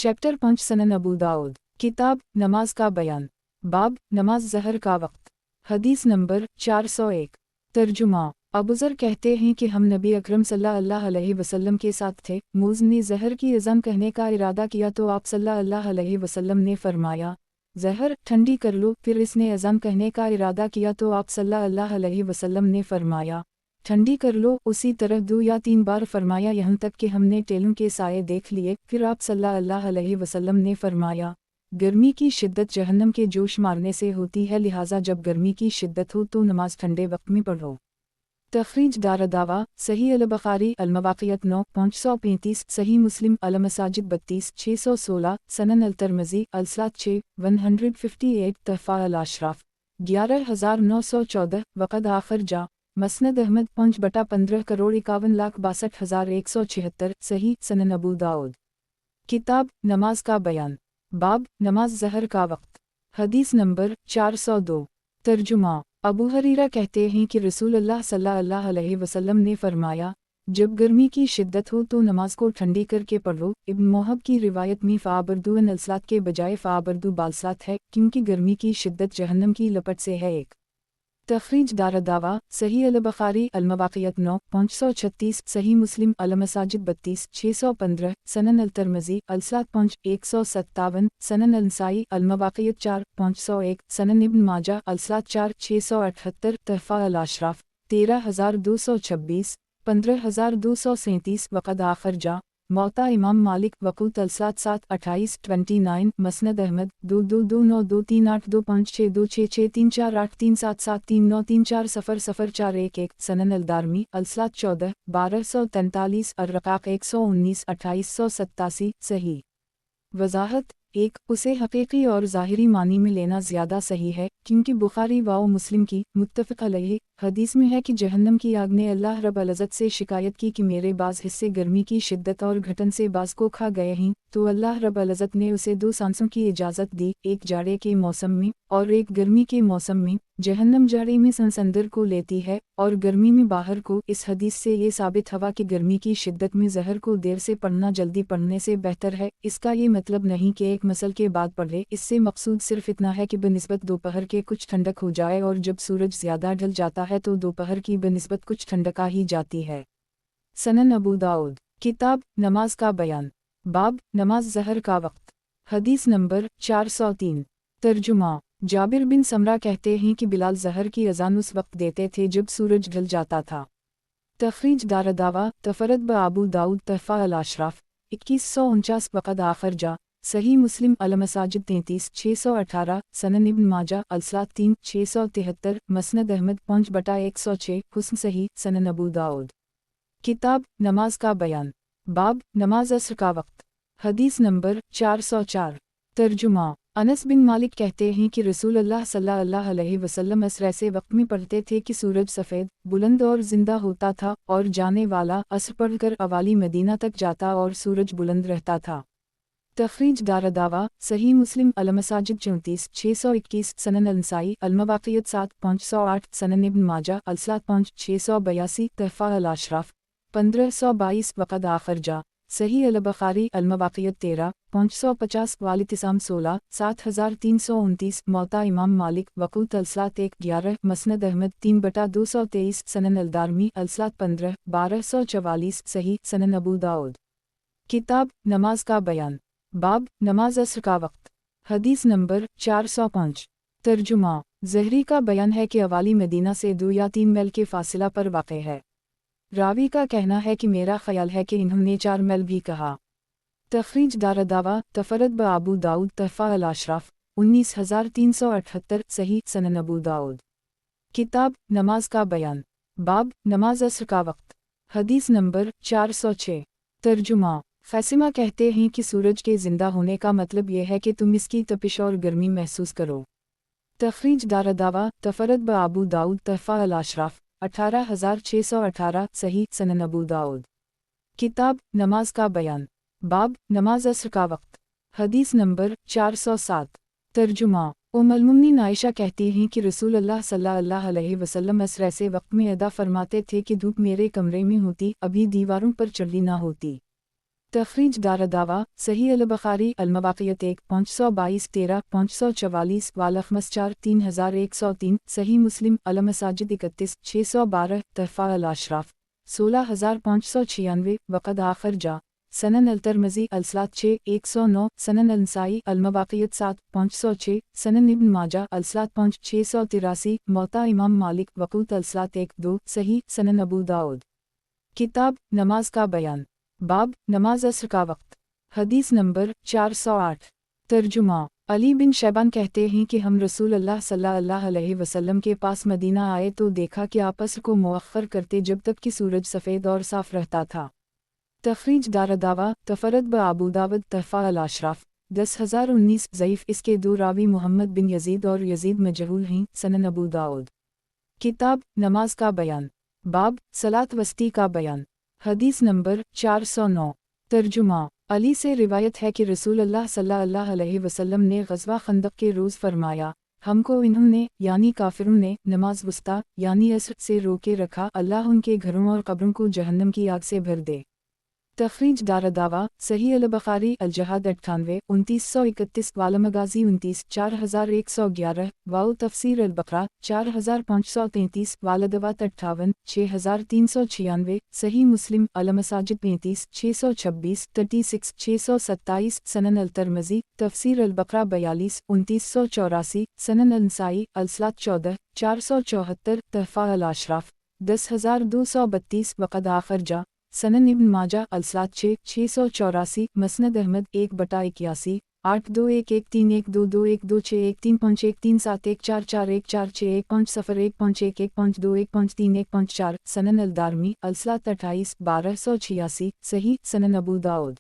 Chapter 5 सनन अबू दाऊद किताब नमाज का बयान बाब नमाज ज़हर का वक्त हदीस नंबर 401 तर्जुमा अबूज़र कहते हैं कि हम नबी अकरम सल्लल्लाहु अलैहि वसल्लम के साथ थे। मूज़ ने ज़हर की अज़ान कहने का इरादा किया तो आप सल्लल्लाहु अलैहि वसल्लम ने फरमाया ज़हर ठंडी कर लो। फिर इसने अज़ान कहने का इरादा किया तो आप सल्लल्लाहु अलैहि वसल्लम ने फरमाया ठंडी कर लो। उसी तरह 2 या 3 बार फरमाया, यहाँ तक कि हमने टेलों के साए देख लिए। फिर आप सल्लल्लाहु अलैहि वसल्लम ने फरमाया गर्मी की शिद्दत जहन्नम के जोश मारने से होती है, लिहाजा जब गर्मी की शिद्दत हो तो नमाज ठंडे वक्त में पढ़ो। तखरीज दारदावा सही अल-बुखारी अल-मवाक़ियत 9 535 सही मुस्लिम अल-मसाजिद 32 616 सनन अल-तिर्मिज़ी अल-सलात 6 158 तहफ़ा अल-अशराफ 11914 वक़द आखिर जा मसनद अहमद 5/15 करोड़ 51,62,176 सही सनन अबू दाऊद किताब नमाज का बयान बाब नमाज ज़हर का वक्त हदीस नंबर 402 तर्जुमा अबू हरीरा कहते हैं कि रसूलुल्लाह सल्लल्लाहु अलैहि वसल्लम ने फरमाया जब गर्मी की शिद्दत हो तो नमाज को ठंडी करके पढ़ो। इब्न मोहब की रिवायत में फ़ाबरदू अलसलात के बजाय फ़ाबरदू बालसलात है, क्योंकि गर्मी की शिद्दत जहन्नम की लपट से है। एक तखरीज दारदावा सही अल-बुखारी अल-मवाक़ियत 9 536 सही मुस्लिम अल-मसाजिद 32 615 सनन अल-तिर्मिज़ी अल-सलात 5 157 सनन अल-नसाई अल-मवाक़ियत 4 501 सनन इब्न माजा अल-सलात 4 678 तहफ़ा अल-अशराफ 13226 15237 वक़द आखिर जा मौता इमाम मालिक वक़ूत अल-सलात 7 28 29 मसनद अहमद 222923826636363483773934 00411 सनन अल-दारमी अल-सलात 14 1243 अर-रक़ाक़ 119 2887 सही वज़ाहत 1 उसे हकीकी और ज़ाहिरी मानी में लेना ज़्यादा सही है, क्योंकि बुखारी व मुस्लिम की मुत्तफ़क़ अलैहि हदीस में है कि जहन्नम की आग ने अल्लाह रब्बुल इज़्ज़त से शिकायत की कि मेरे बाज़ हिस्से गर्मी की शिद्दत और घटन से बाज़ को खा गए हैं, तो अल्लाह रब्बुल इज़्ज़त ने उसे 2 सांसों की इजाज़त दी, एक जाड़े के मौसम में और एक गर्मी के मौसम में। जहन्नम जाड़े में अंदर को लेती है और गर्मी में बाहर को। इस हदीस से ये साबित हुआ कि गर्मी की शिद्दत में ज़हर को देर से पढ़ना जल्दी पढ़ने से बेहतर है। इसका ये मतलब नहीं कि एक मसल के बाद पढ़े, इससे मकसूद सिर्फ इतना है कि बनिस्बत दोपहर के कुछ ठंडक हो जाए, और जब सूरज ज़्यादा ढल जाता है तो दोपहर की बनिस्बत कुछ ठंडक आ ही जाती है। सनन अबू दाऊद किताब नमाज का बयान बाब नमाज ज़हर का वक्त हदीस नंबर 403 तर्जुमा जाबिर बिन समरा कहते हैं कि बिलाल ज़हर की अज़ान उस वक्त देते थे जब सूरज ढल जाता था। तखरीज दारदावा तफरद ब अबू दाऊद तहफ़ा अल-अशराफ 2149 वक़द आखिर जा सही मुस्लिम अल-मसाजिद 33 618 सनन इब्न माजा अल-सलात 3 673 मसनद अहमद 5/106 हुस्न सही सनन अबू दाऊद किताब नमाज का बयान बाब नमाज अस्र का वक्त हदीस नंबर 404 तर्जुमा अनस बिन मालिक कहते हैं कि रसूलुल्लाह सल्लल्लाहु अलैहि वसल्लम असर ऐसे वक्त में पढ़ते थे कि सूरज सफ़ेद बुलंद और जिंदा होता था, और जाने वाला असर पढ़कर अवाली मदीना तक जाता और सूरज बुलंद रहता था। तखरीज दारदावा सही मुस्लिम अल-मसाजिद 34 621 सनन अल-नसाई अल-मवाक़ियत 7 508 सनन इब्न माजा अल-सलात 5 682 तहफ़ा अल-अशराफ 1522 वक़द आखिर जा सही अल-बुखारी अल-मवाक़ियत 13 550 वालितिसाम 16 7329 मौता इमाम मालिक वक़ूत अल-सलात 1 11 मसनद अहमद 3/223 सनन अल-दारमी अल-सलात 15 1244 सही सनन अबू दाऊद किताब नमाज का बयान बाब नमाज अस्र का वक्त हदीस नंबर 405 तर्जुमा ज़हरी का बयान है कि अवाली मदीना से 2 या 3 मील के फासिला पर वाक़े है। रावी का कहना है कि मेरा ख्याल है कि इन्होंने 4 मील भी कहा। तखरीज दारदावा तफरद ब अबू दाऊद तहफ़ा अल-अशराफ 19378 सही सनन अबू दाऊद किताब नमाज का बयान बाब नमाज अस्र का वक्त हदीस नंबर 406 तर्जुमा फ़ासिमा कहते हैं कि सूरज के ज़िंदा होने का मतलब यह है कि तुम इसकी तपिश और गर्मी महसूस करो। तखरीज दारदावा तफरद ब अबू दाऊद तहफ़ा अल-अशराफ 18618 सही सनन अबू दाऊद किताब नमाज का बयान बाब नमाज अस्र का वक्त हदीस नंबर 407 तर्जुमा उम्मुल-मोमिनीन आयशा कहती हैं कि रसूलुल्लाह सल्लल्लाहु अलैहि वसल्लम असर ऐसे वक्त में अदा फरमाते थे कि धूप मेरे कमरे में होती, अभी दीवारों पर चढ़ी ना होती। तखरीज दारदावा सही अल-बुखारी अल-मवाक़ियत 1 522 13 544 वाल-अख़मस 4 3103 सही मुस्लिम अल-मसाजिद 31 612 तहफ़ा अल-अशराफ़ 16596 वक़द आख़िर जा सनन अल-तिरमिज़ी अल-सलात 6 109 सनन अल-नसाई अल-मवाक़ियत 7 506 सनन इब्न माजा अल-सलात 5 683 मौता इमाम मालिक वक़ूत अल-सलात 1 2 सही सनन अबू दाऊद। किताब नमाज का बयान बाब नमाज अस्र का वक्त हदीस नंबर 408 तर्जुमा अली बिन शैबान कहते हैं कि हम रसूल अल्लाह सल्लल्लाहु अलैहि वसल्लम के पास मदीना आए तो देखा कि आप अस्र को मुअख्खर करते जब तक कि सूरज सफ़ेद और साफ रहता था। तखरीज दारदावा तफरद ब अबू दाऊद तहफ़ा अल-अशराफ़ 10019 ज़ईफ़ इसके दो रावी मोहम्मद बिन यजीद और यजीद मजहूल हैं। सनन अबू दाऊद। किताब नमाज का बयान बाब सलात वस्ती का बयान हदीस नंबर 409 तर्जुमा अली से रिवायत है कि रसूल अल्लाह सल्लल्लाहु अलैहि वसल्लम ने ग़ज़वा खंदक के रोज़ फरमाया, हमको इन्होंने यानी काफिरों ने नमाज वस्ता यानी अस्र से रोके रखा, अल्लाह उनके घरों और कब्रों को जहन्नम की आग से भर दे। तखरीज दारदावा सही अल-बुखारी अल-जहाद 98 2931 वाल-मगाज़ी 29 4111 वाउ तफसीर अल-बकरा 4533 वाल-अदवात 58 6396 सही मुस्लिम अल-मसाजिद 35 626 36 627 सनन अल-तिरमिज़ी तफसीर अल-बकरा 42 2984 सनन अल-नसाई अल-सलात 14 474 तहफ़ा अल-अशराफ़ 10232 वक़द आख़िर जा सनन इब्न माजा अल-सलात 6 684 मसनद अहमद 1/81 8211211313714113414141414141414141414141414141414141414141414141414141414141414141414141414141 सनन अल-दारमी अल-सलात 28 1286 सही सनन अबू दाऊद।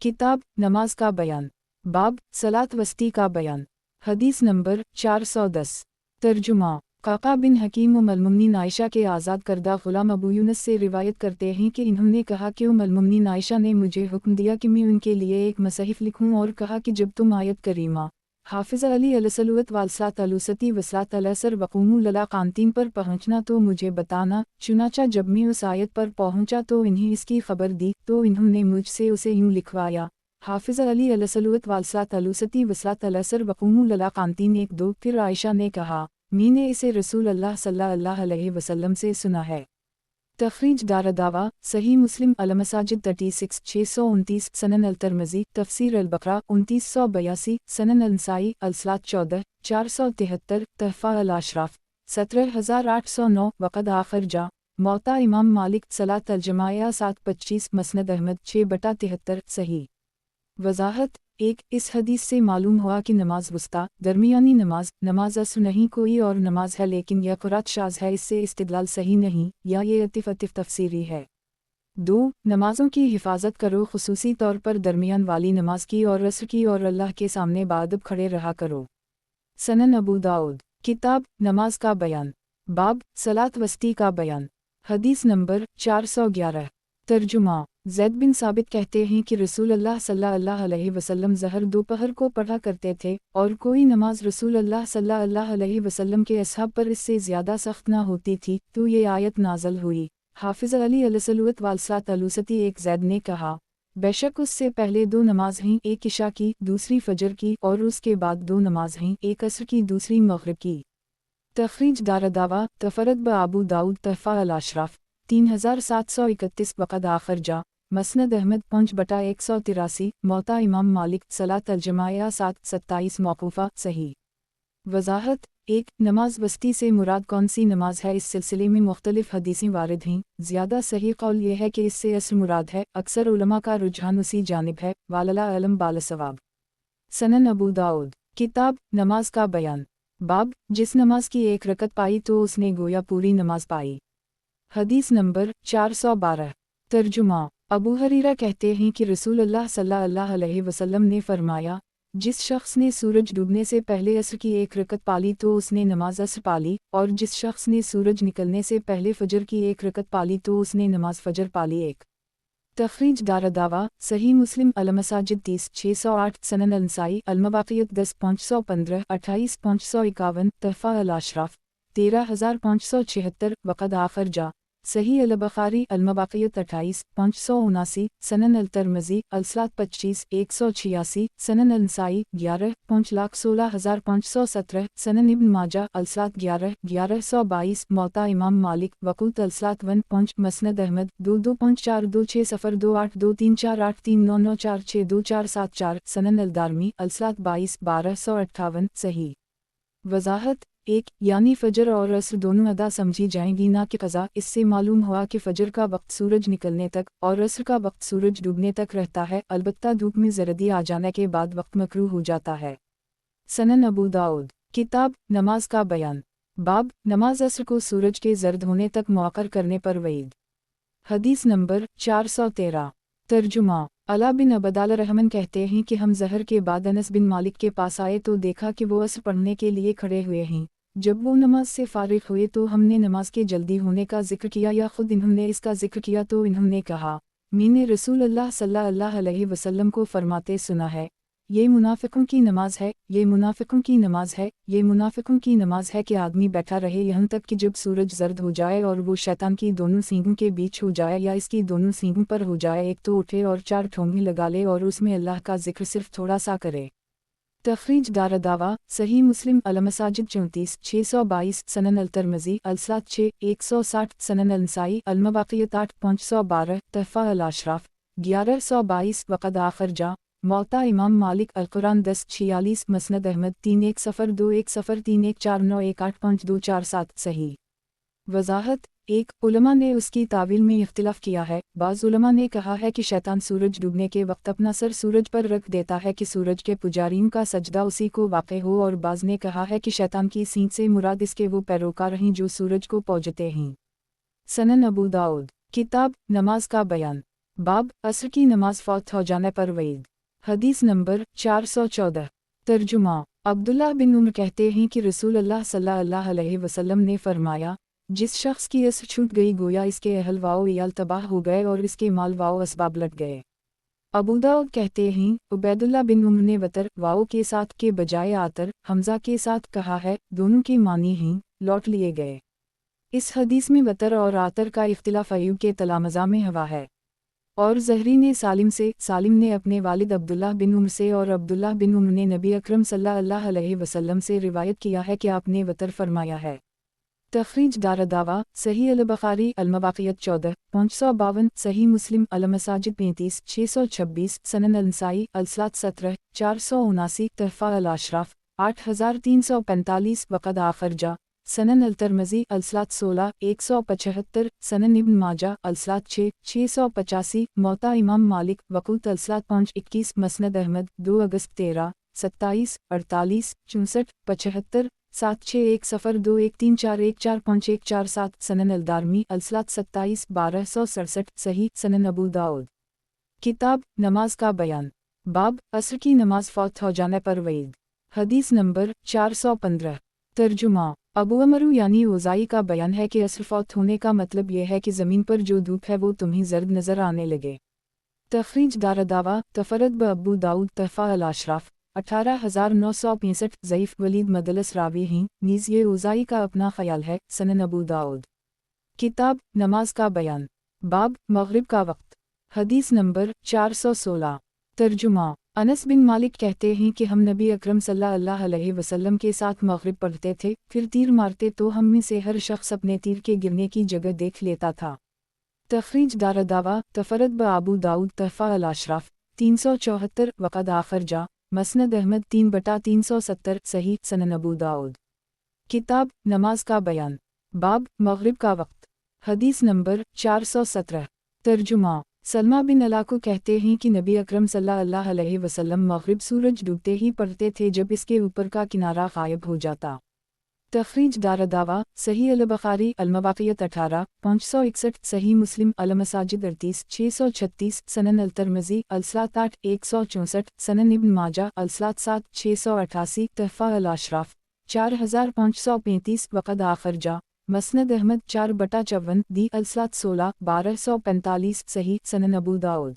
किताब नमाज का बयान बाब सलात वस्ती का बयान हदीस नंबर 410 तर्जुमा काका बिन हकीम उम्मुल-मुमिनीन आयशा के आज़ाद करदा ग़ुलाम अबू यूनुस से रिवायत करते हैं कि इन्होंने कहा कि उम्मुल-मुमिनीन आयशा ने मुझे हुक्म दिया कि मैं उनके लिए एक मसहिफ़ लिखूं और कहा कि जब तुम आयत करीमा हाफ़िज़ अली अलसलुवत वालसात अलुसती वसलात अलसर वक़ूमू लला कांतीन पर पहुँचना तो मुझे बताना। चुनाचा जब मैं उस आयत पर पहुँचा तो इन्हें इसकी खबर दी तो इन्होंने मुझसे उसे यूँ लिखवाया, हाफ़िज़ अली अलसलुवत वालसात अलुसती वसलात अलसर वक़ूमू लला कांतीन 1 2। फिर आयशा ने कहा, मैंने इसे रसूल अल्लाह सल्लल्लाहु अलैहि वसल्लम से सुना है। तखरीज दारदावा सही मुस्लिम अल-मसाजिद 36 629 सनन अल-तिरमिज़ी तफसीर अल-बकरा 2982 सनन अल-नसाई अल-सलात 14 473 तहफ़ा अल-अशराफ़ 17809 वक़द आख़िर जा मौता इमाम मालिक सलात अल-जमाया 725 मसनद अहमद 6/73 सही। वज़ाहत 1 इस हदीस से मालूम हुआ कि नमाज वस्ता दरमियानी नमाज अस्र नहीं कोई और नमाज है, लेकिन यह क़ुरात शाज़ है, इससे इस्तिदलाल सही नहीं या ये अतिफ़ तफसीरी है। 2 नमाज़ों की हिफाजत करो, ख़ुसूसी तौर पर दरमियान वाली नमाज की और अस्र की, और अल्लाह के सामने बाअदब खड़े रहा करो। सनन अबू दाऊद। किताब नमाज का बयान बाब सलात वस्ती का बयान हदीस नंबर 411 तर्जुमा ज़ैद बिन साबित कहते हैं कि रसूल अल्लाह सल्लल्लाहु अलैहि वसल्लम ज़हर दोपहर को पढ़ा करते थे और कोई नमाज रसूल अल्लाह सल्लल्लाहु अलैहि वसल्लम के असहाब पर इससे ज़्यादा सख्त ना होती थी तो ये आयत नाज़िल हुई। हाफ़िज़ अली अलसलुवत वालसात अलुसती 1 ज़ैद ने कहा, बेशक उससे पहले 2 नमाज हैं, एक इशा की दूसरी फ़जर की, और उसके बाद 2 नमाज हैं, एक असर की दूसरी मग़रिब की। तखरीज दारदावा तफरद ब अबू दाऊद तहफ़ा अल-अशराफ़ 3731 वक़द आख़िर जा मसनद अहमद 5/183 मौता इमाम मालिक सलात अल-जमाया 7 27 मौक़ूफ़ा सही। वज़ाहत 1 नमाज वस्ती से मुराद कौन सी नमाज है, इस सिलसिले में मुख्तलिफ़ हदीसें वारिद हैं। ज़्यादा सही कौल यह है कि इससे अस्र मुराद है, अक्सर उलमा का रुझान उसी जानिब है। वालला अलम बालसवाब। सनन अबू दाऊद। किताब नमाज का बयान बाब जिस नमाज की 1 रकत पाई तो उसने गोया पूरी नमाज पाई। हदीस नंबर 412 तर्जुमा अबू हरीरा कहते हैं कि रसूल अल्लाह सल्लल्लाहु अलैहि वसल्लम ने फरमाया, जिस शख्स ने सूरज डूबने से पहले अस्र की 1 रकत पाली तो उसने नमाज अस्र पाली, और जिस शख्स ने सूरज निकलने से पहले फ़जर की 1 रकत पाली तो उसने नमाज फ़जर पाली। 1 तखरीज दारदावा सही मुस्लिम अल-मसाजिद 30 608 सनन अल-नसाई अल-मवाक़ियत 10 515 28 551 तहफ़ा अल-अशराफ़ 13576 वक़द आख़िर जा صحیح البخاری المواقیت 28 579 سنن الترمذی الصلاۃ 25 186 سنن النسائی 11 5,16,517 سنن ابن ماجہ الصلاۃ 11 1122 موطا امام مالک وقوت الصلاۃ 1 5 مسند احمد 22.4260282348399462474 سنن الدارمی الصلاۃ 22 1258 صحیح وضاحت 1 یعنی فجر اور عصر دونوں ادا سمجھی جائیں گی نہ کہ قضا۔ اس سے معلوم ہوا کہ فجر کا وقت سورج نکلنے تک اور عصر کا وقت سورج ڈوبنے تک رہتا ہے، البتہ دھوپ میں زردی آ جانے کے بعد وقت مکروہ ہو جاتا ہے۔ سنن ابو داؤد کتاب نماز کا بیان باب نماز عصر کو سورج کے زرد ہونے تک مؤخر کرنے پر وعید۔ حدیث نمبر 413 ترجمہ علا بن عبداللہ رحمن کہتے ہیں کہ ہم ظہر کے بعد انس بن مالک کے پاس آئے تو دیکھا کہ وہ عصر پڑھنے کے لیے کھڑے ہوئے ہیں۔ جب وہ نماز سے فارغ ہوئے تو ہم نے نماز کے جلدی ہونے کا ذکر کیا یا خود انہوں نے اس کا ذکر کیا تو انہوں نے کہا، میں نے رسول اللہ صلی اللہ علیہ وسلم کو فرماتے سنا ہے، یہ منافقوں کی نماز ہے، یہ منافقوں کی نماز ہے، یہ منافقوں کی نماز ہے کہ آدمی بیٹھا رہے یہاں تک کہ جب سورج زرد ہو جائے اور وہ شیطان کی دونوں سینگوں کے بیچ ہو جائے یا اس کی دونوں سینگوں پر ہو جائے، ایک تو اٹھے اور 4 ٹھونگی لگا لے اور اس میں اللہ کا ذکر صرف تھوڑا سا کرے۔ تخریج دارالدعوہ صحیح مسلم المساجد 34 622 سنن الترمذی الصلاۃ 6 160 سنن النسائی المواقیت 8 512 تحفہ الاشراف 1122 وقد آخر جا موطا امام مالک القرآن 10 46 مسند احمد 3102103149185247 صحیح وضاحت 1 علماء نے اس کی تعویل میں اختلاف کیا ہے۔ بعض علماء نے کہا ہے کہ شیطان سورج ڈوبنے کے وقت اپنا سر سورج پر رکھ دیتا ہے کہ سورج کے پجاریوں کا سجدہ اسی کو واقع ہو، اور بعض نے کہا ہے کہ شیطان کی سینگ سے مراد اس کے وہ پیروکار ہیں جو سورج کو پوجتے ہیں۔ سنن ابو داؤد کتاب نماز کا بیان باب عصر کی نماز فوت ہو جانے پر وعید۔ حدیث نمبر 414 ترجمہ عبداللہ بن عمر کہتے ہیں کہ رسول اللہ صلی اللہ علیہ وسلم نے فرمایا، جس شخص کی عصر چھوٹ گئی گویا اس کے اہل واؤ عیال تباہ ہو گئے اور اس کے مال واؤ اسباب لٹ گئے۔ ابو داؤد کہتے ہیں عبید اللہ بن عمر نے وتر واؤ کے ساتھ کے بجائے آتر حمزہ کے ساتھ کہا ہے، دونوں کے معنی ہیں لوٹ لیے گئے۔ اس حدیث میں وتر اور آتر کا اختلاف ایوب کے تلامذہ میں ہوا ہے، اور زہری نے سالم نے اپنے والد عبداللہ بن عمر سے اور عبداللہ بن عمر نے نبی اکرم صلی اللہ علیہ وسلم سے روایت کیا ہے کہ آپ نے وتر فرمایا ہے۔ تخریج دارالدعوہ صحیح البخاری المواقیت 14 552 صحیح مسلم المساجد 35 626 سنن النسائی الصلاۃ 17 479 تحفہ الاشراف 8345 وقد آخر جا سنن الترمذی الصلاۃ 16 175 سنن ابن ماجہ الصلاۃ 6 685 موطا امام مالک وقوت الصلاۃ 5 21 مسند احمد 2 اگست 13 27 48 64 75 76102134145147 سنن الدارمی الصلاۃ 27 1267 صحیح سنن ابو داؤد کتاب نماز کا بیان باب عصر کی نماز فوت ہو جانے پر وعید۔ حدیث نمبر 415 ترجمہ ابو عمرو یعنی اوزائی کا بیان ہے کہ عصر فوت ہونے کا مطلب یہ ہے کہ زمین پر جو دھوپ ہے وہ تمہیں زرد نظر آنے لگے۔ تخریج دارالدعوہ تفرد بابو داؤد تحفہ الاشراف 18965 ضعیف ولید مدلس راوی ہیں، نیز یہ اوزائی کا اپنا خیال ہے۔ سنن ابو داؤد کتاب نماز کا بیان باب مغرب کا وقت۔ حدیث نمبر 416 ترجمہ انس بن مالک کہتے ہیں کہ ہم نبی اکرم صلی اللہ علیہ وسلم کے ساتھ مغرب پڑھتے تھے، پھر تیر مارتے تو ہم میں سے ہر شخص اپنے تیر کے گرنے کی جگہ دیکھ لیتا تھا۔ تخریج دارالدعوہ تفرد بابو داؤد تحفہ الاشراف 374 وقد آخر جا مسند احمد 3/370 صحیح سنن ابو داؤد کتاب نماز کا بیان باب مغرب کا وقت۔ حدیث نمبر 417 ترجمہ سلمہ بن علاقو کہتے ہیں کہ نبی اکرم صلی اللہ علیہ وسلم مغرب سورج ڈوبتے ہی پڑھتے تھے جب اس کے اوپر کا کنارہ غائب ہو جاتا۔ تخریج دارالدعوہ صحیح البخاری المواقیت 18 561 صحیح مسلم المساجد 38 636 سنن الترمذی الصلاۃ 8 164 سنن ابن ماجہ الصلاۃ 7 688 تحفہ الاشراف 4535 وقد آخر جا مسند احمد 4/54 دی الصلاۃ 16 1245 صحیح سنن ابو داؤد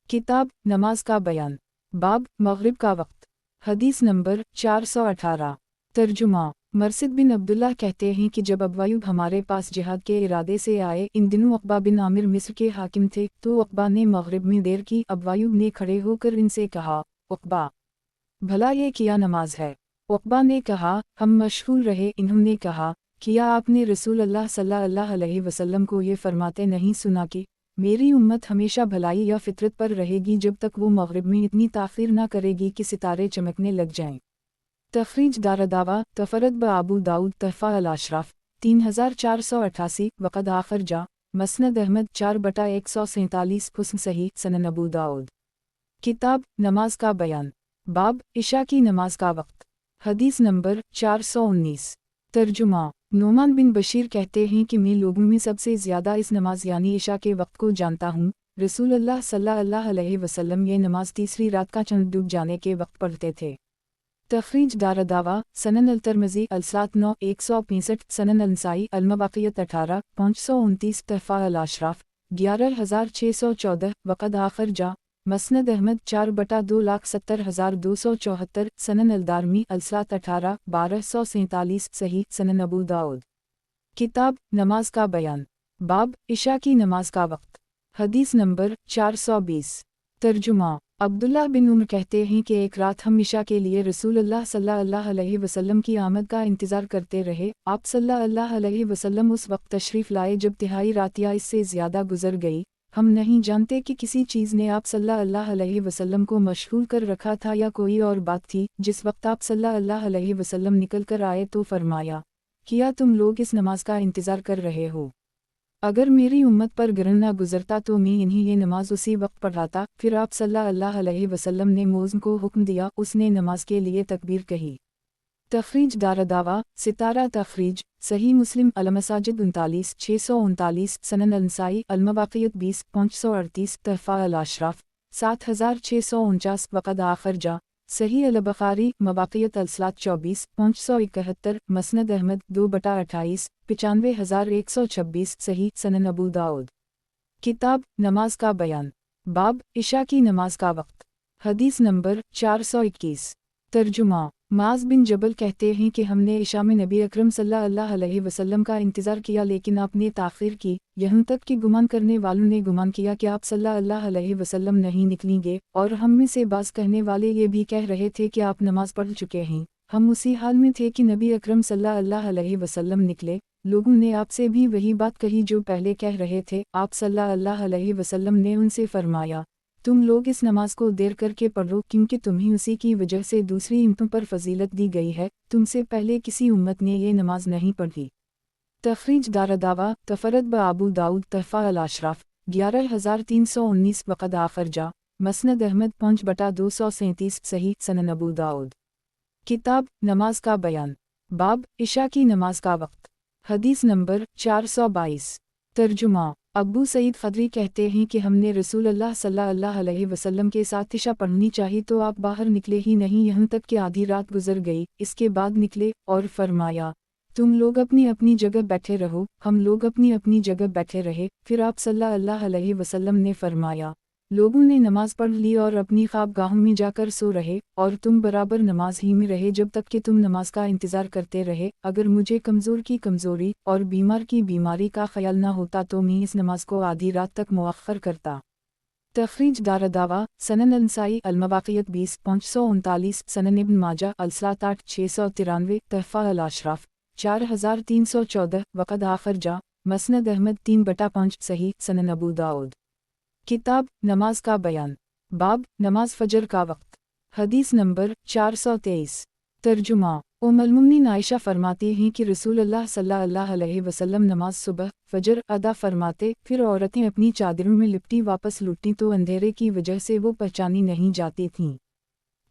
کتاب نماز کا بیان باب مغرب کا وقت۔ حدیث نمبر 418 ترجمہ मरसिद बिन अब्दुल्ला कहते हैं कि जब अब्वायूब हमारे पास जिहाद के इरादे से आए, इन दिनों उक़बा बिन आमिर मिस्र के हाकिम थे, तो उक़बा ने मग़रिब में देर की। अब्वायूब ने खड़े होकर इनसे कहा, उक़बा, भला ये क्या नमाज है? उक़बा ने कहा, हम मशगूल रहे। इन्होंने कहा, क्या आपने रसूल अल्लाह सल्लल्लाहु अलैहि वसल्लम को ये फरमाते नहीं सुना कि मेरी उम्मत हमेशा भलाई या फितरत पर रहेगी जब तक वो मग़रिब में इतनी ताख़ीर न करेगी कि सितारे चमकने लग जाएं। तखरीज दारदावा तफरद ब आबू दाऊद तहफ़ा अल-अशराफ 3488 वक़द आखर जा मसनद अहमद 4/147 हुस्न सही सनन अबू दाऊद। किताब नमाज का बयान। बाब इशा की नमाज का वक्त। हदीस नंबर 419। तर्जुमा। नोमान बिन बशीर कहते हैं कि मैं लोगों में सबसे ज़्यादा इस नमाज यानी इशा के वक्त को जानता हूँ। रसूलुल्लाह सल्लल्लाहु अलैहि वसल्लम ये नमाज तीसरी रात का चंद डूब जाने के वक्त पढ़ते थे। तखरीज दारदावा सनन अल-तिरमिज़ी अल-सात 9 165 सनन अल-नसाई अल-मवाक़ियत 18 529 तहफ़ा अल-अशराफ 11614 वक़द आखर जा मसनद अहमद 4/2,70,274 सनन अल-दारमी अल-सात 18 1247 सही सनन अबू दाऊद। किताब नमाज का बयान। बाब इशा की नमाज का वक्त। हदीस नंबर 420। तर्जुमा। अब्दुल्लाह बिन उमर कहते हैं कि एक रात हम इशा के लिए रसूलुल्लाह सल्लल्लाहु अलैहि वसल्लम की आमद का इंतज़ार करते रहे। आप सल्लल्लाहु अलैहि वसल्लम उस वक्त तशरीफ़ लाए जब तिहाई रात या इससे ज़्यादा गुजर गई। हम नहीं जानते कि किसी चीज़ ने आप सल्लल्लाहु अलैहि वसल्लम को मशगूल कर रखा था या कोई और बात थी। जिस वक्त आप सल्लल्लाहु अलैहि वसल्लम निकल कर आए तो फरमाया, क्या तुम लोग इस नमाज का इंतज़ार कर रहे हो? अगर मेरी उम्मत पर गिरन न गुजरता तो मैं इन्हें ये नमाज उसी वक्त पढ़ाता। फिर आप सल्लल्लाहु अलैहि वसल्लम ने मौज़न को हुक्म दिया, उसने नमाज के लिए तकबीर कही। तखरीज दारदावा सितारा तखरीज सही मुस्लिम अल-मसाजिद 39 639 सनन अल-नसाई अल-मवाक़ियत 20 538 तहफ़ा अल-अशराफ 7649 वक़द आखर जा सही अल-बुख़ारी मवाक़ियत अल-सलात 24 571 मसनद अहमद 2/28 95126 सही सनन अबू दाऊद। किताब नमाज का बयान। बाब इशा की नमाज का वक्त। हदीस नंबर 421। तर्जुमा। माज़ बिन जबल कहते हैं कि हमने इशा में नबी अकरम सल्लल्लाहु अलैहि वसल्लम का इंतज़ार किया लेकिन आपने ताख़ीर की, यहाँ तक कि गुमान करने वालों ने गुमान किया कि आप सल्लल्लाहु अलैहि वसल्लम नहीं निकलेंगे, और हम में से बाज़ कहने वाले ये भी कह रहे थे कि आप नमाज पढ़ चुके हैं। हम उसी हाल में थे कि नबी अकरम सल्लल्लाहु अलैहि वसल्लम निकले। लोगों ने आपसे भी वही बात कही जो पहले कह रहे थे। आप सल्लल्लाहु अलैहि वसल्लम ने उनसे फरमाया, तुम लोग इस नमाज को देर करके पढ़ो क्योंकि तुम्हें उसी की वजह से दूसरी उम्मतों पर फजीलत दी गई है। तुमसे पहले किसी उम्मत ने ये नमाज नहीं पढ़ी। तखरीज दारदावा तफरद ब आबू दाऊद तहफ़ा अल-अशराफ 11319 वक़द आखर जा मसनद अहमद 5/237 सही सनन अबू दाऊद। किताब नमाज का बयान। बाब इशा की नमाज का वक्त। हदीस नंबर 422। तर्जुमा। अबू सईद खदरी कहते हैं कि हमने रसूलुल्लाह सल्लल्लाहु अलैहि वसल्लम के साथ इशा पढ़नी चाहिए तो आप बाहर निकले ही नहीं यहाँ तक कि आधी रात गुजर गई। इसके बाद निकले और फरमाया, तुम लोग अपनी अपनी जगह बैठे रहो। हम लोग अपनी अपनी जगह बैठे रहे। फिर आप सल्लल्लाहु अलैहि वसल्लम ने फरमाया, लोगों ने नमाज पढ़ ली और अपनी ख्वाबगाहों में जाकर सो रहे, और तुम बराबर नमाज ही में रहे जब तक कि तुम नमाज का इंतज़ार करते रहे। अगर मुझे कमज़ोर की कमज़ोरी और बीमार की बीमारी का ख्याल न होता तो मैं इस नमाज को आधी रात तक मुअख्खर करता। तखरीज दारदावा सनन अल-नसाई अल-मवाक़ियत 20 539 सनन इब्न माजा अल-सलात 8 693 तहफ़ा अल-अशराफ 4314 वक़द आखर जा मसनद अहमद 3/5 सही सनन अबू दाऊद। किताब नमाज का बयान। बाब नमाज फ़जर का वक्त। हदीस नंबर 423। तर्जुमा। उम्मुल मोमिनीन आयशा फरमाती हैं कि रसूलुल्लाह सल्लल्लाहु अलैहि वसल्लम नमाज सुबह फ़जर अदा फरमाते, फिर औरतें अपनी चादरों में लिपटी वापस लौटीं तो अंधेरे की वजह से वो पहचानी नहीं जाती थीं।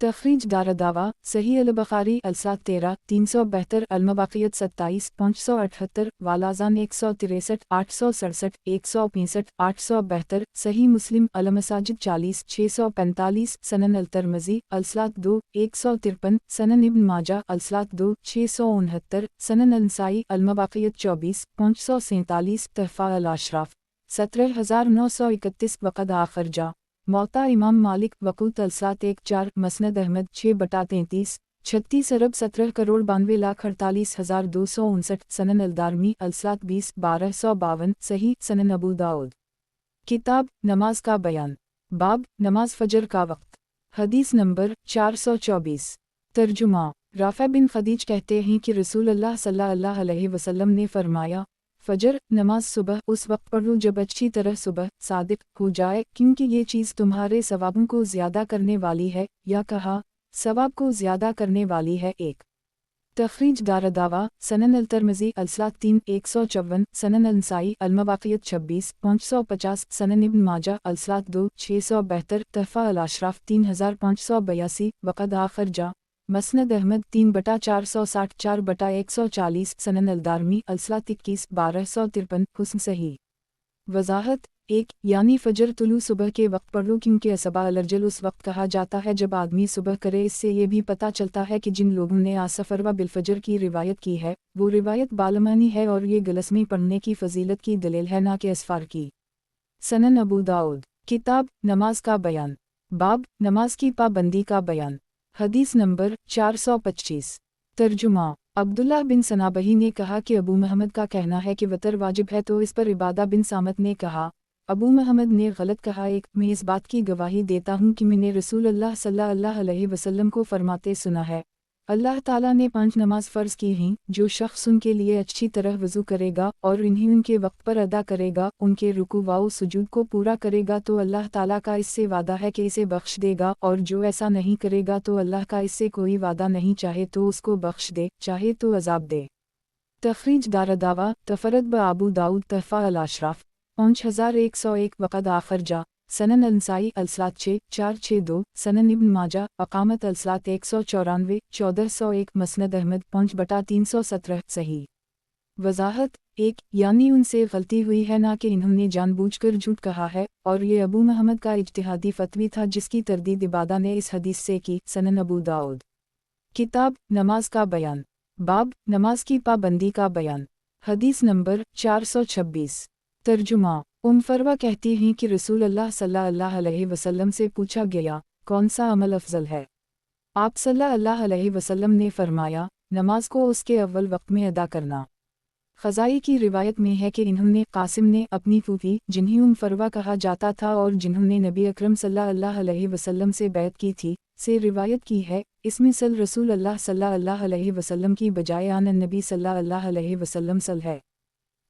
तखरीज दारदावा सही अल-बुख़ारी अल-सात 13 372 अल-मवाक़ियत 27 578 वालाज़ान 163 867 165 872 सही मुस्लिम अल-मसाजिद 40 645 सनन अल-तिरमिज़ी अल-सलात 2 153 सनन इब्न माजा अल-सलात 2 669 सनन अल-नसाई अल-मवाक़ियत 24 547 तहफ़ा अल-अशराफ 17931 वक़द आखर जा मौता इमाम मालिक वक़ूत अल-सात 1 4 मसनद अहमद 6/33 36 अरब 17 करोड़ 92,48,259 सनन अलदारमी अलसलात 20-1252 सही सनन अबू दाऊद। किताब नमाज का बयान। बाब नमाज फजर का वक्त। हदीस नंबर 424। तर्जुमा राफ़ा बिन खदीज कहते हैं कि रसूल अल्लाह सल्लल्लाहु अलैहि वसल्लम ने फरमाया, फजर नमाज सुबह उस वक्त पढ़ो जब अच्छी तरह सुबह सादिक हो जाए, क्योंकि ये चीज़ तुम्हारे सवाबों को ज़्यादा करने वाली है, या कहा सवाब को ज़्यादा करने वाली है। एक तखरीज दारदावा सनन अल-तिरमिज़ी अलसलात 3-154 सनन अल-नसाई अल-मवाक़ियत 26-550 सनन इब्न माजा अलसलात 2-672 तहफ़ा अल-अशराफ 3582 वक़द आखिर जा मसनद अहमद 3/460 4/140 सनन अलदारमी अलसलात 21-1253 हुस्न सही। वज़ाहत 1 यानी फ़जर तुलू सुबह के वक्त पढ़ो, क्योंकि असबा अलरजल उस वक्त कहा जाता है जब आदमी सुबह करे। इससे ये भी पता चलता है कि जिन लोगों ने आसफ़रवा बिलफ़जर की रिवायत की है वो रिवायत बालमानी है और ये गलसमी पढ़ने की फ़जीलत की दलील है, ना कि असफ़ार की। सनन अबू दाऊद। किताब नमाज का बयान। बाब नमाज की पाबंदी का बयान। हदीस नंबर 425। तर्जुमा अब्दुल्लाह बिन सनाबही ने कहा कि अबू महमद का कहना है कि वतर वाजिब है, तो इस पर इबादा बिन सामत ने कहा अबू महमद ने गलत कहा। एक मैं इस बात की गवाही देता हूँ कि मैंने रसूल अल्लाह सल्लल्लाहु अलैहि वसल्लम को फरमाते सुना है, अल्लाह ताला ने 5 नमाज फ़र्ज़ की हैं, जो शख्स उनके लिए अच्छी तरह वज़ू करेगा और इन्हीं उनके वक्त पर अदा करेगा, उनके रुकू व सुजूद को पूरा करेगा, तो अल्लाह ताला का इससे वादा है कि इसे बख्श देगा, और जो ऐसा नहीं करेगा तो अल्लाह का इससे कोई वादा नहीं, चाहे तो उसको बख्श दे, चाहे तो अजाब दे। तखरीज दारदावा तफरद ब अबू दाऊद तहफ़ा अल-अशराफ 5101 वक़द आखिर जा सनन अल-नसाई अलसलात 6-462 सनन इब्न माजा अक़ामत अलसलात 194 1401 मसनद अहमद 5/317 सही। वज़ाहत 1 यानी उनसे गलती हुई है, ना कि इन्होंने जानबूझकर झूठ कहा है, और ये अबू महमद का इज्तिहादी फतवी था जिसकी तरदीद इबादा ने इस हदीस से की। सनन अबू दाऊद। किताब नमाज का बयान। बाब नमाज की पाबंदी का बयान। हदीस नंबर 426। तर्जुमा फरवा कहती हैं कि रसूल अल्लाह सल्लल्लाहु अलैहि वसल्लम से पूछा गया, कौन सा अमल अफजल है? आप सल्लल्लाहु अलैहि वसल्लम ने फरमाया, नमाज को उसके अव्वल वक्त में अदा करना। ख़ज़ाई की रिवायत में है कि इन्होंने कासिम ने अपनी फूफी, जिन्हें फरवा कहा जाता था और जिन्होंने नबी अकरम सल्लल्लाहु अलैहि वसल्लम से बैत की थी, से रिवायत की है। इसमें सल रसूल अल्लाह सल्लल्लाहु अलैहि वसल्लम की बजाय आन नबी सल्लल्लाहु अलैहि वसल्लम सल है।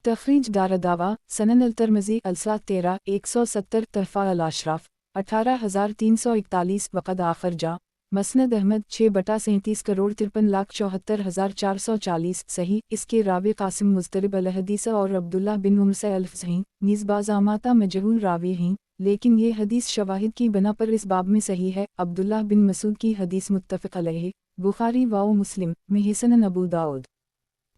तखरीज दारदावा सनन अल-तिरमिज़ी अलसलात 13-170 तहफ़ा अल-अशराफ 18341 वक़द आखिर जा मसनद अहमद 6/37 करोड़ 53,74,440 सही। इसके रावी कासिम मुज़तरिब अल-हदीस और अब्दुल्लाह बिन उमर से अल्फ़ हैं, नीज़ बाज़ामाता मजहूल रावी हैं, लेकिन ये हदीस शवाहिद की बना पर इस बाब में सही है। अब्दुल्लाह बिन मसूद की हदीस मुत्तफ़क़ अलैहि बुखारी व मुस्लिम में सनन अबू दाऊद।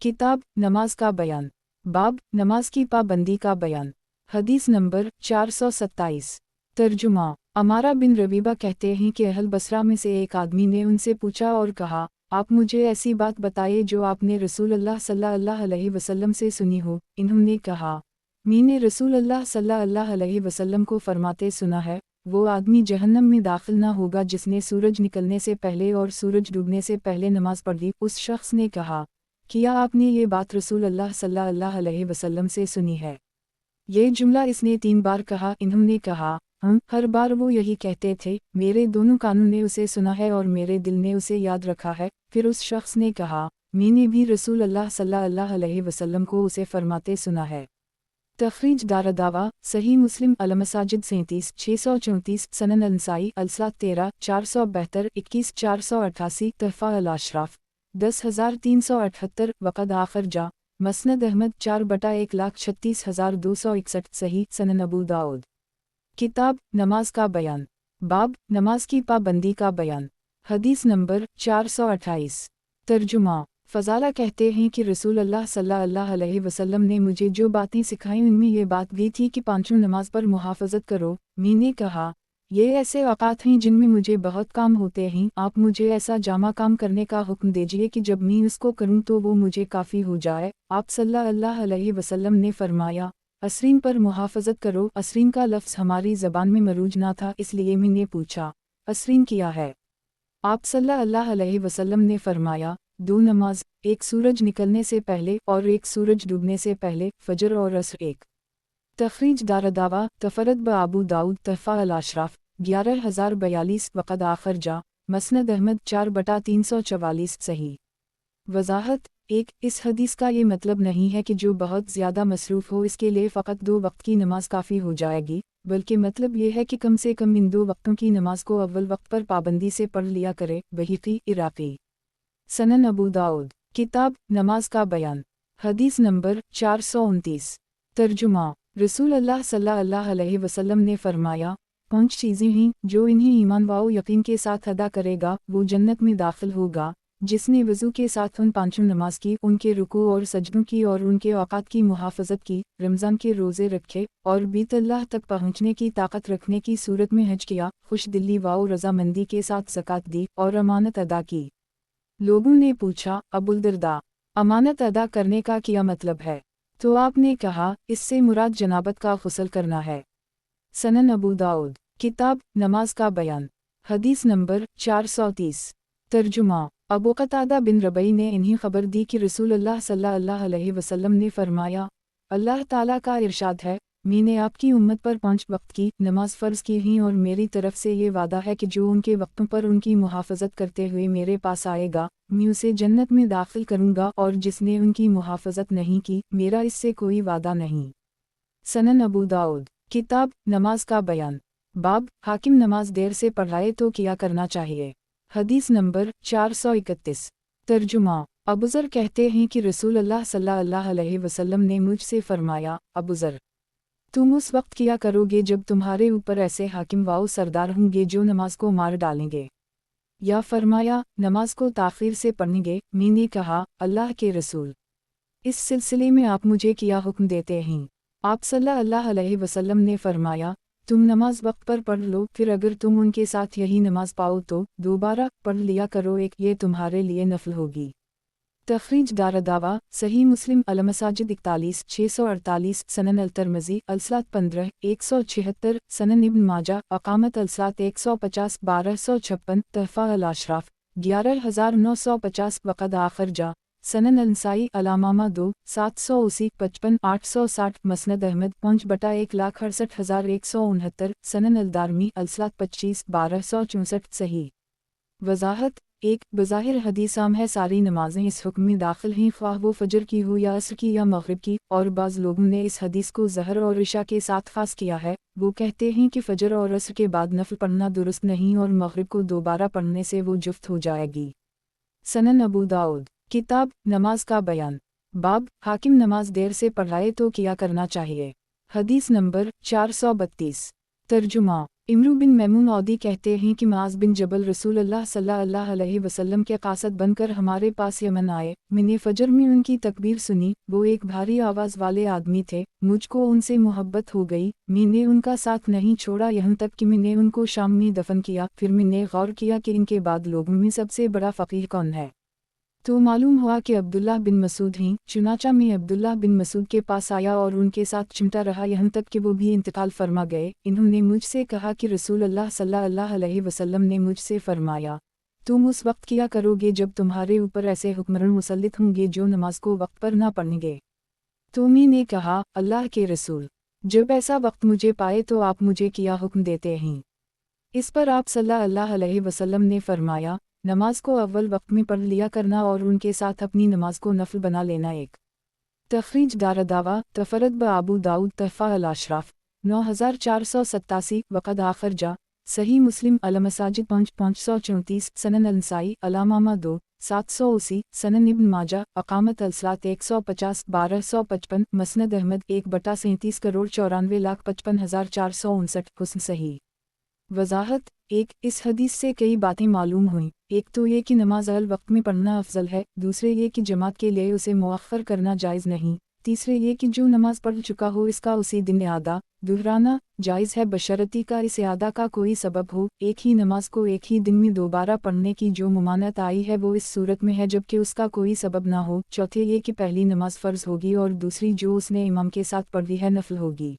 किताब नमाज का बयान। बाब नमाज की पाबंदी का बयान। हदीस नंबर 427। तर्जुमा अमारा बिन रबीबा कहते हैं कि अहल बसरा में से एक आदमी ने उनसे पूछा और कहा, आप मुझे ऐसी बात बताइए जो आपने रसूल अल्लाह सल्लल्लाहु अलैहि वसल्लम से सुनी हो। इन्होंने कहा, मैंने रसूल अल्लाह सल्लल्लाहु अलैहि वसल्लम को फरमाते सुना है, वो आदमी जहन्नम में दाखिल ना होगा जिसने सूरज निकलने से पहले और सूरज डूबने से पहले नमाज पढ़ ली। उस शख्स ने कहा, क्या आपने ये बात रसूल अल्लाह सल्लल्लाहु अलैहि वसल्लम से सुनी है? ये जुमला इसने 3 बार कहा। इन्होंने कहा, हर बार वो यही कहते थे, मेरे दोनों कानों ने उसे सुना है और मेरे दिल ने उसे याद रखा है। फिर उस शख्स ने कहा, मैंने भी रसूल अल्लाह सल्लल्लाहु अलैहि वसल्लम को उसे फरमाते सुना है। तखरीज दारदावा सही मुस्लिम अल-मसाजिद 37-634 सनन अल-नसाई अलसलात 13-472 21-488 तहफ़ा अल-अशराफ 10,378 वक़द आखिर जा मसनद अहमद 4/136,261 सही। सनन अबू दाऊद। किताब नमाज का बयान। बाब नमाज की पाबंदी का बयान। हदीस नंबर 428। तर्जुमा फ़ज़ाला कहते हैं कि रसूल अल्लाह सल्लल्लाहु अलैहि वसल्लम ने मुझे जो बातें सिखाई उनमें ये बात भी थी कि 5 नमाज पर मुहाफ़ज़त करो। मैंने कहा, ये ऐसे औक़ात हैं जिनमें मुझे बहुत काम होते हैं, आप मुझे ऐसा जामा काम करने का हुक्म दीजिए कि जब मैं उसको करूं तो वो मुझे काफ़ी हो जाए। आप सल्लल्लाहु अलैहि वसल्लम ने फरमाया, असरीन पर मुहाफ़ज़त करो। असरीन का लफ्ज़ हमारी ज़बान में मरूज ना था, इसलिए मैंने पूछा, असरीन क्या है? आप सल्लल्लाहु अलैहि वसल्लम ने फरमाया, दो नमाज, एक सूरज निकलने से पहले और एक सूरज डूबने से पहले, फजर और असर एक। तखरीज दारदावा तफरद ब आबू दाऊद तहफ़ा अल अशराफ 11042 वक़द आखर जा मसनद अहमद 4/344 सही। वजाहत एक, इस हदीस का ये मतलब नहीं है कि जो बहुत ज़्यादा मसरूफ़ हो इसके लिए फ़कत 2 वक्त की नमाज काफ़ी हो जाएगी, बल्कि मतलब ये है कि कम से कम इन 2 वक्तों की नमाज को अव्वल वक्त पर पाबंदी से पढ़ लिया करे। बहीक़ी इराक़ी। सनन अबू दाऊद, किताब नमाज का बयान, हदीस नंबर 429। तर्जुमा, रसूल अल्लाह सल्लल्लाहु अलैहि वसल्लम ने फरमाया, 5 चीज़ें हैं जो इन्हें ईमान व यकीन के साथ अदा करेगा वो जन्नत में दाखिल होगा। जिसने वज़ू के साथ उन 5 नमाज की, उनके रुकू और सजदों की और उनके औकात की मुहाफ़ज़त की, रमज़ान के रोज़े रखे और बीत अल्लाह तक पहुँचने की ताकत रखने की सूरत में हज किया, खुश दिली व रज़ामंदी के साथ ज़कात दी और अमानत अदा की। लोगों ने पूछा, अबुल दरदा, अमानत अदा करने का क्या मतलब है? तो आपने कहा, इससे मुराद जनाबत का गुस्ल करना है। सनन अबू दाऊद, किताब नमाज का बयान, हदीस नंबर 430। तर्जुमा, अबू क़तादा बिन रबई ने इन्हीं खबर दी कि रसूलुल्लाह सल्लल्लाहु अलैहि वसल्लम ने फरमाया, अल्लाह ताला का इरशाद है, मैंने आपकी उम्मत पर 5 वक्त की नमाज फ़र्ज़ की हैं और मेरी तरफ से ये वादा है कि जो उनके वक्तों पर उनकी मुहाफ़ज़त करते हुए मेरे पास आएगा, मैं उसे जन्नत में दाखिल करूँगा और जिसने उनकी मुहाफ़ज़त नहीं की, मेरा इससे कोई वादा नहीं। सनन अबू दाऊद, किताब नमाज का बयान, बाब हाकिम नमाज देर से पढ़ाए तो क्या करना चाहिए। हदीस नंबर 431। तर्जुमा, अबूज़र कहते हैं कि रसूलुल्लाह सल्लल्लाहु अलैहि वसल्लम ने मुझसे फरमाया, अबूज़र, तुम उस वक्त किया करोगे जब तुम्हारे ऊपर ऐसे हाकिम व सरदार होंगे जो नमाज को मार डालेंगे। या फरमाया, नमाज को ताख़ीर से पढ़ेंगे। मैंने कहा, अल्लाह के रसूल, इस सिलसिले में आप मुझे क्या हुक्म देते हैं? आप सल्लल्लाहु अलैहि वसल्लम ने फरमाया, तुम नमाज वक्त पर पढ़ लो, फिर अगर तुम उनके साथ यही नमाज पाओ तो दोबारा पढ़ लिया करो, एक ये तुम्हारे लिए नफल होगी। तखरीज दारदावा सही मुस्लिम अल-मसाजिद 41 648 सनन अल-तिरमिज़ी अल-सलात 15 176 सनन इब्न माजा अक़ामत अल-सलात 150 1256 तहफ़ा अल-अशराफ 11950 वक़द आखर जा सनन अल-नसाई अल-इमामा 2 780 55 860 मसनद अहमद 5/1,68,169 सनन अल-दारमी अल-सलात 25 1264 सही। वजाहत एक, बज़ाहिर हदीस आम है सारी नमाजें इस हुक्म में दाखिल हैं, ख्वाह वो फजर की हो या असर की या मग़रिब की, और बाज़ लोगों ने इस हदीस को ज़हर और इशा के साथ ख़ास किया है। वो कहते हैं कि फजर और असर के बाद नफल पढ़ना दुरुस्त नहीं और मग़रिब को दोबारा पढ़ने से वो जुफ्त हो जाएगी। सनन अबू दाऊद, किताब नमाज का बयान, बाब हाकिम नमाज देर से पढ़ाए तो क्या करना चाहिए। हदीस नंबर 432। तर्जुमा, इमरू बिन मैमून औदी कहते हैं कि मुआज़ बिन जबल रसूलुल्लाह सल्लल्लाहु अलैहि वसल्लम के कासद बनकर हमारे पास यमन आए। मैंने फजर में उनकी तकबीर सुनी, वो एक भारी आवाज़ वाले आदमी थे, मुझको उनसे मोहब्बत हो गई। मैंने उनका साथ नहीं छोड़ा यहाँ तक कि मैंने उनको शाम में दफन किया। फिर मैंने गौर किया कि इनके बाद लोगों में सबसे बड़ा फ़क़ीह कौन है, तो मालूम हुआ कि अब्दुल्लाह बिन मसूद हैं। चुनाचा मैं अब्दुल्लाह बिन मसूद के पास आया और उनके साथ चिमटा रहा यहाँ तक कि वो भी इंतकाल फरमा गए। इन्होंने मुझसे कहा कि रसूलुल्लाह सल्लल्लाहु अलैहि वसल्लम ने मुझसे फरमाया, तुम उस वक्त किया करोगे जब तुम्हारे ऊपर ऐसे हुक्मरान मुसल्लित होंगे जो नमाज को वक्त पर ना पढ़ेंगे। तो मैंने कहा, अल्लाह के रसूल, जब ऐसा वक्त मुझे पाए तो आप मुझे क्या हुक्म देते हैं। इस पर आप सल्लल्लाहु अलैहि वसल्लम ने फरमाया, नमाज को अव्वल वक्त में पढ़ लिया करना और उनके साथ अपनी नमाज को नफल बना लेना। एक, तखरीज दारदावा तफरद ब आबू दाऊद तहफ़ा अल-अशराफ 9487 वक़द आखर जा सही मुस्लिम अल-मसाजिद 534 सनन अल-नसाई अल-इमामा 2 780 सनन इब्न माजा अक़ामत अल-सलात 150 1255 मसनद अहमद 1/37,94,55,459 हुस्न सही। वजाहत एक, इस हदीस से कई बातें मालूम हुईं। एक तो ये कि नमाज अल वक्त में पढ़ना अफजल है, दूसरे ये कि जमात के लिए उसे मुअख्खर करना जायज़ नहीं, तीसरे ये कि जो नमाज पढ़ चुका हो इसका उसी दिन इआदा दोहराना जायज़ है बशर्ती का इस इआदा का कोई सबब हो। एक ही नमाज को एक ही दिन में दोबारा पढ़ने की जो मुमानत आई है वो इस सूरत में है जबकि उसका कोई सबब ना हो। चौथे ये कि पहली नमाज फ़र्ज़ होगी और दूसरी जो उसने इमाम के साथ पढ़ी है नफल होगी।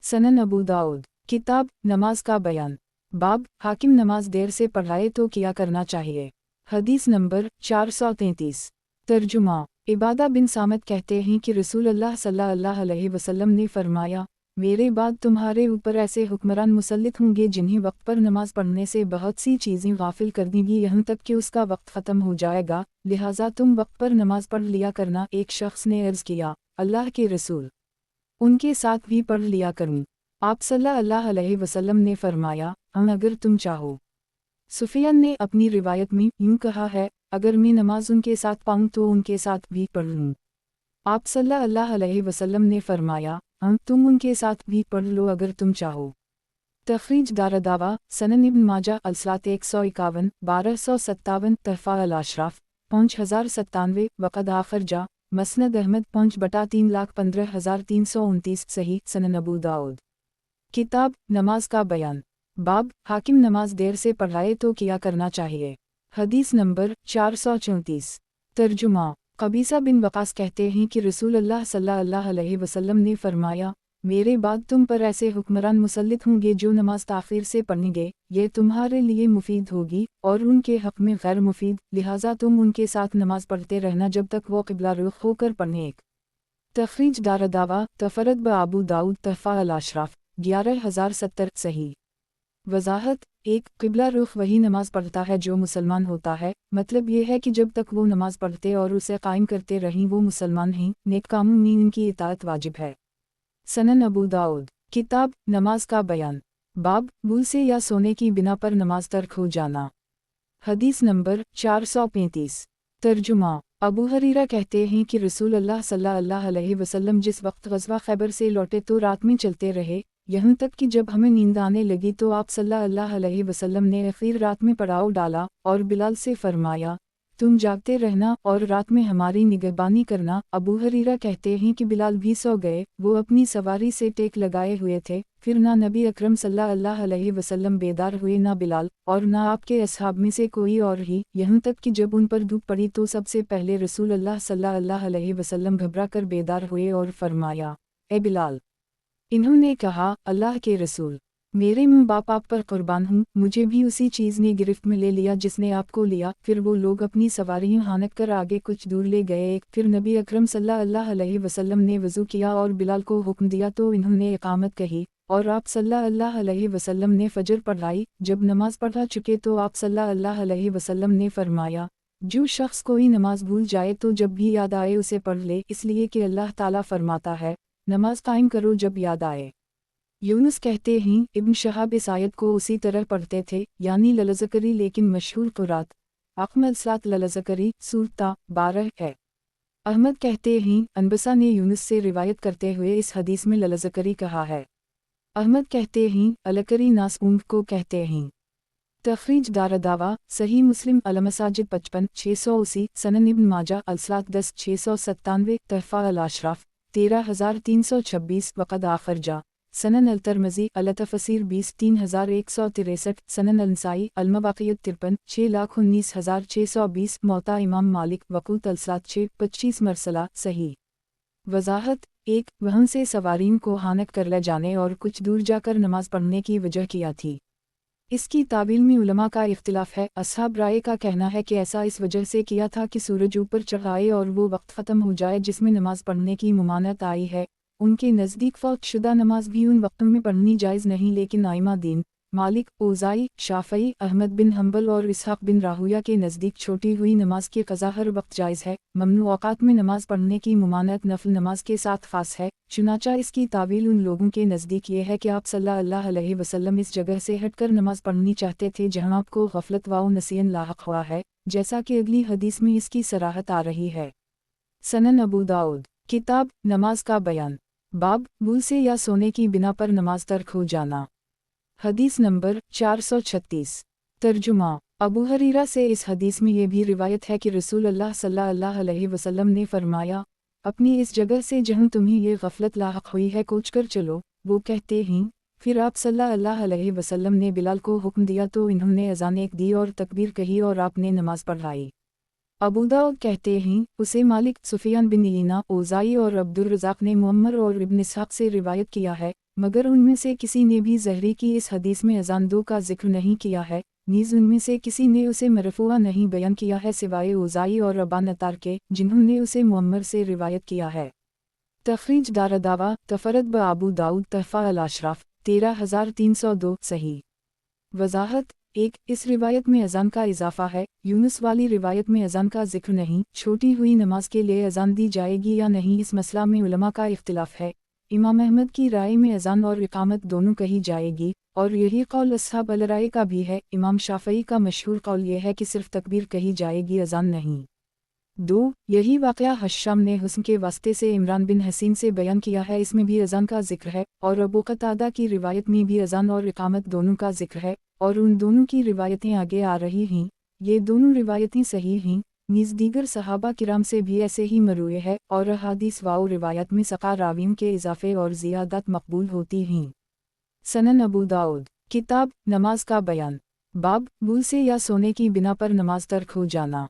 सनन अबू दाऊद, किताब नमाज का बयान, बाब हाकिम नमाज देर से पढ़ाए तो क्या करना चाहिए। हदीस नंबर 433। तर्जुमा। इबादा बिन सामत कहते हैं कि रसूल अल्लाह सल्लल्लाहु अलैहि वसल्लम ने फरमाया, मेरे बाद तुम्हारे ऊपर ऐसे हुक्मरान मुसल्लित होंगे जिन्हें वक्त पर नमाज पढ़ने से बहुत सी चीज़ें गाफिल कर देंगी यहाँ तक कि उसका वक्त ख़त्म हो जाएगा, लिहाजा तुम वक्त पर नमाज पढ़ लिया करना। एक शख्स ने अर्ज़ किया, अल्लाह के रसूल, उनके साथ भी पढ़ लिया करूं। आप सल्लल्लाहु अलैहि वसल्लम ने फरमाया, हाँ अगर तुम चाहो। सुफियान ने अपनी रिवायत में यूं कहा है, अगर मैं नमाज उनके साथ पाऊँ तो उनके साथ भी पढ़ लूँ। आप सल्लल्लाहु अलैहि वसल्लम ने फरमाया, हाँ तुम उनके साथ भी पढ़ लो अगर तुम चाहो। तखरीज दारदावा, सनन इब्न माजा अलसलात 151, 1257, तहफा अल अशराफ 5097, वक़द आखर जा, मसनद अहमद 5/3,15,329, सही सनन अबू दाऊद। किताब नमाज का बयान। बाब हाकिम नमाज देर से पढ़ाए तो क्या करना चाहिए। हदीस नंबर 434। तर्जुमा। कबीसा बिन वकास कहते हैं कि रसूल अल्लाह सल्लल्लाहु अलैहि वसल्लम ने फरमाया, मेरे बाद तुम पर ऐसे हुक्मरान मुसल्लित होंगे जो नमाज ताख़ीर से पढ़ेंगे, ये तुम्हारे लिए मुफीद होगी और उनके हक़ में गैर मुफीद, लिहाजा तुम उनके साथ नमाज पढ़ते रहना जब तक वो क़िबला रुख होकर पढ़ें। तखरीज दारदावा, तफरद ब अबू दाऊद, तहफा अल अशराफ 11070, सही। वजाहत। एक क़िबला रुख वही नमाज पढ़ता है जो मुसलमान होता है, मतलब ये है कि जब तक वो नमाज पढ़ते और उसे कायम करते रहें वो मुसलमान हैं, नेक कामों में इनकी इताअत वाजिब है। सनन अबू दाऊद। किताब नमाज का बयान। बाब भूल से या सोने की बिना पर नमाज तर्क हो जाना। हदीस नंबर 435। तर्जुमा। अबू हरीरा कहते हैं कि रसूल अल्लाह सल्लल्लाहु अलैहि वसल्लम जिस वक्त ग़ज़वा खैबर से लौटे तो रात में चलते रहे, यहाँ तक कि जब हमें नींद आने लगी तो आप सल्लल्लाहु अलैहि वसल्लम ने आखिर रात में पड़ाव डाला और बिलाल से फरमाया, तुम जागते रहना और रात में हमारी निगहबानी करना। अबू हरीरा कहते हैं कि बिलाल भी सो गए, वो अपनी सवारी से टेक लगाए हुए थे, फिर ना नबी अकरम सल्लल्लाहु अलैहि वसल्लम बेदार हुए ना बिलाल और ना आपके असहाब में से कोई और ही, यहाँ तक कि जब उन पर धूप पड़ी तो सबसे पहले रसूल अल्लाह सल्लल्लाहु अलैहि वसल्लम घबरा कर बेदार हुए और फरमाया, ए बिलाल। इन्होंने कहा, अल्लाह के रसूल, मेरे माँ बाप आप पर कुर्बान हूँ, मुझे भी उसी चीज़ ने गिरफ्त में ले लिया जिसने आपको लिया। फिर वो लोग अपनी सवारियाँ हानक कर आगे कुछ दूर ले गए। फिर नबी अकरम सल्लल्लाहु अलैहि वसल्लम ने वज़ू किया और बिलाल को हुक्म दिया तो इन्होंने इकामत कही और आप सल्लल्लाहु अलैहि वसल्लम ने फजर पढ़ाई। जब नमाज पढ़ा चुके तो आप सल्लल्लाहु अलैहि वसल्लम ने फरमाया, जो शख्स कोई नमाज भूल जाए तो जब भी याद आए उसे पढ़ ले, इसलिए कि अल्लाह ताला फरमाता है, नमाज कायम करो जब याद आए। यूनुस कहते हैं, इब्न शहाब इस आयत को उसी तरह पढ़ते थे, यानी ललज़करी, लेकिन मशहूर कुरात अक़मल सलात ललज़करी सूरता 12 है। अहमद कहते हैं, अनबसा ने यूनुस से रिवायत करते हुए इस हदीस में ललज़करी कहा है। अहमद कहते हैं, अलकरी नास ऊँट को कहते हैं। तखरीज दारदावा, सही मुस्लिम अलमसाजिद 55 680, सनन इब्न माजा अलसलात 10 697, तहफा अल अशराफ 13326, वक़द आखर जा, सनन अल-तिरमिज़ी अल-तफ़सीर 20 3163, सनन अल-नसाई अल-मवाक़ियत 53 6,19,620, मौता इमाम मालिक वक़ूत अलसलात 6 25 मरसला, सही। वजाहत। एक वहन से सवारीन को हानक कर ले जाने और कुछ दूर जाकर नमाज पढ़ने की वजह किया थी। इसकी तावील में उलमा का इख्तिलाफ है। असहाब राय का कहना है कि ऐसा इस वजह से किया था कि सूरज ऊपर चढ़ आए और वो वक्त ख़त्म हो जाए जिसमें नमाज पढ़ने की मुमानत आई है। उनके नज़दीक फ़ौत शुदा नमाज भी उन वक्तों में पढ़नी जायज़ नहीं, लेकिन आइमा दीन मालिक, ओज़ाई, शाफ़ई, अहमद बिन हम्बल और इसहाक़ बिन राहुया के नज़दीक छोटी हुई नमाज की क़ज़ा हर वक्त जायज़ है। ममनू औक़ात में नमाज पढ़ने की मुमानत नफल नमाज के साथ ख़ास है। चुनाचा इसकी तावील उन लोगों के नज़दीक ये है कि आप सल्लल्लाहु अलैहि वसल्लम इस जगह से हटकर नमाज पढ़नी चाहते थे जहाँ आपको गफलत व नसियन लाहक़ हुआ है, जैसा कि अगली हदीस में इसकी सराहत आ रही है। सनन अबू दाऊद। किताब नमाज का बयान। बाब भूल से या सोने की बिना पर नमाज तर्क हो जाना। हदीस नंबर 436। तर्जुमा। अबू हरीरा से इस हदीस में ये भी रिवायत है कि रसूल अल्लाह सल्लल्लाहु अलैहि वसल्लम ने फरमाया, अपनी इस जगह से जहाँ तुम्हें ये गफलत लाहक हुई है कूच कर चलो। वो कहते हैं, फिर आप सल्लल्लाहु अलैहि वसल्लम ने बिलाल को हुक्म दिया तो इन्होंने अज़ान एक दी और तकबीर कही और आपने नमाज पढ़ाई। अबू दाऊद कहते हैं, उसे मालिक, सुफियान बिन ईना, ओज़ाई और अब्दुर्रज़ाक़ ने मुअम्मर और इब्न इसहाक़ से रिवायत किया है। मगर उनमें से किसी ने भी ज़हरी की इस हदीस में अज़ान दो का जिक्र नहीं किया है, नीज़ उनमें से किसी ने उसे मरफूआ नहीं बयान किया है सिवाय औज़ाई और अबान अतार के, जिन्होंने उसे मुअम्मर से रिवायत किया है। तखरीज दारदावा तफरद ब अबू दाऊद तहफ़ा अल-अशराफ 13302 सही। वज़ाहत 1. इस रिवायत में अज़ान का इजाफ़ा है, यूनुस वाली रिवायत में अज़ान का जिक्र नहीं। छोटी हुई नमाज के लिए अज़ान दी जाएगी या नहीं, इस मसला में उलमा का इख्तिलाफ है। इमाम अहमद की राय में अज़ान और इक़ामत दोनों कही जाएगी, और यही कौल अस्हाब अल-राय का भी है। इमाम शाफ़ई का मशहूर कौल यह है कि सिर्फ तकबीर कही जाएगी, अज़ान नहीं। 2. यही वाक़या हश्शाम ने हुस्न के वास्ते से इमरान बिन हसीन से बयान किया है, इसमें भी अज़ान का जिक्र है, और अबू क़तादा की रिवायत में भी अज़ान और इक़ामत दोनों का जिक्र है, और उन दोनों की रिवायतें आगे आ रही हैं। ये दोनों रिवायतें सही हैं। नीज़ दीगर सहाबा किराम से भी ऐसे ही मरूए है, और अहादीस वाओ रिवायत में सक़ा रावियों के इजाफ़े और ज़ियादत मकबूल होती हैं। सनन अबू दाऊद किताब नमाज का बयान बाब भूल से या सोने की बिना पर नमाज तर्क हो जाना।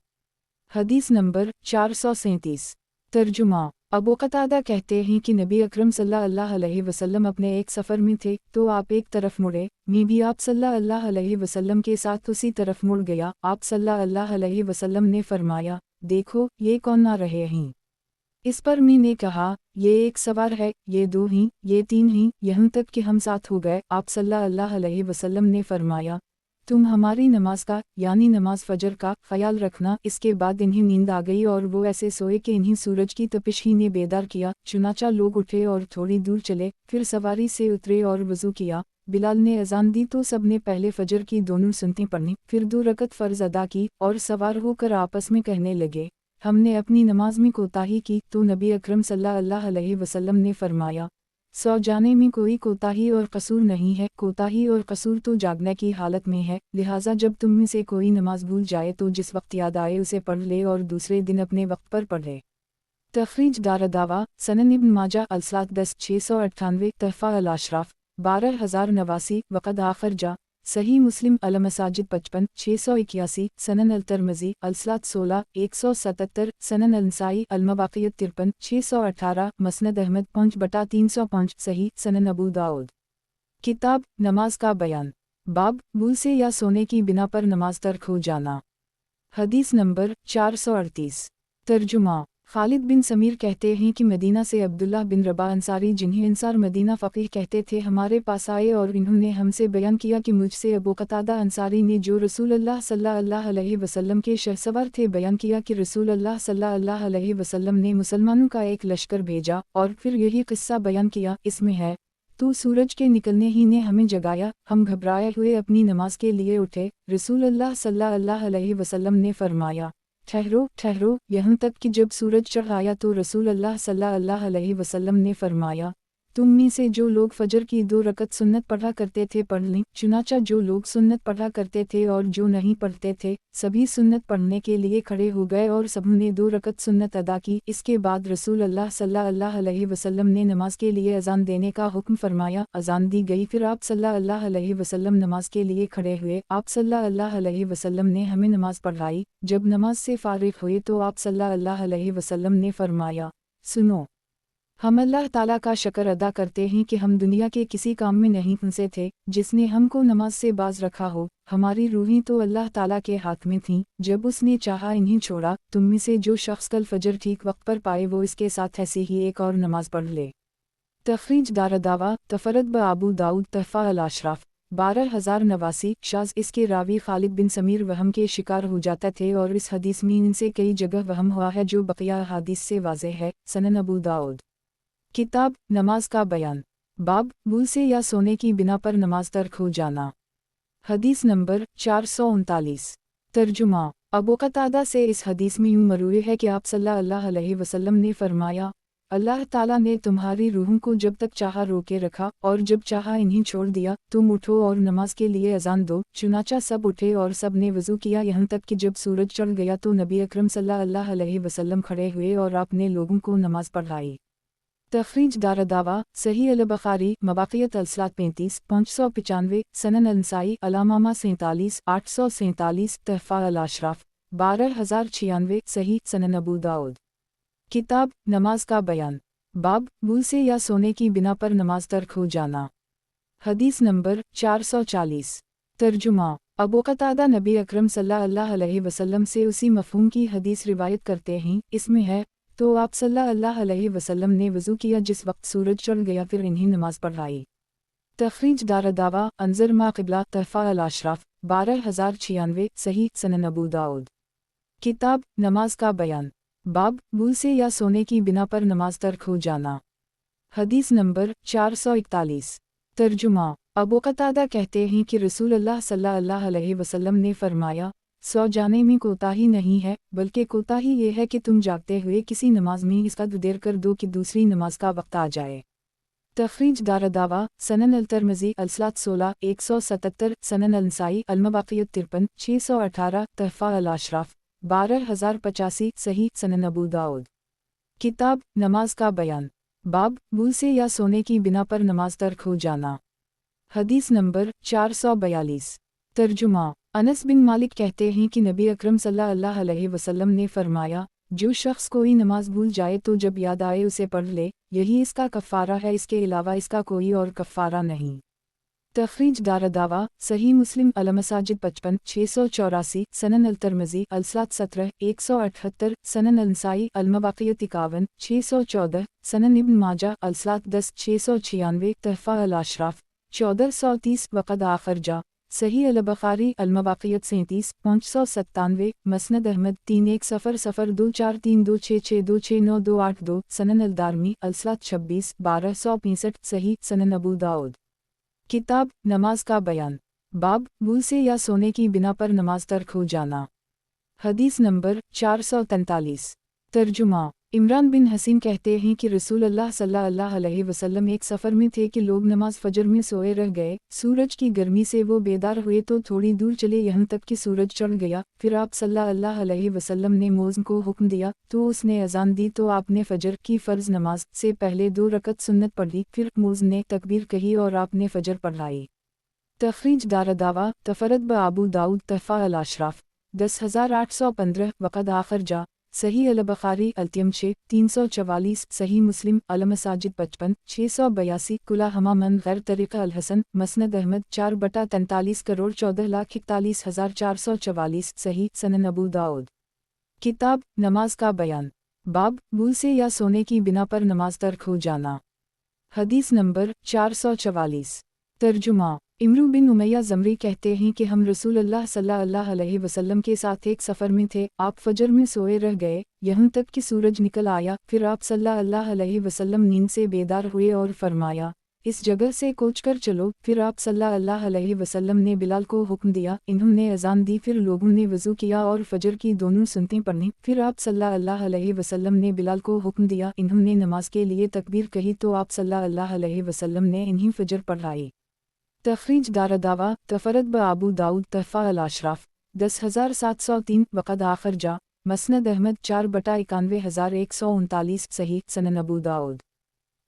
हदीस नंबर 437। तर्जुमा अबू क़तादा कहते हैं कि नबी अकरम सल्लल्लाहु अलैहि वसल्लम अपने एक सफ़र में थे, तो आप एक तरफ मुड़े, मैं भी आप सल्लल्लाहु अलैहि वसल्लम के साथ उसी तरफ मुड़ गया। आप सल्लल्लाहु अलैहि वसल्लम ने फरमाया, देखो ये कौन आ रहे हैं। इस पर मैंने कहा, ये एक सवार है, ये दो हैं, ये तीन हैं, यहाँ तक कि हम साथ हो गए। आप सल्लल्लाहु अलैहि वसल्लम ने फरमाया, तुम हमारी नमाज का यानी नमाज फजर का ख्याल रखना। इसके बाद इन्हें नींद आ गई और वो ऐसे सोए कि इन्हें सूरज की तपिश ही ने बेदार किया। चुनाचा लोग उठे और थोड़ी दूर चले, फिर सवारी से उतरे और वज़ू किया। बिलाल ने अज़ान दी तो सब ने पहले फजर की दोनों सुन्नतें पढ़ी, फिर 2 रकत फ़र्ज़ अदा की, और सवार होकर आपस में कहने लगे, हमने अपनी नमाज में कोताही की। तो नबी अकरम सल्लल्लाहु अलैहि वसल्लम ने फरमाया, सो जाने में कोई कोताही और कसूर नहीं है, कोताही और कसूर तो जागने की हालत में है। लिहाजा जब तुम में से कोई नमाज भूल जाए तो जिस वक्त याद आए उसे पढ़ ले और दूसरे दिन अपने वक्त पर पढ़े। तखरीज दारदावा सनन इब्न माजा अलसात 10-698 तहफ़ा अल-अशराफ 12089 वक़द आखर जा सही मुस्लिम अल-मसाजिद 55-681 सनन अल-तिरमिज़ी अलसलात 16-177 सनन अल-नसाई अल-मवाक़ियत 53-618 मसनद अहमद 5/305 सही सनन अबू दाऊद किताब नमाज का बयान बाब भूल से या सोने की बिना पर नमाज तर्क हो जाना। हदीस नंबर 438। तर्जुमा खालिद बिन समीर कहते हैं कि मदीना से अब्दुल्लाह बिन रबा अंसारी, जिन्हें अंसार मदीना फ़क़ीह कहते थे, हमारे पास आए और इन्होंने हमसे बयान किया कि मुझसे अबू क़तादा अंसारी ने, जो रसूलुल्लाह सल्लल्लाहु अलैहि वसल्लम के शहसवार थे, बयान किया कि रसूलुल्लाह सल्लल्लाहु अलैहि वसल्लम ने मुसलमानों का एक लश्कर भेजा और फिर यही किस्सा बयान किया। इसमें है, तो सूरज के निकलने ही ने हमें जगाया, हम घबराए हुए अपनी नमाज के लिए उठे। रसूलुल्लाह सल्लल्लाहु अलैहि वसल्लम ने फरमाया, ठहरो ठहरो, यहाँ तक कि जब सूरज चढ़ आया तो रसूलुल्लाह सल्लल्लाहु अलैहि वसल्लम ने फरमाया, तुम में से जो लोग फजर की 2 रकत सुन्नत पढ़ा करते थे पढ़ लें। चुनाचा जो लोग सुन्नत पढ़ा करते थे और जो नहीं पढ़ते थे, सभी सुन्नत पढ़ने के लिए खड़े हो गए और सबने 2 रकत सुन्नत अदा की। इसके बाद रसूलुल्लाह सल्लल्लाहु अलैहि वसल्लम ने नमाज के लिए अज़ान देने का हुक्म फरमाया। अज़ान दी गई, फिर आप सल्लल्लाहु अलैहि वसल्लम नमाज के लिए खड़े हुए। आप सल्लल्लाहु अलैहि वसल्लम ने हमें नमाज पढ़ाई। जब नमाज से फारिग हुए तो आप सल्लल्लाहु अलैहि वसल्लम ने फरमाया, सुनो, हम अल्लाह ताला का शुक्र अदा करते हैं कि हम दुनिया के किसी काम में नहीं फंसे थे जिसने हमको नमाज से बाज रखा हो। हमारी रूहें तो अल्लाह ताला के हाथ में थीं, जब उसने चाहा इन्हें छोड़ा। तुम में से जो शख्स कल फजर ठीक वक्त पर पाए वो इसके साथ ऐसी ही एक और नमाज पढ़ ले। तखरीज दारदावा तफरद ब अबू दाऊद तहफ़ा अल-अशराफ 12089 शाज़ इसके रावी खालिद बिन समीर वहम के शिकार हो जाते थे और इस हदीस में इनसे कई जगह वहम हुआ है जो बक़िया हदीस से वाज़ेह है। सनन अबू दाऊद किताब नमाज का बयान बाब भूल से या सोने की बिना पर नमाज तर्क हो जाना। हदीस नंबर 439। तर्जुमा अबू क़तादा से इस हदीस में यूँ मरूए है कि आप सल्लल्लाहु अलैहि वसल्लम ने फरमाया, अल्लाह ताला ने तुम्हारी रूहों को जब तक चाहा रोके रखा और जब चाहा इन्हें छोड़ दिया। तुम उठो और नमाज के लिए अज़ान दो। चुनाचा सब उठे और सब ने वज़ू किया, यहाँ तक कि जब सूरज चढ़ गया तो नबी अकरम सल्लल्लाहु अलैहि वसल्लम खड़े हुए और आपने लोगों को नमाज पढ़ाई। तखरीज दारदावा सही अल-बुखारी मवाक़ियत अलसलात 35-595 सनन अल-नसाई अल-इमामा 47-847 तहफ़ा अल-अशराफ 12096 सही सनन अबू दाऊद किताब नमाज का बयान बाब भूल से या सोने की बिना पर नमाज तर्क हो जाना। हदीस नंबर 440। तर्जुमा। अबू कतादा नबी अकरम सल्लल्लाहु अलैहि वसल्लम से उसी मफ़हूम की हदीस रिवायत करते हैं, इसमें है तो आप सल्लल्लाहु अलैहि वसल्लम ने वज़ू किया जिस वक्त सूरज चढ़ गया, फिर इन्हीं नमाज पढ़ाई। तखरीज दारदावा अंजर मा क़िबला तहफ़ा अल-अशराफ 12096 सही सनन अबू दाऊद। किताब नमाज का बयान। बाब भूल से या सोने की बिना पर नमाज तर्क हो जाना। हदीस नंबर 441। तर्जुमा। अबू कतादा कहते हैं कि रसूलुल्लाह सल्लल्लाहु अलैहि वसल्लम ने फरमाया, सो जाने में कोताही नहीं है, बल्कि कोताही ये है कि तुम जागते हुए किसी नमाज में इस कदर देर कर दो कि दूसरी नमाज का वक्त आ जाए। तखरीज दारदावा सनन अल-तिरमिज़ी अलसलात 16 177 सनन अल-नसाई अल-मवाक़ियत 53 618 तहफ़ा अल-अशराफ 12085 सही सनन अबू दाऊद। किताब नमाज का बयान। बाब भूल से या सोने की बिना पर नमाज तर्क हो जाना। हदीस नंबर 442। तर्जुमा। अनस बिन मालिक कहते हैं कि नबी अकरम सल्लल्लाहु अलैहि वसल्लम ने फरमाया, जो शख्स कोई नमाज भूल जाए तो जब याद आए उसे पढ़ ले, यही इसका कफ़ारा है, इसके अलावा इसका कोई और कफ़ारा नहीं। तखरीज दारदावा सही मुस्लिम अल-मसाजिद 55 684 सनन अल-तिरमिज़ी अलसलात 17 178 सनन अल-नसाई अल-मवाक़ियत 51 614 सनन इब्न माजा अलसलात 10 696 तहफ़ा अल-अशराफ 1430 वक़द आखिर जा सही अल-बुख़ारी अल-मवाक़ियत 37 597 मसनद अहमद 31 सफ़र 24326626926928 सनन अल-दारमी अलसलात 26 1265 सही सनन अबू दाऊद। किताब नमाज का बयान। बाब भूल से या सोने की बिना पर नमाज तर्क हो जाना। हदीस नंबर 443। तर्जुमा। इमरान बिन हसीन कहते हैं कि रसूलुल्लाह सल्लल्लाहु अलैहि वसल्लम एक सफ़र में थे कि लोग नमाज फ़जर में सोए रह गए, सूरज की गर्मी से वो बेदार हुए तो थोड़ी दूर चले यहाँ तक कि सूरज चढ़ गया, फिर आप सल्लल्लाहु अलैहि वसल्लम ने मोज़न को हुक्म दिया तो उसने अज़ान दी तो आपने फ़जर की फ़र्ज़ नमाज से पहले 2 रकत सुन्नत पढ़ी, फिर मोज़न ने तकबीर कही और आपने फ़जर पढ़ाई। तखरीज दारदावा तफरद ब अबू दाऊद तहफ़ा अल-अशराफ 10815 वक़द आखिर जा सही अल-बुख़ारी अल-तियमशे 344 सही मुस्लिम अल-मसाजिद 55 682 कुला हमामन गैर तरीक़ा अल-हसन मसनद अहमद 4/43 करोड़ 14,41,444 सही सनन अबू दाऊद। किताब नमाज का बयान। बाब भूल से या सोने की बिना पर नमाज तर्क हो जाना। हदीस नंबर 444। तर्जुमा। इमरू बिन उमैया ज़मरी कहते हैं कि हम रसूलुल्लाह सल्लल्लाहु अलैहि वसल्लम के साथ एक सफ़र में थे, आप फ़जर में सोए रह गए, यहाँ तक कि सूरज निकल आया, फिर आप सल्लल्लाहु अलैहि वसल्लम नींद से बेदार हुए और फरमाया, इस जगह से कूच कर चलो, फिर आप सल्लल्लाहु अलैहि वसल्लम ने बिलाल को हुक्म दिया, इन्होंने अज़ान दी, फिर लोगों ने वज़ू किया और फ़जर की दोनों सुन्नतें पढ़ीं, फिर आप सल्लल्लाहु अलैहि वसल्लम ने बिलाल को हुक्म दिया, इन्होंने नमाज के लिए तकबीर कही तो आप सल्लल्लाहु अलैहि वसल्लम ने इन्हीं फ़जर पढ़ाई। तखरीज दारदावा तफरद ब अबू दाऊद तहफ़ा अल-अशराफ 10703 वक़द आखिर जा मसनद अहमद 4/91,139 सही सनन अबू दाऊद।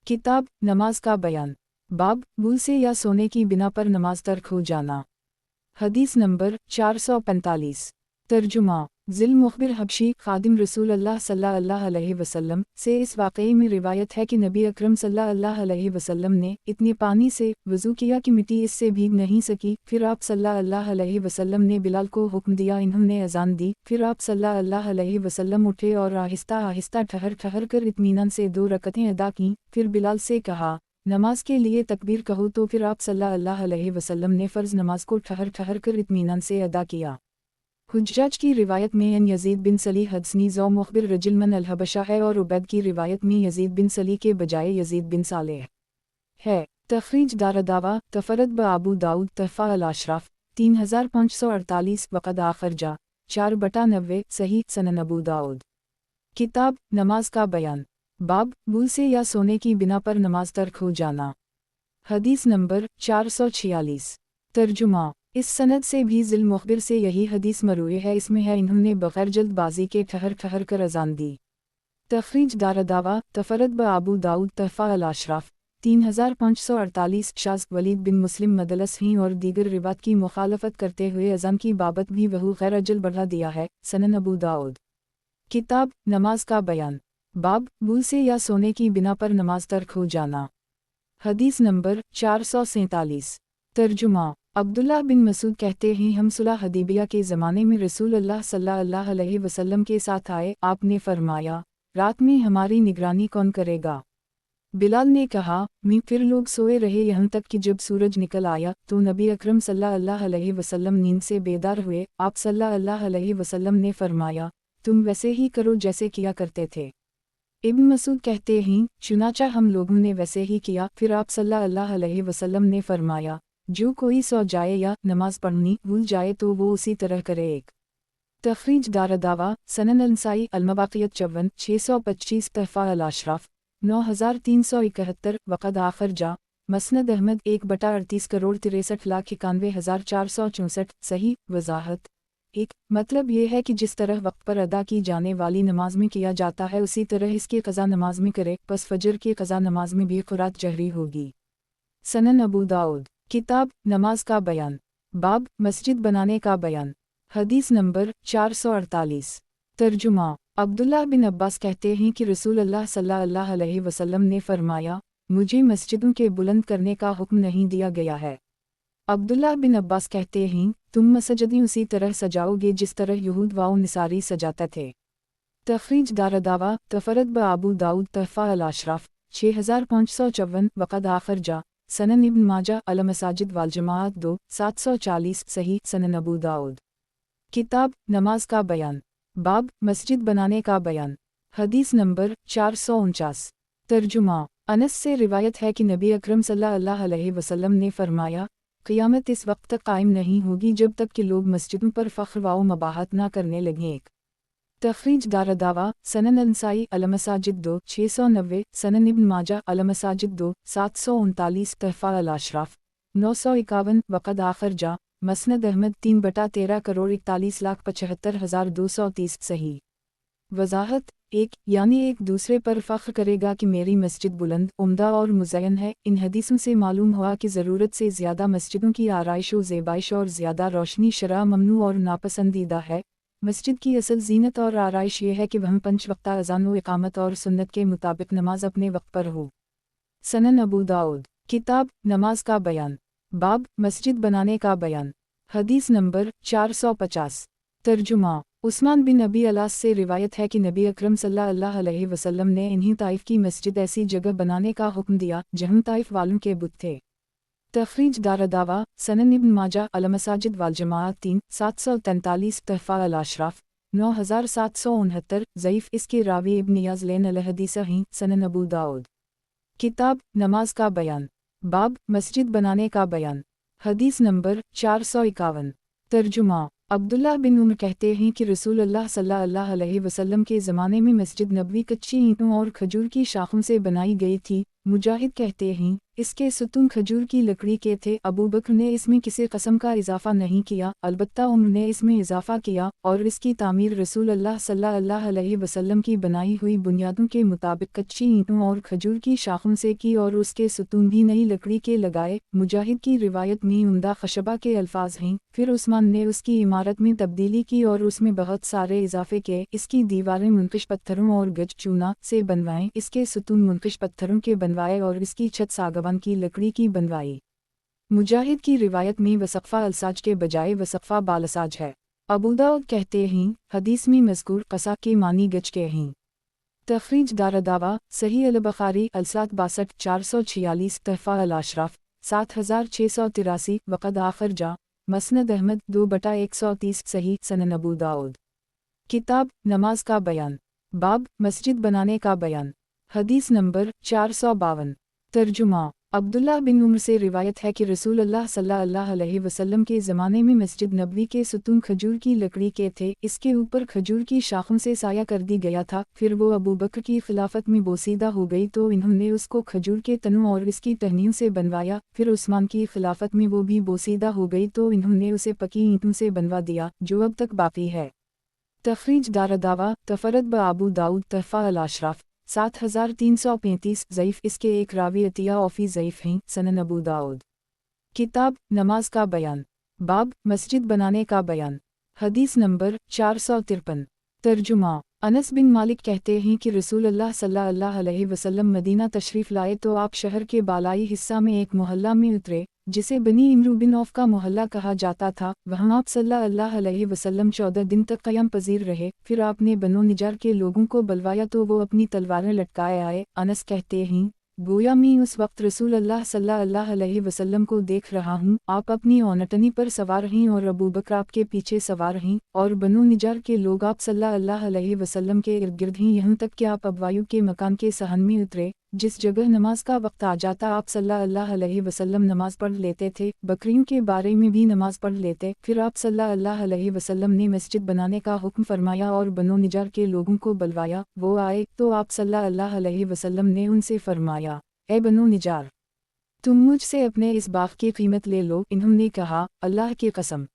किताब नमाज का बयान। बाब भूल से या सोने की बिना पर नमाज तर्क हो जाना। हदीस नंबर 445। तर्जुमा। ज़िल मुखबिर हबशी खादिम रसूलुल्लाह सल्लल्लाहु अलैहि वसल्लम से इस वाक़ये में रिवायत है कि नबी अकरम सल्लल्लाहु अलैहि वसल्लम ने इतने पानी से वज़ू किया कि मिट्टी इससे भीग नहीं सकी, फिर आप सल्लल्लाहु अलैहि वसल्लम ने बिलाल को हुक्म दिया, इन्होंने अज़ान दी, फिर आप सल्लल्लाहु अलैहि वसल्लम उठे और आहिस्ता आहिस्ता ठहर कर इत्मीनान से 2 रकतें अदा कीं, फिर बिलाल से कहा, नमाज के लिए तकबीर कहो, तो फिर आप सल्लल्लाहु अलैहि वसल्लम ने फ़र्ज़ नमाज को ठहर कर इत्मीनान से अदा किया। हुज्जाज की रिवायत में अन यज़ीद बिन सली हदसनी ज़ौ मुखबिर रजुलमन अल-हबशा है और उबैद की रिवायत में यज़ीद बिन सली के बजाय यज़ीद बिन सालेह है। तखरीज दारदावा तफरद ब अबू दाऊद तहफ़ा अल-अशराफ 3548 वक़द आखिर जा 4/90 सही सनन अबू दाऊद। किताब नमाज का बयान। बाब भूल से या सोने की बिना पर नमाज तर्क हो जाना। हदीस नंबर 446। तर्जुमा। इस सनद से भी ज़िल मुखबिर से यही हदीस मरूए है, इसमें है इन्होंने बग़ैर जल्दबाजी के ठहर कर अज़ान दी। तखरीज दारदावा तफरद ब अबू दाऊद तहफ़ा अल-अशराफ 3548 शाज़ वलीद बिन मुस्लिम मदलस ही और दीगर रिवात की मुखालफत करते हुए अज़ान की बाबत भी वहू गैर अजल बढ़ा दिया है, सनन अबू दाऊद। किताब नमाज का बयान। बाब भूल से या सोने की बिना पर नमाज तर्क हो जाना। हदीस नंबर 447। तर्जुमा। अब्दुल्लाह बिन मसूद कहते हैं हम सुलह हदीबिया के ज़माने में रसूल अल्लाह सल्लल्लाहु अलैहि वसल्लम के साथ आए। आपने फरमाया, रात में हमारी निगरानी कौन करेगा? बिलाल ने कहा, फिर लोग सोए रहे यहाँ तक कि जब सूरज निकल आया तो नबी अकरम सल्लल्लाहु अलैहि वसल्लम नींद से बेदार हुए। आप सल्लल्लाहु अलैहि वसल्लम ने फरमाया, तुम वैसे ही करो जैसे किया करते थे। इब्न मसूद कहते हैं, चुनाचा हम लोगों ने वैसे ही किया। फिर आप सल्लल्लाहु अलैहि वसल्लम ने फरमाया, जो कोई सो जाए या नमाज पढ़नी भूल जाए तो वो उसी तरह करे। एक तखरीज दारदावा सनन अंसाई अलमबाकियत 54 625 तहफ़ा अल अशराफ 9371 वक़द आखिर जा मसनद अहमद 1/38 करोड़ 63,91,464 सही वजाहत। एक मतलब ये है कि जिस तरह वक्त पर अदा की जाने वाली नमाज में किया जाता है उसी तरह इसकी क़ज़ा नमाज में करे। बस फजर की क़ज़ा नमाज में भी क़ुरात जहरी होगी। सनन अबू दाऊद किताब नमाज का बयान बाब मस्जिद बनाने का बयान। हदीस नंबर 448। तर्जुमा। अब्दुल्लाह बिन अब्बास कहते हैं कि रसूल अल्लाह सल्लल्लाहु अलैहि वसल्लम ने फरमाया, मुझे मस्जिदों के बुलंद करने का हुक्म नहीं दिया गया है। अब्दुल्लाह बिन अब्बास कहते हैं, तुम मस्जिदें उसी तरह सजाओगे जिस तरह यहूद व निसारी सजाते थे। तखरीज दारदावा तफरद ब अबू दाऊद तहफ़ा अल अशराफ 6554 वक़द आखिर जा सनन इब्न माजा अल मसाजिद वाल जमाअत 2 740 सही सनन अबू दाऊद। किताब नमाज का बयान बाब मस्जिद बनाने का बयान। हदीस नंबर 449। तर्जुमा। अनस से रिवायत है कि नबी अकरम सल्लल्लाहु अलैहि वसल्लम ने फरमाया, क़यामत इस वक्त तक कायम नहीं होगी जब तक कि लोग मस्जिदों पर फ़ख्र व मबाहत ना करने लगें। एक तखरीज दारदावा सनन अंसाई अल मसाजिद 2 690 सनन इब्न माजा अल मसाजिद 2 739 तहफ़ा अल अशराफ 951 वक़द आखिर जा मसनद अहमद 3/13 करोड़ 41,75,230 सही वजाहत। एक यानी एक दूसरे पर फ़ख्र करेगा कि मेरी मस्जिद बुलंद उम्दा और मुज़य्यन है। इन हदीसों से मालूम हुआ कि ज़रूरत से ज़्यादा मस्जिदों की आराइश व ज़ेबाइश और ज़्यादा रोशनी शरअ ममनू और नापसंदीदा है। मस्जिद की असल जीनत और आराइश ये है कि वह 5 वक्ता अज़ान व इक़ामत और सुन्नत के मुताबिक नमाज अपने वक्त पर हो। सनन अबू दाऊद किताब नमाज का बयान बाब मस्जिद बनाने का बयान। हदीस नंबर 450। तर्जुमा। उस्मान बिन अबी अलास से रिवायत है कि नबी अकरम सल्लल्लाहु अलैहि वसल्लम ने इन्हीं ताइफ की मस्जिद ऐसी जगह बनाने का हुक्म दिया जहाँ ताइफ वालों के बुत थे। तखरीज दारदावा सनन इब्न माजा अल मसाजिद वाल जमाअत 3 743 तहफ़ा अल अशराफ 9769 ज़ईफ़। इसके रावी इब्न याज़लेन अल हदीस हैं सनन अबू दाऊद। किताब नमाज का बयान बाब मस्जिद बनाने का बयान। हदीस नंबर 451। तर्जुमा। अब्दुल्लाह बिन उमर कहते हैं कि रसूल अल्लाह सल्लल्लाहु अलैहि वसल्लम के ज़माने में मस्जिद नबवी कच्ची ईंटों और खजूर की शाखों से बनाई गई थी। मुजाहिद कहते हैं, इसके सुतून खजूर की लकड़ी के थे। अबू बकर ने इसमें किसी कस्म का इजाफ़ा नहीं किया, अलबत्ता उमर ने इसमें इजाफ़ा किया और इसकी तामीर रसूल अल्लाह सल्लल्लाहु अलैहि वसल्लम की बनाई हुई बुनियादों के मुताबिक कच्ची ईंटों और खजूर की शाखों से की और उसके सुतून भी नई लकड़ी के लगाए। मुजाहिद की रिवायत में उम्दा खशबा के अल्फाज हैं। फिर उस्मान ने उसकी इमारत में तब्दीली की और उसमें बहुत सारे इजाफे किए। इसकी दीवारें मुनक़िश पत्थरों और गज चूना से बनवाएं, इसके सुतून मुनक़िश पत्थरों के बनवाए और इसकी छत सागवान की लकड़ी की बनवाई। मुजाहिद की रिवायत में वसक़फ़ा अलसाज के बजाय वसक़फ़ा बालसाज है। अबू दाऊद कहते हैं, हदीस में मज़कूर क़सा के मानी गज के हैं। तखरीज दारदावा सही अल बुखारी अलसात 62 446 तहफ़ा अल अशराफ 7683 वक़द आखिर जा मसनद अहमद 2/130 सही सनन अबू दाऊद। किताब नमाज का बयान बाब मस्जिद बनाने का बयान। हदीस नंबर 452। तर्जुमा। अब्दुल्लाह बिन उमर से रिवायत है कि रसूल अल्लाह सल्लल्लाहु अलैहि वसल्लम के ज़माने में मस्जिद नबवी के सुतून खजूर की लकड़ी के थे। इसके ऊपर खजूर की शाखों से साया कर दी गया था। फिर वो अबू बकर की खिलाफत में बोसीदा हो गई तो इन्होंने उसको खजूर के तनों और इसकी टहनियों से बनवाया। फिर उस्मान की खिलाफत में वो भी बोसीदा हो गई तो इन्होंने उसे पकी ईंटों से बनवा दिया, जो अब तक बाकी है। तखरीज दारदावा तफरद ब अबू दाऊद तहफ़ा अल अशराफ 7335 ज़ईफ़। इसके एक रावी अतिया ऑफ़ी ज़ईफ़ हैं सनन अबू दाऊद। किताब नमाज का बयान बाब मस्जिद बनाने का बयान। हदीस नंबर 453। तर्जुमा। अनस बिन मालिक कहते हैं कि रसूल अल्लाह सल्लल्लाहु अलैहि वसल्लम मदीना तशरीफ़ लाए तो आप शहर के बालाई हिस्सा में एक मोहल्ला में उतरे जिसे बनी इमरू बिन औफ का मोहल्ला कहा जाता था। वहाँ आप सल्लल्लाहु अलैहि वसल्लम 14 दिन तक क़याम पजीर रहे। फिर आपने बनो निजार के लोगों को बुलवाया तो वो अपनी तलवारें लटकाए आए। अनस कहते हैं गोया मैं उस वक्त रसूल अल्लाह सल्लल्लाहु अलैहि वसल्लम को देख रहा हूँ, आप अपनी ओनटनी पर सवार हैं और अबू बकर आपके पीछे सवार हैं और बनो निजार के लोग आप सल्लल्लाहु अलैहि वसल्लम के इर्द गिर्द हैं, यहाँ तक कि आप अबवायु के मकान के सहन में उतरे। जिस जगह नमाज का वक्त आ जाता आप सल्लल्लाहु अलैहि वसल्लम नमाज पढ़ लेते थे, बकरियों के बारे में भी नमाज पढ़ लेते। फिर आप सल्लल्लाहु अलैहि वसल्लम ने मस्जिद बनाने का हुक्म फरमाया और बनो निजार के लोगों को बुलवाया। वो आए तो आप सल्लल्लाहु अलैहि वसल्लम ने उनसे फरमाया, ए बनो निजार, तुम मुझसे अपने इस बाग की कीमत ले लो। इन्होंने कहा, अल्लाह की कसम,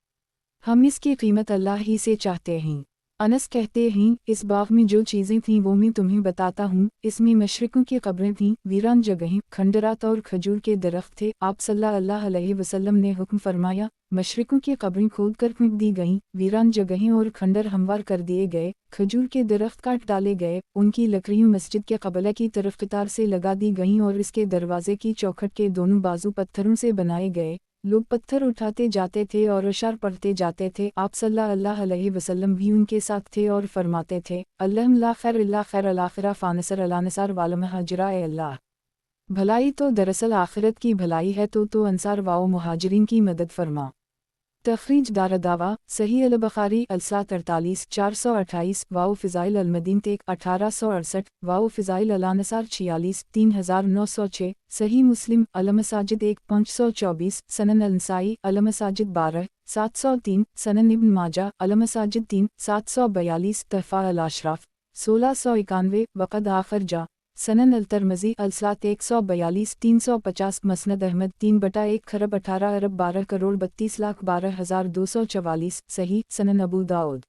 हम इसकी कीमत अल्लाह ही से चाहते हैं। अनस कहते हैं इस बाग में जो चीज़ें थीं वो मैं तुम्हें बताता हूँ। इसमें मशरिकों की कब्रें थीं, वीरान जगहें, खंडरात और खजूर के दरख्त थे। आप सल्लल्लाहु अलैहि वसल्लम ने हुक्म फरमाया, मशरिकों की कब्रें खोद कर फेंक दी गईं, वीरान जगहें और खंडर हमवार कर दिए गए, खजूर के दरख्त काट डाले गए, उनकी लकड़ियाँ मस्जिद के क़बला की तरफ कतार से लगा दी गईं और इसके दरवाजे की चौखट के दोनों बाजू पत्थरों से बनाए गए। लोग पत्थर उठाते जाते थे और अशार पढ़ते जाते थे। आप सल्लल्लाहु अलैहि वसल्लम भी उनके साथ थे और फरमाते थे, अल्लाहुम्मा ला खैर इल्ला खैर अल-आखिरा फानसर अल-नसार वाल मुहाजिरा। ए अल्लाह, भलाई तो दरअसल आखिरत की भलाई है तो अंसार वाओ मुहाजिरीन की मदद फरमा। तखरीज दारदावा सही अल-बुखारी अल-सात 48 428 वाओ फ़िज़ाइल अल-मदीन 1868 वाओ फ़िज़ाइल अल-नसार 46 3906 सही मुस्लिम अल-मसाजिद 1 524 सनन अल-नसाई अल-मसाजिद 12 703 सनन इब्न माजा अल-मसाजिद 3 742 तहफ़ा अल-अशराफ 1691 वक़द आखिर जा सनन अल-तरमज़ी अल-सलात 142 350 मसनद अहमद 3/1 खरब 18 अरब 12 करोड़ 32 लाख 12,244 सही सनन अबू दाऊद।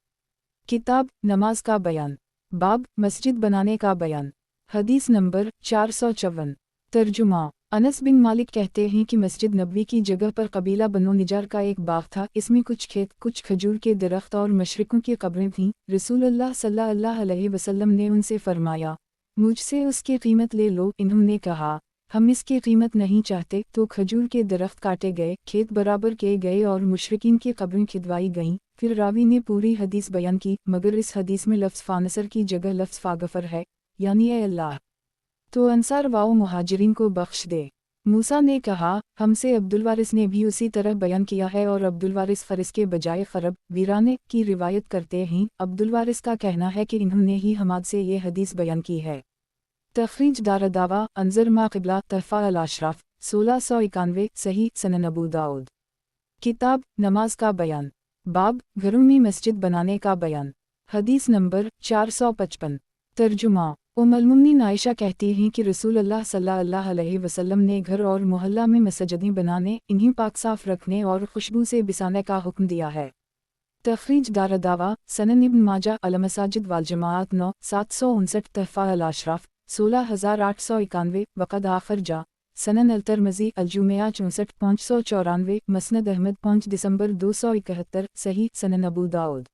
किताब नमाज का बयान, बाब मस्जिद बनाने का बयान, हदीस नंबर 454। तर्जुमा अनस बिन मालिक कहते हैं कि मस्जिद नबवी की जगह पर कबीला बनो निजार का एक बाग था। इसमें कुछ खेत, कुछ खजूर के दरख्त और मशरिकों की कब्रें थीं। रसूलुल्लाह सल्लल्लाहु अलैहि वसल्लम ने उनसे फरमाया, मुझसे उसकी कीमत ले लो। इन्होंने कहा, हम इसकी कीमत नहीं चाहते। तो खजूर के दरख्त काटे गए, खेत बराबर किए गए और मुशरिकीन की कब्रें खिदवाई गईं। फिर रावी ने पूरी हदीस बयान की, मगर इस हदीस में लफ्ज़ फानसर की जगह लफ्ज़ फागफर है, यानी ए अल्लाह, तो अंसार वाओ मुहाजिरीन को बख्श दे। मूसा ने कहा, हमसे अब्दुलवारिस ने भी उसी तरह बयान किया है और अब्दुलवारिस फरिस के बजाय खरब वीराने की रिवायत करते हैं। अब्दुलवारिस का कहना है कि इन्होंने ही हमाद से ये हदीस बयान की है। तखरीज दारदावा अंजर मा क़िबला तहफ़ा अल-अशराफ 1691 सही सनन अबू दाऊद। किताब नमाज का बयान, बाब घरों में मस्जिद बनाने का बयान, हदीस नंबर 455। तर्जुमा उम्मुल-मोमिनीन आयशा कहती हैं कि रसूलुल्लाह सल्लल्लाहु अलैहि वसल्लम ने घर और मोहल्ला में मस्जिदें बनाने, इन्हें पाक साफ रखने और खुशबू से बिसाने का हुक्म दिया है। तखरीज दारदावा सनन इब्न माजा अल-मसाजिद वाल जमाअत 9 759 तहफ़ा अल-अशराफ 16891 वक़द आखिर जा सनन अल-तरमज़ी अल-जुमिया 64 594 मसनद अहमद 5 दिसंबर 271 सही सनन अबू दाऊद।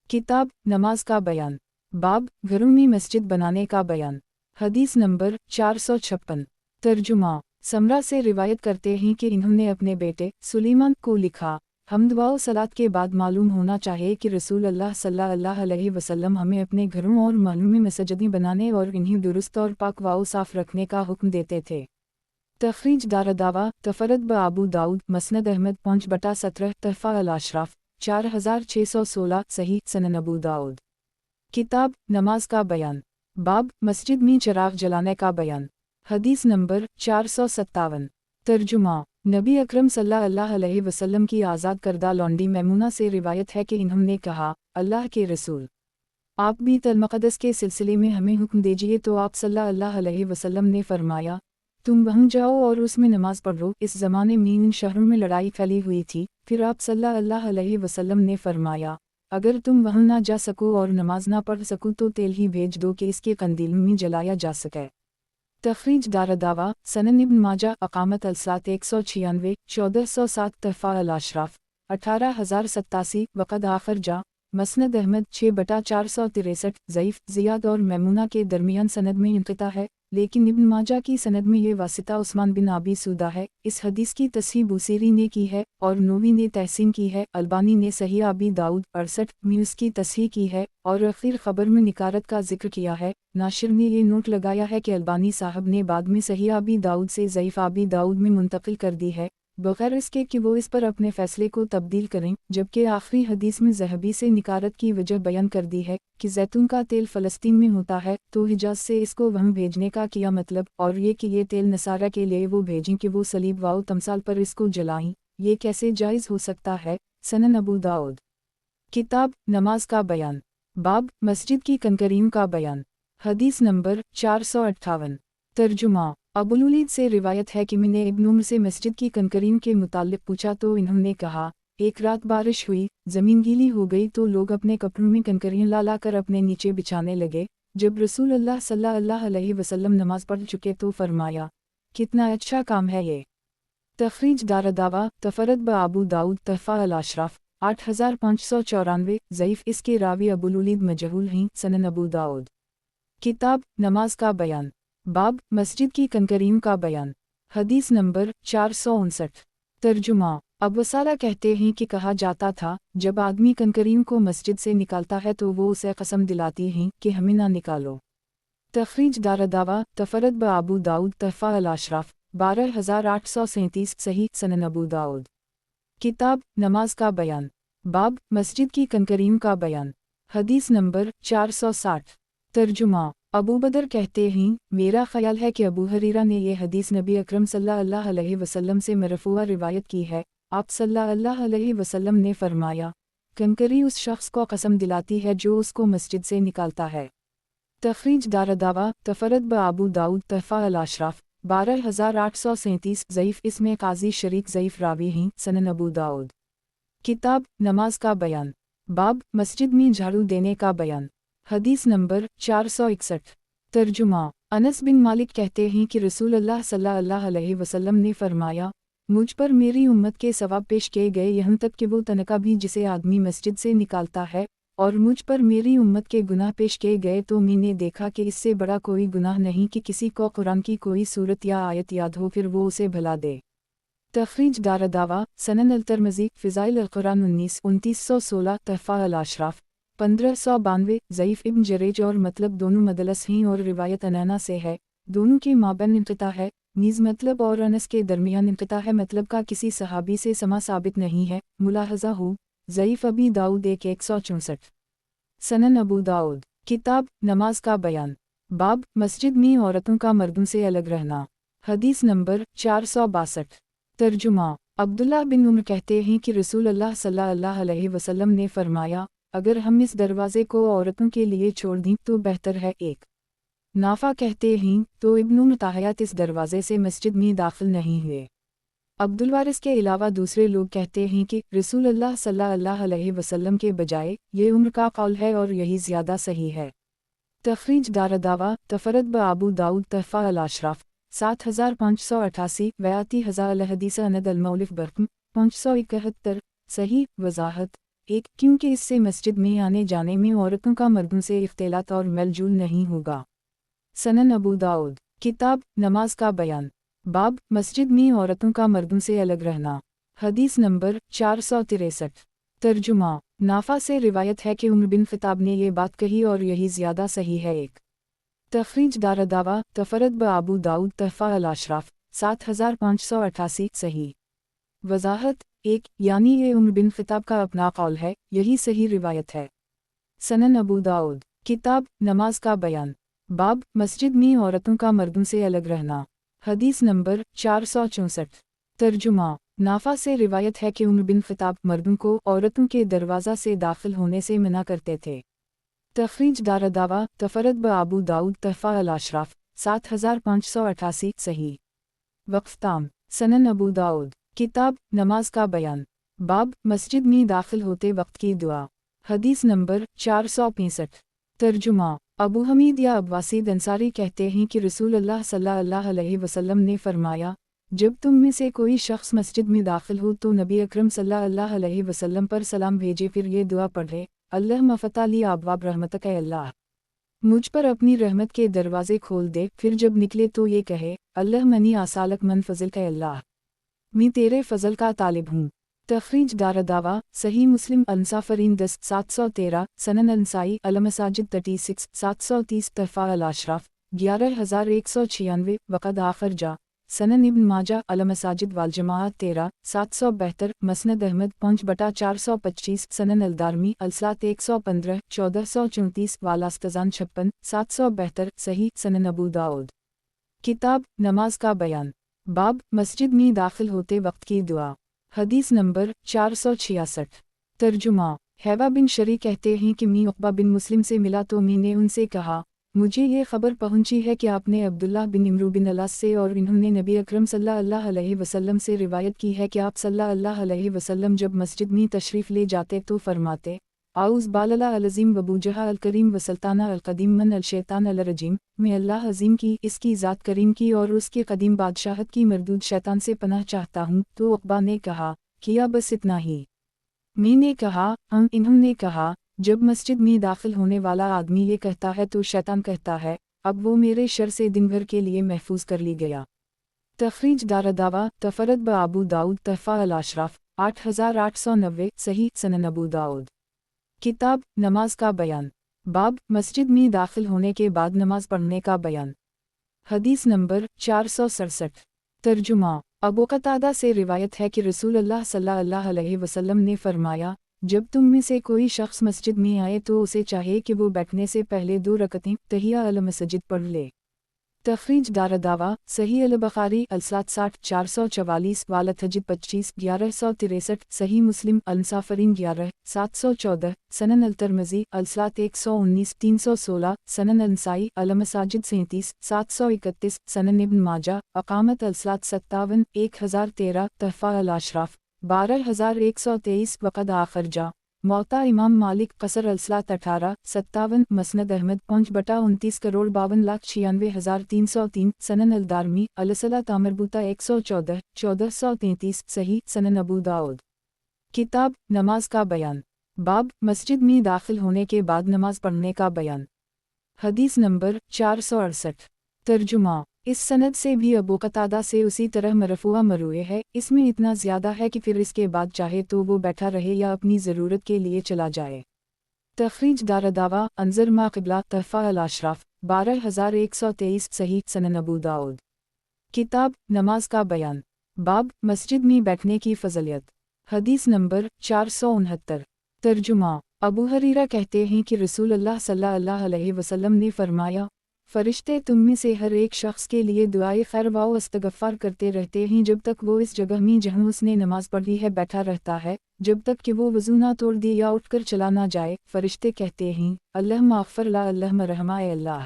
किताब नमाज का बयान, बाब घरों में मस्जिद बनाने का बयान, हदीस नंबर 456। तर्जुमा समरा से रिवायत करते हैं कि इन्होंने अपने बेटे सुलेमान को लिखा, हम्द व सलात के बाद मालूम होना चाहिए कि रसूलुल्लाह सल्लल्लाहु अलैहि वसल्लम हमें अपने घरों और महलों में मस्जिदें बनाने और इन्हें दुरुस्त और पाक व साफ रखने का हुक्म देते थे। तखरीज दारदावा तफरद ब अबू दाऊद मसनद अहमद 5/17 तहफ़ा अल-अशराफ 4616 सही सनन अबू दाऊद। किताब नमाज का बयान, बाब मस्जिद में चिराग जलाने का बयान, हदीस नंबर 457। तर्जुमा नबी अकरम सल्लल्लाहु अलैहि वसल्लम की आज़ाद करदा लौंडी मैमूना से रिवायत है कि इन्होंने कहा, अल्लाह के रसूल, आप बैतुल मक़दस के सिलसिले में हमें हुक्म दीजिए। तो आप सल्लल्लाहु अलैहि वसल्लम ने फरमाया, तुम वहाँ जाओ और उसमें नमाज पढ़ो। इस ज़माने में इन शहरों में लड़ाई फैली हुई थी। फिर आप सल्लल्लाहु अलैहि वसल्लम ने फरमाया, अगर तुम वहाँ ना जा सको और नमाज ना पढ़ सको तो तेल ही भेज दो कि इसके कंदील में जलाया जा सके। तखरीज दारदावा सनन इब्न माजा अकामत अल-सलात 196 1407 तहफ़ा अल-अशराफ 18087 वक़द आखिर जा मसनद अहमद 6/463, ज़ईफ़, ज़ियाद और मैमूना के दरमियान सनद में इंक़िता है, लेकिन इब्न माजा की सनद में ये वासिता उस्मान बिन अबी सूदा है। इस हदीस की तस्हीह बुसीरी ने की है और नोवी ने तहसीन की है। अलबानी ने सहीह अबी दाऊद 68 में इसकी तस्हीह की है और आखिर खबर में निकारत का जिक्र किया है। नाशिर ने ये नोट लगाया है कि अलबानी साहब ने बाद में सहीह अबी दाऊद से ज़ईफ़ अबी दाऊद में मुंतकिल कर दी है, बगैर इसके कि वो इस पर अपने फ़ैसले को तब्दील करें, जबकि आखिरी हदीस में ज़हबी से निकारत की वजह बयान कर दी है कि जैतून का तेल फ़लस्तीन में होता है तो हिजाज से इसको वहाँ भेजने का किया मतलब, और ये कि ये तेल नसारा के लिए वो भेजें कि वो सलीब वाओ तमसाल पर इसको जलाएं, ये कैसे जायज़ हो सकता है। सनन अबू दाऊद, किताब नमाज का बयान, बाब मस्जिद की कंकरीन का बयान, हदीस नंबर 458। तर्जुमा, अबुलुलीद से रिवायत है कि मैंने इब्न उम्र से मस्जिद की कंकरीन के मुताल्लिक़ पूछा तो इन्होंने कहा, एक रात बारिश हुई, ज़मीन गीली हो गई तो लोग अपने कपड़ों में कंकरीन ला कर अपने नीचे बिछाने लगे। जब रसूल अल्लाह सल्लल्लाहु अलैहि वसल्लम नमाज पढ़ चुके तो फरमाया, कितना अच्छा काम है ये। तखरीज दारदावा तफरद ब अबू दाऊद तहफ़ा अल-अशराफ 8594, ज़ईफ़, इसके रावी अबुलुलीद मजहूल हैं। सनन अबू दाऊद, किताब नमाज का बयान, बाब मस्जिद की कंकरीन का बयान, हदीस नंबर 459। तर्जुमा, अबू साला कहते हैं कि कहा जाता था, जब आदमी कंकरीन को मस्जिद से निकालता है तो वो उसे कसम दिलाती हैं कि हमें ना निकालो। तखरीज दारदावा तफरद ब अबू दाऊद तहफ़ा अल-अशराफ 12837, सही। सनन अबू दाऊद, किताब नमाज का बयान, बाब मस्जिद की कंकरीन का बयान, हदीस नंबर 460। तर्जुमा, अबू बदर कहते हैं, मेरा ख्याल है कि अबू हरीरा ने यह हदीस नबी अकरम सल्लल्लाहु अलैहि वसल्लम से मरफूआ रिवायत की है। आप सल्लल्लाहु अलैहि वसल्लम ने फरमाया, कंकरी उस शख्स को कसम दिलाती है जो उसको मस्जिद से निकालता है। तखरीज दारदावा तफरद ब अबू दाऊद तहफ़ा अल-अशराफ 12837, ज़ईफ़, इसमें काजी शरीक ज़ईफ़ रावी हैं। सनन अबू दाऊद, किताब नमाज का बयान, बाब मस्जिद में झाड़ू देने का बयान, हदीस नंबर 461। तर्जुमा, अनस बिन मालिक कहते हैं कि रसूल अल्लाह सल्लल्लाहु अलैहि वसल्लम ने फरमाया, मुझ पर मेरी उम्मत के सवाब पेश किए गए यहाँ तक कि वो तनका भी जिसे आदमी मस्जिद से निकालता है, और मुझ पर मेरी उम्मत के गुनाह पेश किए गए तो मैंने देखा कि इससे बड़ा कोई गुनाह नहीं कि किसी को कुरान की कोई सूरत या आयत याद हो फिर वो उसे भुला दे। तखरीज दारदावा सनन अल-तिरमिज़ी फ़िज़ाइल अल-कुरान 2916, तहफ़ा अल-अशराफ 1592, ज़ईफ़, इब्न जरेज और मतलब दोनों मदलस हैं और रिवायत अनैना से है, दोनों के माबैन इंक़िता है। नीज़ मतलब और अनस के दरमियान इंक़िता है, मतलब का किसी सहाबी से समा साबित नहीं है। मुलाहज़ा हो, ज़ईफ़ अबी दाऊद 164। सनन अबू दाऊद, किताब नमाज का बयान, बाब मस्जिद में औरतों का मर्दों से अलग रहना, हदीस नंबर 462। तर्जुमा, अब्दुल्लाह बिन उमर कहते हैं कि रसूल अल्लाह सल्लल्लाहु अलैहि वसल्लम ने फरमाया, अगर हम इस दरवाज़े को औरतों के लिए छोड़ दें तो बेहतर है। एक नाफा कहते हैं, तो इब्न उमर ताहयात इस दरवाज़े से मस्जिद में दाखिल नहीं हुए। अब्दुल वारिस के अलावा दूसरे लोग कहते हैं कि रसूल अल्लाह सल्लल्लाहु अलैहि वसल्लम के बजाय ये उम्र का कौल है और यही ज़्यादा सही है। तखरीज दारदावा तफरद ब अबू दाऊद तहफ़ा अल-अशराफ 7588, वयाती हज़ार हदीस अनद अल-मौलिफ बरकम 571, सही। वज़ाहत, एक, क्योंकि इससे मस्जिद में आने जाने में औरतों का मर्दों से इख्तिलात और मेलजूल नहीं होगा। सनन अबू दाऊद, किताब नमाज का बयान, बाब मस्जिद में औरतों का मर्दों से अलग रहना, हदीस नंबर 463। तर्जुमा, नाफा से रिवायत है कि उमर बिन ख़िताब ने ये बात कही और यही ज़्यादा सही है। एक तखरीज दारदावा तफरद ब अबू दाऊद तहफ़ा अल-अशराफ 7588, सही। वज़ाहत, एक, यानी ये उमर बिन ख़िताब का अपना कौल है, यही सही रिवायत है। सनन अबू दाऊद, किताब नमाज का बयान, बाब मस्जिद में औरतों का मर्दों से अलग रहना, हदीस नंबर 464। तर्जुमा, नाफा से रिवायत है कि उमर बिन ख़िताब मर्दों को औरतों के दरवाज़ा से दाखिल होने से मना करते थे। तखरीज दारदावा तफरद ब अबू दाऊद तहफ़ा अल-अशराफ 7588, सही। वक्फ़ताम, सनन अबू दाऊद, किताब नमाज का बयान, बाब मस्जिद में दाखिल होते वक्त की दुआ, हदीस नंबर 465। तर्जुमा, अबू हमीद या अब्बासीद अंसारी कहते हैं कि रसूल अल्लाह सल्लल्लाहु अलैहि वसल्लम ने फरमाया, जब तुम में से कोई शख्स मस्जिद में दाखिल हो तो नबी अकरम सल्लल्लाहु अलैहि वसल्लम पर सलाम भेजे फिर ये दुआ पढ़े, अल्लाह मफ़ताली अबवाब रहमतक ए अल्लाह, मुझ पर अपनी रहमत के दरवाजे खोल दे। फिर जब निकले तो ये कहे, अल्लाह मनी आसालक मन फजल का अल्लाह, मैं तेरे फजल का तालिब हूँ। तखरीज दारदावा सही मुस्लिम अंसाफरीन 10-713 सनन अंसाई अलमसाजिद 36 730 तफ़ा अल अशराफ 11196 वक़द आखर जा सनन इब्न माजा अलमसाजिद वाल जमाअत 13-772 मसनद अहमद 5/425 सनन अलदारमी अलसात 115 1434 वालास्तजान 56 772 सही सनन अबू दाऊद। किताब नमाज का बयान। बाब मस्जिद में दाखिल होते वक्त की दुआ। हदीस नंबर 466। तर्जुमा। हैवा बिन शरी कहते हैं कि मैं उक़बा बिन मुस्लिम से मिला तो मैंने उनसे कहा, मुझे ये खबर पहुंची है कि आपने अब्दुल्लाह बिन इमरू बिन अलास से और इन्होंने नबी अकरम सल्लल्लाहु अलैहि वसल्लम से रिवायत की है कि आप सल्लल्लाहु अलैहि वसल्लम जब मस्जिद में तशरीफ़ ले जाते तो फरमाते, आउज़ बालला अलज़ीम वबूजहा अलकरीम वसल्ताना अलकदीम मन अलशैतान अलरजीम, मैं अल्लाह अज़ीम की, इसकी ज़ात करीम की और उसके कदीम बादशाहत की मरदूद शैतान से पनाह चाहता हूँ। तो उक़बा ने कहा, किया बस इतना ही? मैंने कहा, इन्होंने कहा, जब मस्जिद में दाखिल होने वाला आदमी ये कहता है तो शैतान कहता है, अब वो मेरे शर से दिन भर के लिए महफूज कर ली गया। तखरीज दारदावा तफरद ब अबू दाऊद तफ़ा अल अशराफ 8890 सही सनन अबू दाऊद। किताब नमाज का बयान। बाब मस्जिद में दाखिल होने के बाद नमाज पढ़ने का बयान। हदीस नंबर 467। तर्जुमा। अबू कतादा से रिवायत है कि रसूल अल्लाह सल्लल्लाहु अलैहि वसल्लम ने फरमाया, जब तुम में से कोई शख्स मस्जिद में आए तो उसे चाहे कि वो बैठने से पहले 2 रकअतें तहिया अल मस्जिद पढ़ ले। तखरीज दारदावा सही अल बुखारी अलसात 60 444 वालत हजिद 25 1163 सही मुस्लिम अलसाफरीन 11 714 सनन अलतरमजी अलसात 119 316 सनन अलसाई अलमसाजिद 37 731 सनन इब्न माजा अकामत अलसात 57 1013 तहफ़ा अल अशराफ 12123 वक़द आखर जा मौता इमाम मालिक कसर अलसलात 18-57 मसनद अहमद 5/29,52,96,303 सनन अलदारमी अलसलात अमरबूता 114 1433 सही सनन अबू दाऊद। किताब नमाज का बयान। बाब मस्जिद में दाखिल होने के बाद नमाज पढ़ने का बयान। हदीस नंबर 468। तर्जुमा। इस सनद से भी अबू कतादा से उसी तरह मरफूआ मरूए है, इसमें इतना ज़्यादा है कि फिर इसके बाद चाहे तो वो बैठा रहे या अपनी ज़रूरत के लिए चला जाए। तखरीज दारदावा अंजर मा क़िबला तहफ़ा अल अशराफ 12123 सही सनन अबू दाऊद। किताब नमाज का बयान। बाब मस्जिद में बैठने की फ़ज़लियत। हदीस नंबर 469। तर्जुमा। अबू हरीरा कहते हैं कि रसूल अल्लाह सल्लल्लाहु अलैहि वसल्लम ने फरमाया, फरिश्ते तुम में से हर एक शख्स के लिए दुआए खैर व इस्तग़फ़ार करते रहते हैं जब तक वो इस जगह में जहाँ उसने नमाज पढ़ी है बैठा रहता है, जब तक कि वो वज़ू ना तोड़ दे या उठकर चला ना जाए। फरिश्ते कहते हैं, अल्लाह मग़फ़िर ला, अल्लाह रहमा ए अल्लाह,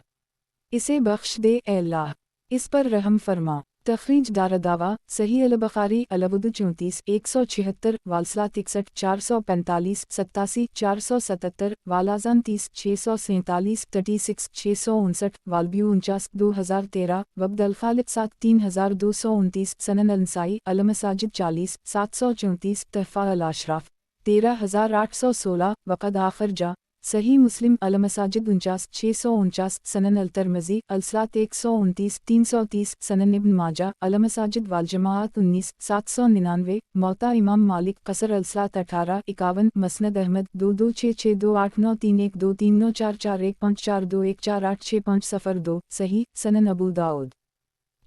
इसे बख्श दे ए अल्लाह, इस पर रहम फरमा। तखरीज दारदावा सही अल बुखारी अलवुदु 34 176 वालसलात 61 445 87 477 वालाजान 30 647 36 659 वालब्यू 49 2013 वब्द अल खालिद 7 3229 सनन अंसाई अलमसाजिद 40 734 तहफ़ा अल अशराफ 13816 वक़द आखर जा सही मुस्लिम अलमसाजिद 49 649 सनन अलतरमजी अलसलात 129 330 सनन इब्न माजा अलमसाजिद वाल जमाअत 19 799 मौता इमाम मालिक कसर अलसलात 18 51 मसनद अहमद 226628931239441542148650 सही सनन अबू दाऊद।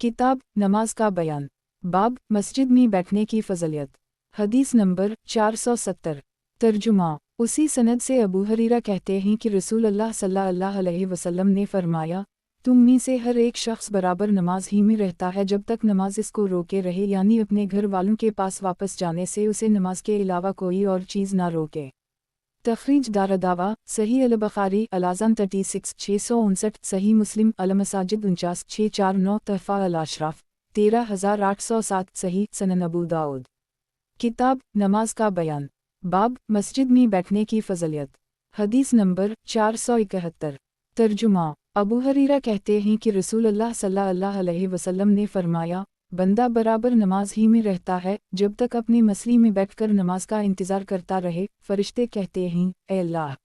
किताब नमाज का बयान। बाब मस्जिद में बैठने की फ़ज़लियत। हदीस नंबर 470। तर्जुमा। उसी सनद से अबू हरीरा कहते हैं कि रसूल अल्लाह सल्लल्लाहु अलैहि वसल्लम ने फरमाया, तुम में से हर एक शख्स बराबर नमाज ही में रहता है जब तक नमाज इसको रोके रहे, यानी अपने घर वालों के पास वापस जाने से उसे नमाज के अलावा कोई और चीज़ ना रोके। तखरीज दारदावा सही अल बुखारी अलाज़ान 36 659 सही मुस्लिम अलमसाजिद 49 649 तहफ़ा अल अशराफ 13807 सही सनन अबू दाऊद। किताब नमाज का बयान। बाब मस्जिद में बैठने की फ़ज़लियत। हदीस नंबर 471। तर्जुमा। अबू हरीरा कहते हैं कि रसूल अल्लाह सल्लल्लाहु अलैहि वसल्लम ने फरमाया, बंदा बराबर नमाज ही में रहता है जब तक अपनी मसली में बैठकर नमाज का इंतज़ार करता रहे। फरिश्ते कहते हैं, ए अल्लाह,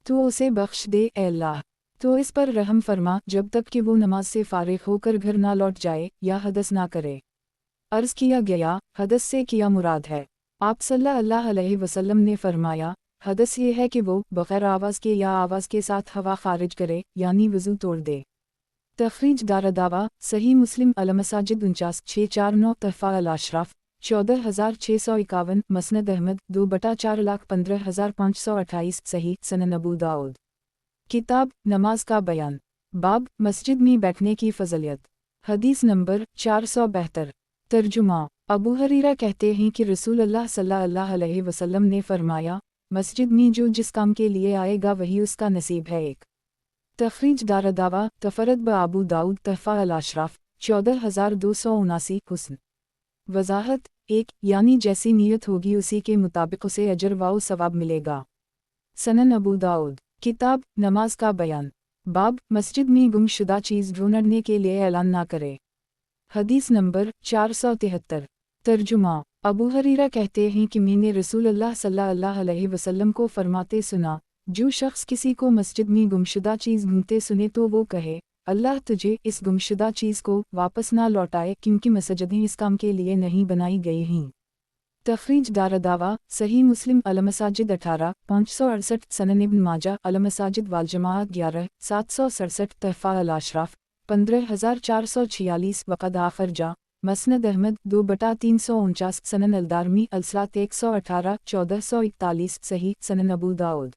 تو اسے بخش دے اے اللہ، تو اس پر رحم فرما جب تک کہ وہ نماز سے فارغ ہو کر گھر نہ لوٹ جائے یا حدث نہ کرے۔ عرض کیا گیا حدث سے کیا مراد ہے؟ آپ صلی اللہ علیہ وسلم نے فرمایا حدث یہ ہے کہ وہ بغیر آواز کے یا آواز کے ساتھ ہوا خارج کرے یعنی وضو توڑ دے۔ تخریج دارالدعویٰ صحیح مسلم المساجد 49/649 تحفہ الاشراف 14651 مسند احمد 2/4,15,528 صحیح سنن ابو داؤد۔ کتاب نماز کا بیان، باب مسجد میں بیٹھنے کی فضیلت، حدیث نمبر 472۔ ترجمہ، ابو ہریرہ کہتے ہیں کہ رسول اللہ صلی اللہ علیہ وسلم نے فرمایا مسجد میں جو جس کام کے لیے آئے گا وہی اس کا نصیب ہے۔ ایک تخریج دارالدعویٰ تفرد بابو داؤد تحفہ الاشراف 14279 حسن وضاحت، ایک یعنی جیسی نیت ہوگی اسی کے مطابق اسے اجر و ثواب ملے گا۔ سنن ابو داؤد۔ کتاب نماز کا بیان، باب مسجد میں گم شدہ چیز ڈھونڈنے کے لیے اعلان نہ کرے، حدیث نمبر 473۔ ترجمہ، ابو ہریرہ کہتے ہیں کہ میں نے رسول اللہ صلی اللہ علیہ وسلم کو فرماتے سنا جو شخص کسی کو مسجد میں گمشدہ چیز ڈھونڈتے سنے تو وہ کہے اللہ تجھے اس گمشدہ چیز کو واپس نہ لوٹائے کیونکہ مسجدیں اس کام کے لیے نہیں بنائی گئی ہیں۔ تخریج دارالدعویٰ صحیح مسلم المساجد 18/568 سنن ابن ماجہ المساجد والجماعت 11/767 تحفہ الاشراف 15446 وقد آخر جا مسند احمد 2/349 سنن الدارمی الصلاۃ 118 1441 صحیح سنن ابو داؤد۔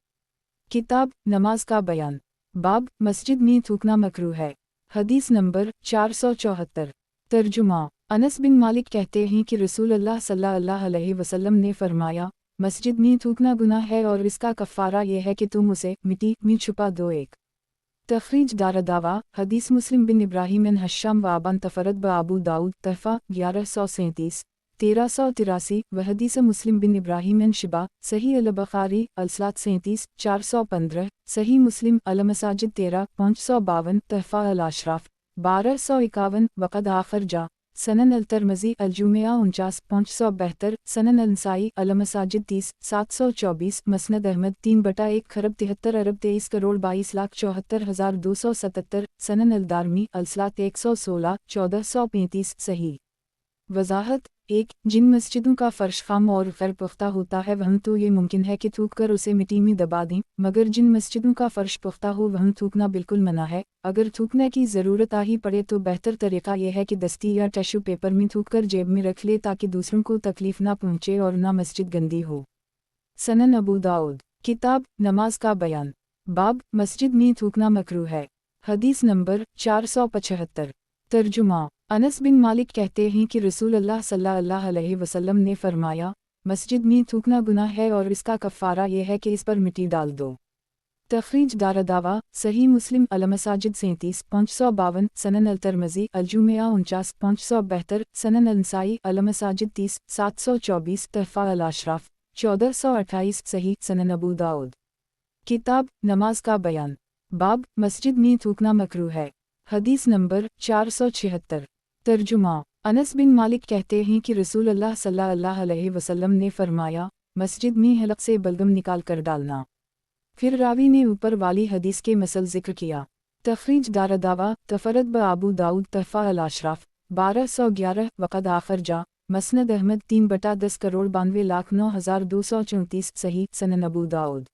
کتاب نماز کا بیان، باب مسجد میں تھوکنا مکروہ ہے، حدیث نمبر 474۔ ترجمہ، انس بن مالک کہتے ہیں کہ رسول اللہ صلی اللہ علیہ وسلم نے فرمایا مسجد میں تھوکنا گناہ ہے اور اس کا کفارہ یہ ہے کہ تم اسے مٹی میں چھپا دو۔ ایک تخریج دارالدعویٰ حدیث مسلم بن ابراہیم بن حشام و ابان تفرد بابو داؤد تحفہ 1137 1383 و حدیث مسلم بن ابراہیم بن شبا صحیح البخاری الصلاۃ 37 415 صحیح مسلم المساجد 13/552 تحفہ الاشراف 1251 وقد آخر جا سنن الترمذی الجمعہ 49/572 سنن النسائی المساجد 30/724 مسند احمد 3/1,73,23,22,74,277 سنن الدارمی الصلاۃ 116 1435 صحیح۔ وضاحت، ایک جن مسجدوں کا فرش خام اور غیر پختہ ہوتا ہے وہاں تو یہ ممکن ہے کہ تھوک کر اسے مٹی میں دبا دیں، مگر جن مسجدوں کا فرش پختہ ہو وہاں تھوکنا بالکل منع ہے۔ اگر تھوکنے کی ضرورت آ ہی پڑے تو بہتر طریقہ یہ ہے کہ دستی یا ٹیشو پیپر میں تھوک کر جیب میں رکھ لے تاکہ دوسروں کو تکلیف نہ پہنچے اور نہ مسجد گندی ہو۔ سنن ابو داؤد۔ کتاب نماز کا بیان، باب مسجد میں تھوکنا مکروہ ہے، حدیث نمبر 475۔ ترجمہ، انس بن مالک کہتے ہیں کہ رسول اللہ صلی اللہ علیہ وسلم نے فرمایا مسجد میں تھوکنا گناہ ہے اور اس کا کفارہ یہ ہے کہ اس پر مٹی ڈال دو۔ تخریج دارالدعویٰ صحیح مسلم المساجد 37/552 سنن الترمذی الجمعہ 49/572 سنن النسائی المساجد 30/724 تحفہ الاشراف 1428 صحیح سنن ابو داؤد۔ کتاب نماز کا بیان، باب مسجد میں تھوکنا مکروہ ہے، حدیث نمبر 476۔ ترجمہ، انس بن مالک کہتے ہیں کہ رسول اللہ صلی اللہ علیہ وسلم نے فرمایا مسجد میں حلق سے بلغم نکال کر ڈالنا۔ پھر راوی نے اوپر والی حدیث کے مثل ذکر کیا۔ تخریج دارالدعویٰ تفرد بابو داؤد تحفہ الاشراف 1211 وقد آخر جا مسند احمد 3/10,92,09,234 صحیح سنن ابو داؤد۔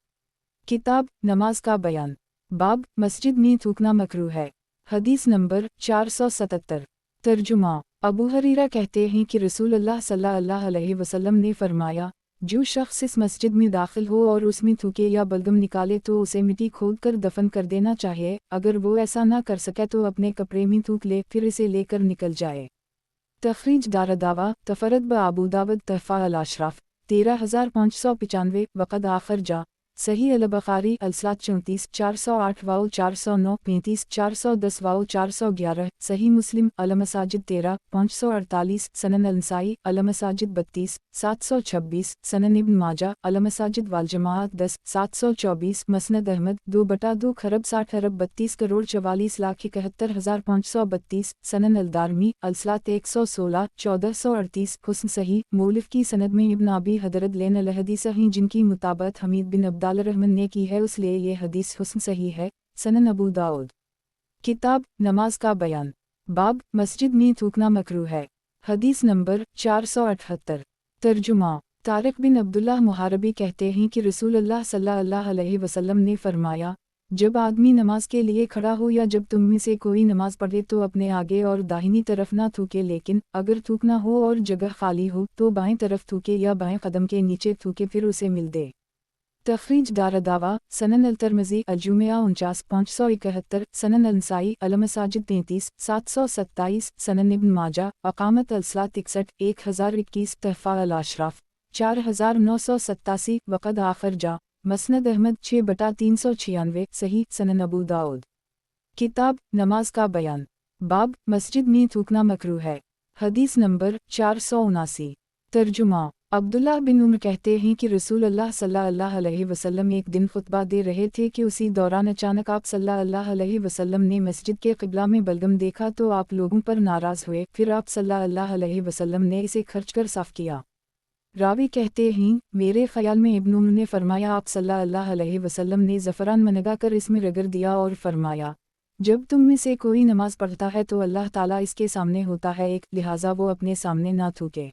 کتاب نماز کا بیان، باب مسجد میں تھوکنا مکروہ ہے، حدیث نمبر 477۔ ترجمہ، ابو ہریرہ کہتے ہیں کہ رسول اللہ صلی اللہ علیہ وسلم نے فرمایا جو شخص اس مسجد میں داخل ہو اور اس میں تھوکے یا بلغم نکالے تو اسے مٹی کھود کر دفن کر دینا چاہیے، اگر وہ ایسا نہ کر سکے تو اپنے کپڑے میں تھوک لے پھر اسے لے کر نکل جائے۔ تخریج دارالدعویٰ تفرد بابو داؤد تحفہ الاشراف 13595 وقد آخر جا صحیح البخاری الصلاۃ 34 408 واو 409 35 410 واو 411 صحیح مسلم المساجد 13/548 سنن النسائی المساجد 32/726 سنن ابن ماجہ المساجد والجماعت 10/724 مسند احمد 2/2 سنن الدارمی الصلاۃ 116 1438 حسن صحیح۔ مولف کی سند میں ابن ابی حضرت لین الحدیث ہیں جن کی مطابقت حمید بن عبداللہ ताला ने की है इसलिए ये हदीस हुस्न सही है। सनन अबू दाऊद। किताब नमाज का बयान। बाब मस्जिद में थूकना मकरूह है। हदीस नंबर 478। तर्जुमा। तारिक बिन अब्दुल्लाह मुहारबी कहते हैं कि रसूलुल्लाह सल्लल्लाहु अलैहि वसल्लम ने फरमाया, जब आदमी नमाज के लिए खड़ा हो या जब तुम में से कोई नमाज पढ़े तो अपने आगे और दाहिनी तरफ ना थूके, लेकिन अगर थूकना हो और जगह खाली हो तो बाएं तरफ थूके या बाएं कदम के नीचे थूके, फिर उसे मिल दे। तखरीज दारदावा। सनन अल-तिरमिज़ी अल-जुमिया 49,571, सनन अल-नसाई अल-मसाजिद 33,727, सनन इब्न माजा अकामत अल-सलात 61,1021, तहफ़ा अल-अशराफ 4,987, वक़द आखिर जा मसनद अहमद 6/396, सही सनन अबू दाऊद। किताब नमाज का बयान। बाब मस्जिद में थूकना मकरूह है। हदीस नंबर 479। तर्जुमा। अब्दुल्लाह बिन उमर कहते हैं कि रसूलुल्लाह सल्लल्लाहु अलैहि वसल्लम एक दिन खुतबा दे रहे थे कि उसी दौरान अचानक आप सल्लल्लाहु अलैहि वसल्लम ने मस्जिद के क़िबला में बलगम देखा तो आप लोगों पर नाराज़ हुए, फिर आप सल्लल्लाहु अलैहि वसल्लम ने इसे खर्च कर साफ़ किया। रावी कहते हैं, मेरे ख़याल में इब्न उमर ने फरमाया आप सल्लल्लाहु अलैहि वसल्लम ने ज़फ़रान मनगा कर इसमें रगड़ दिया और फरमाया, जब तुम में से कोई नमाज पढ़ता है तो अल्लाह ताला इसके सामने होता है एक, लिहाजा वो अपने सामने ना थूके।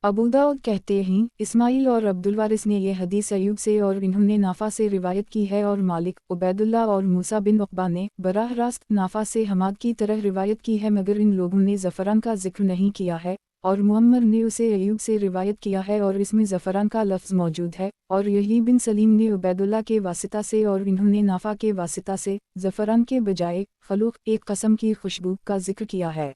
अबू दाऊद कहते हैं, इस्माइल और अब्दुल वारिस ने यह हदीस अयूब से और इन्होंने नाफा से रिवायत की है और मालिक, उबैदुल्लाह और मूसा बिन उक़बा ने बराह रास्त नाफा से हमाद की तरह रिवायत की है, मगर इन लोगों ने ज़फ़रान का जिक्र नहीं किया है, और मुअम्मर ने उसे अयूब से रिवायत किया है और इसमें ज़फ़रान का लफ्ज़ मौजूद है, और यही बिन सलीम ने उबैदुल्लाह के वासिता से और इन्होंने नाफा के वासिता से ज़फ़रान के बजाय खलूक़ एक कस्म की खुशबू का जिक्र किया है।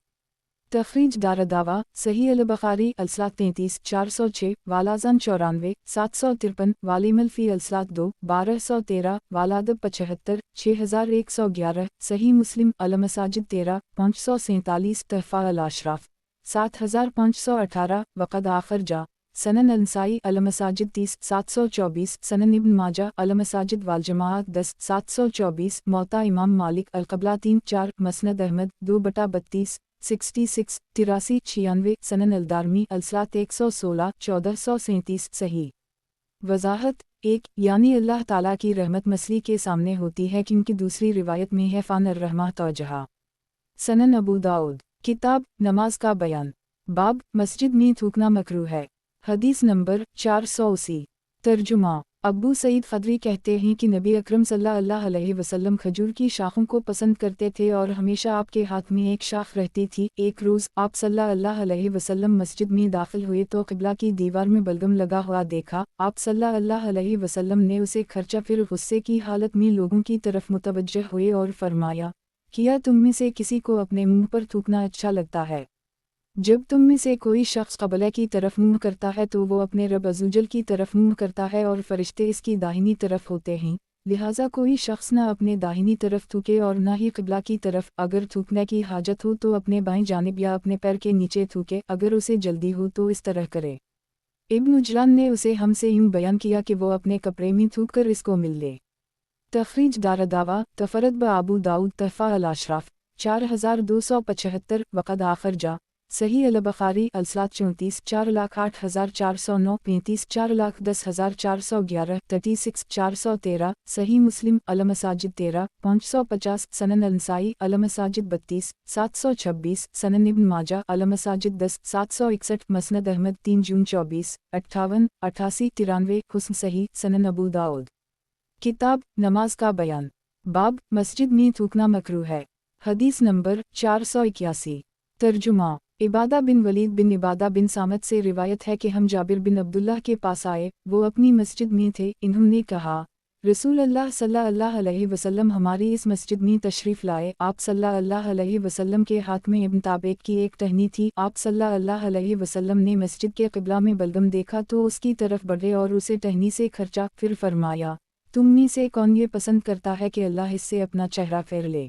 तखरीज दारदावा। सही अल-बुखारी अल-सलात 33,406, वालाज़ान 94, 753, वालिमल फ़ी अल-सलात 2, 1213, वालादब 75, 6111, सही मुस्लिम अल-मसाजिद 13, 547, तहफ़ा अल-अशराफ 7518, वक़द आखिर जा सनन अल-नसाई अल-मसाजिद 30,724, सनन इब्न माजा अल-मसाजिद वाल जमाअत 10,724, मौता इमाम मालिक अल-क़बला 3-4, मसनद अहमद 2/32, 66, 83, 96, सनन अल-दारमी अल-सलात 116, 1437, सही। वज़ाहत। 1, यानी अल्लाह ताला की रहमत मसली के सामने होती है, क्योंकि दूसरी रिवायत में है फ़ान अर्रहमा तौजहा। सनन अबू दाऊद। किताब नमाज का बयान। बाब मस्जिद में थूकना मकरूह है। हदीस नंबर 480। तर्जुमा। अबू सईद ख़दरी कहते हैं कि नबी अकरम सल्लल्लाहु अलैहि वसल्लम खजूर की शाखों को पसंद करते थे और हमेशा आपके हाथ में एक शाख रहती थी। एक रोज़ आप सल्लल्लाहु अलैहि वसल्लम मस्जिद में दाखिल हुए तो क़िबला की दीवार में बलगम लगा हुआ देखा। आप सल्लल्लाहु अलैहि वसल्लम ने उसे खर्चा, फिर गुस्से की हालत में लोगों की तरफ मुतवज्जह हुए और फरमाया, किया तुम में से किसी को अपने मुँह पर थूकना अच्छा लगता है? जब तुम में से कोई शख्स क़िबला की तरफ मुँह करता है तो वो अपने रब अज़्ज़वजल की तरफ मुँह करता है और फ़रिश्ते इसकी दाहिनी तरफ होते हैं, लिहाजा कोई शख्स न अपने दाहिनी तरफ थूके और न ही क़िबला की तरफ। अगर थूकने की हाजत हो तो अपने बाएं जानिब या अपने पैर के नीचे थूके, अगर उसे जल्दी हो तो इस तरह करे। इब्न उजलान ने उसे हमसे यूँ बयान किया कि वो अपने कपड़े में थूक कर इसको मिल ले। तखरीज दारदावा। तफरद ब अबू दाऊद तहफ़ा अल-अशराफ 4275, वक़द आखिर जा सही अल-बुखारी अल-सलात 34, 4,08,409, 35, 4,10,411, 36, 413, सही मुस्लिम अल-मसाजिद 13, 550, सनन अल-नसाई अल-मसाजिद 32, 726, सनन इब्न माजा अल-मसाजिद 10, 761, मसनद अहमद 3 जून 24, 58, 88, 93, हुस्न सही सनन अबू दाऊद। किताब नमाज का बयान। बाब मस्जिद में थूकना मकरूह है। हदीस नंबर 481। तर्जुमा। इबादा बिन वलीद बिन इबादा बिन सामत से रिवायत है कि हम जाबिर बिन अब्दुल्लाह के पास आए, वो अपनी मस्जिद में थे। इन्होंने कहा, रसूलुल्लाह सल्लल्लाहु अलैहि वसल्लम हमारी इस मस्जिद में तशरीफ़ लाए। आप सल्लल्लाहु अलैहि वसल्लम के हाथ में इब्न ताबिक की एक टहनी थी। आप सल्लल्लाहु अलैहि वसल्लम ने मस्जिद के क़िबला में बलगम देखा तो उसकी तरफ बढ़े और उसे टहनी से खर्चा, फिर फरमाया, तुम में से कौन ये पसंद करता है कि अल्लाह इससे अपना चेहरा फेर ले?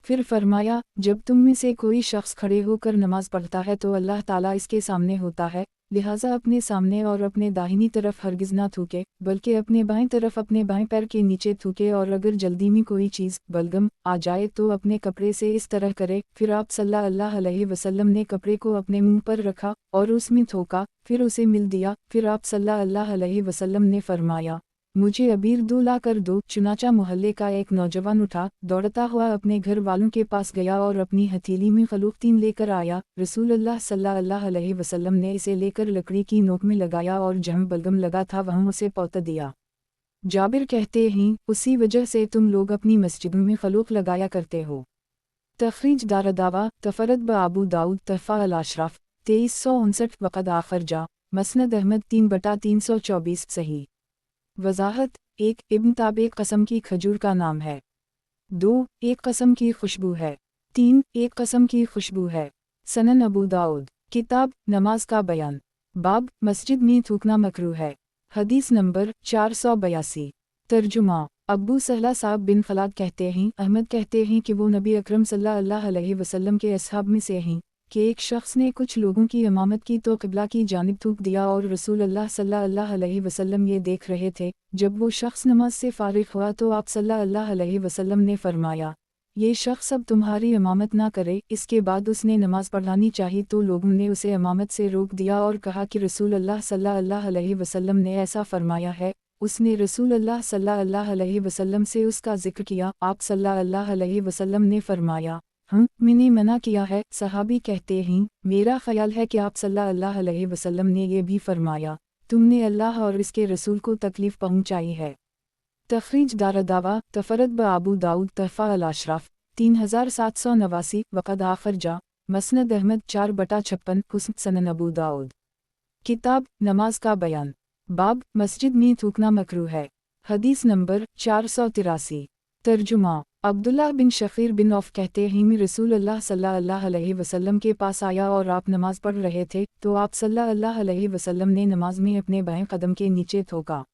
फिर फरमाया, जब तुम में से कोई शख्स खड़े होकर नमाज पढ़ता है तो अल्लाह ताला इसके सामने होता है, लिहाजा अपने सामने और अपने दाहिनी तरफ हरगिज़ ना थूके, बल्कि अपने बाएं तरफ अपने बाएं पैर के नीचे थूके, और अगर जल्दी में कोई चीज़ बलगम आ जाए तो अपने कपड़े से इस तरह करे। फिर आप सल्लल्लाहु अलैहि वसल्लम ने कपड़े को अपने मुंह पर रखा और उसमें थूका, फिर उसे मिल दिया। फिर आप सल्लल्लाहु अलैहि वसल्लम ने फरमाया, मुझे अबीर दो ला कर दो। चुनाचा मोहल्ले का एक नौजवान उठा, दौड़ता हुआ अपने घर वालों के पास गया और अपनी हथेली में खलूक 3 लेकर आया। रसूलुल्लाह सल्लल्लाहु अलैहि वसल्लम ने इसे लेकर लकड़ी की नोक में लगाया और जहाँ बलगम लगा था वहाँ उसे पौता दिया। जाबिर कहते हैं, उसी वजह से तुम लोग अपनी मस्जिदों में खलूक लगाया करते हो। तखरीज दारदावा तफरद ब आबू दाऊद तहफ़ा अल-अशराफ 2359 वक़द आखर जा मसनद अहमद 3/324 सही। वज़ाहत 1 इब्न ताब एक कसम की खजूर का नाम है। 2 एक कसम की खुशबू है। 3 एक कसम की खुशबू है। सनन अबू दाऊद। किताब नमाज का बयान। बाब मस्जिद में थूकना मकरूह है। हदीस नंबर 482। तर्जुमा अब्बू सहला साहब बिन खलाद कहते हैं, अहमद कहते हैं कि वो नबी अकरम सल्लल्लाहु अलैहि वसल्लम के असहाब में से हैं कि एक शख्स ने कुछ लोगों की इमामत की तो क़िबला की जानिब थूक दिया और रसूलुल्लाह सल्लल्लाहु अलैहि वसल्लम ये देख रहे थे। जब वो शख्स नमाज से फारिग हुआ तो आप सल्लल्लाहु अलैहि वसल्लम ने फरमाया, ये शख्स अब तुम्हारी इमामत ना करे। इसके बाद उसने नमाज पढ़ानी चाहिए तो लोगों ने उसे इमामत से रोक दिया और कहा कि रसूलुल्लाह सल्लल्लाहु अलैहि वसल्लम ने ऐसा फरमाया है। उसने रसूलुल्लाह सल्लल्लाहु अलैहि वसल्लम से उसका जिक्र किया। आप सल्लल्लाहु अलैहि वसल्लम ने फरमाया, मैंने मना किया है। सहाबी कहते हैं, मेरा ख्याल है कि आप सल्लल्लाहु अलैहि वसल्लम ने यह भी फरमाया, तुमने अल्लाह और इसके रसूल को तकलीफ़ पहुँचाई है। तखरीज दारदावा तफरद ब आबू दाऊद तहफ़ा अल-अशराफ 3789 वक़द आखर जा मसनद अहमद 4/56 हुस्न सनन अबू दाऊद। किताब नमाज का बयान। बाब मस्जिद में थूकना मकरूह है। हदीस नंबर 483। तर्जुमा अब्दुल्लाह बिन शखीर बिन औफ कहते हैं, मैं रसूलुल्लाह सल्लल्लाहु अलैहि वसल्लम के पास आया और आप नमाज पढ़ रहे थे तो आप सल्लल्लाहु अलैहि वसल्लम ने नमाज में अपने बाएं कदम के नीचे थूका।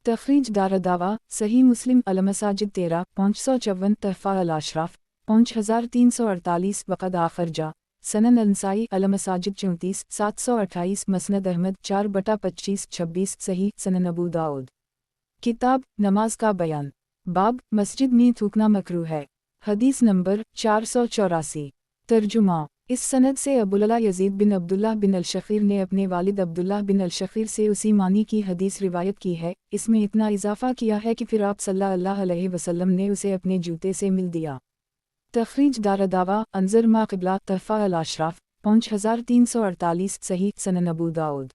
तखरीज दारदावा सही मुस्लिम अल-मसाजिद 13/554 तहफ़ा अल-अशराफ 5348 वक़द आखर जा सनन अंसाई अल-मसाजिद 34/728 मसनद अहमद 4/25-26 सही। सनन अबू दाऊद। किताब नमाज का बयान। बाब मस्जिद में थूकना मकरूह है। हदीस नंबर 484। तर्जुमा इस सनद से अबुलला यजीद बिन अब्दुल्लाह बिन अल-शखीर ने अपने वालिद अब्दुल्लाह बिन अल-शखीर से उसी मानी की हदीस रिवायत की है। इसमें इतना इजाफ़ा किया है कि फिर आप सल्लल्लाहु अलैहि वसल्लम ने उसे अपने जूते से मिल दिया। तखरीज दारदावा अंजर मा क़िबला तहफ़ा अल-अशराफ 5348 सही। सनन अबू दाऊद।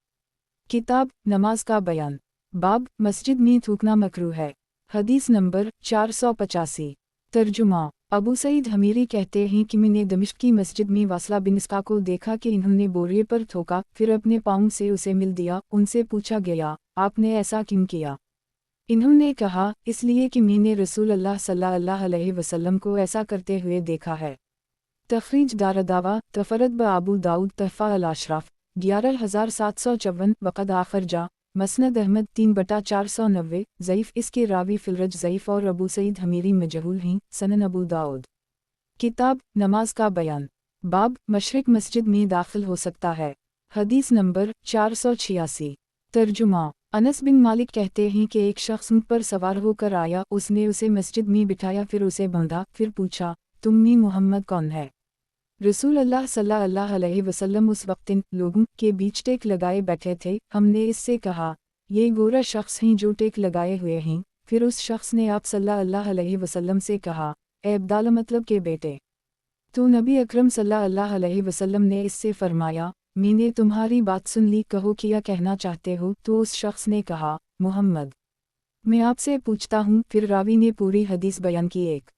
किताब नमाज का बयान। बाब मस्जिद में थूकना मकरूह है। हदीस नंबर 485। तर्जुमा अबू सईद हमीरी कहते हैं कि मैंने दमिश्क की मस्जिद में वासला बिन इसका को देखा कि इन्होंने बोरिए पर थूका, फिर अपने पाँव से उसे मिल दिया। उनसे पूछा गया, आपने ऐसा क्यों किया? इन्होंने कहा, इसलिए कि मैंने रसूलुल्लाह सल्लल्लाहु अलैहि वसल्लम को ऐसा करते हुए देखा है। तखरीज दारदावा तफरद ब आबू दाऊद तहफ़ा अल-अशराफ 11754 वक़द आखर जा मसनद अहमद 3/490 ज़ईफ़। इसके रावी फिलरज ज़ईफ़ और अबू सईद हमीरी मजहूल हैं। सनन अबू दाऊद। किताब नमाज का बयान। बाब मशरिक मस्जिद में दाखिल हो सकता है। हदीस नंबर 486। तर्जुमा अनस बिन मालिक कहते हैं कि एक शख्स ऊँट पर सवार होकर आया, उसने उसे मस्जिद में बिठाया, फिर उसे बांधा, फिर पूछा, तुम में मोहम्मद कौन है? रसूलुल्लाह सल्लल्लाहु अलैहि वसल्लम उस वक्त इन लोगों के बीच टेक लगाए बैठे थे। हमने इससे कहा, ये गोरा शख्स हैं जो टेक लगाए हुए हैं। फिर उस शख्स ने आप सल्लल्लाहु अलैहि वसल्लम से कहा, ए अब्दाल मतलब के बेटे, तो नबी अकरम सल्लल्लाहु अलैहि वसल्लम ने इससे फरमाया, मैंने तुम्हारी बात सुन ली, कहो क्या कहना चाहते हो? तो उस शख्स ने कहा, मोहम्मद। मैं आपसे पूछता हूँ। फिर रावी ने पूरी हदीस बयान की। एक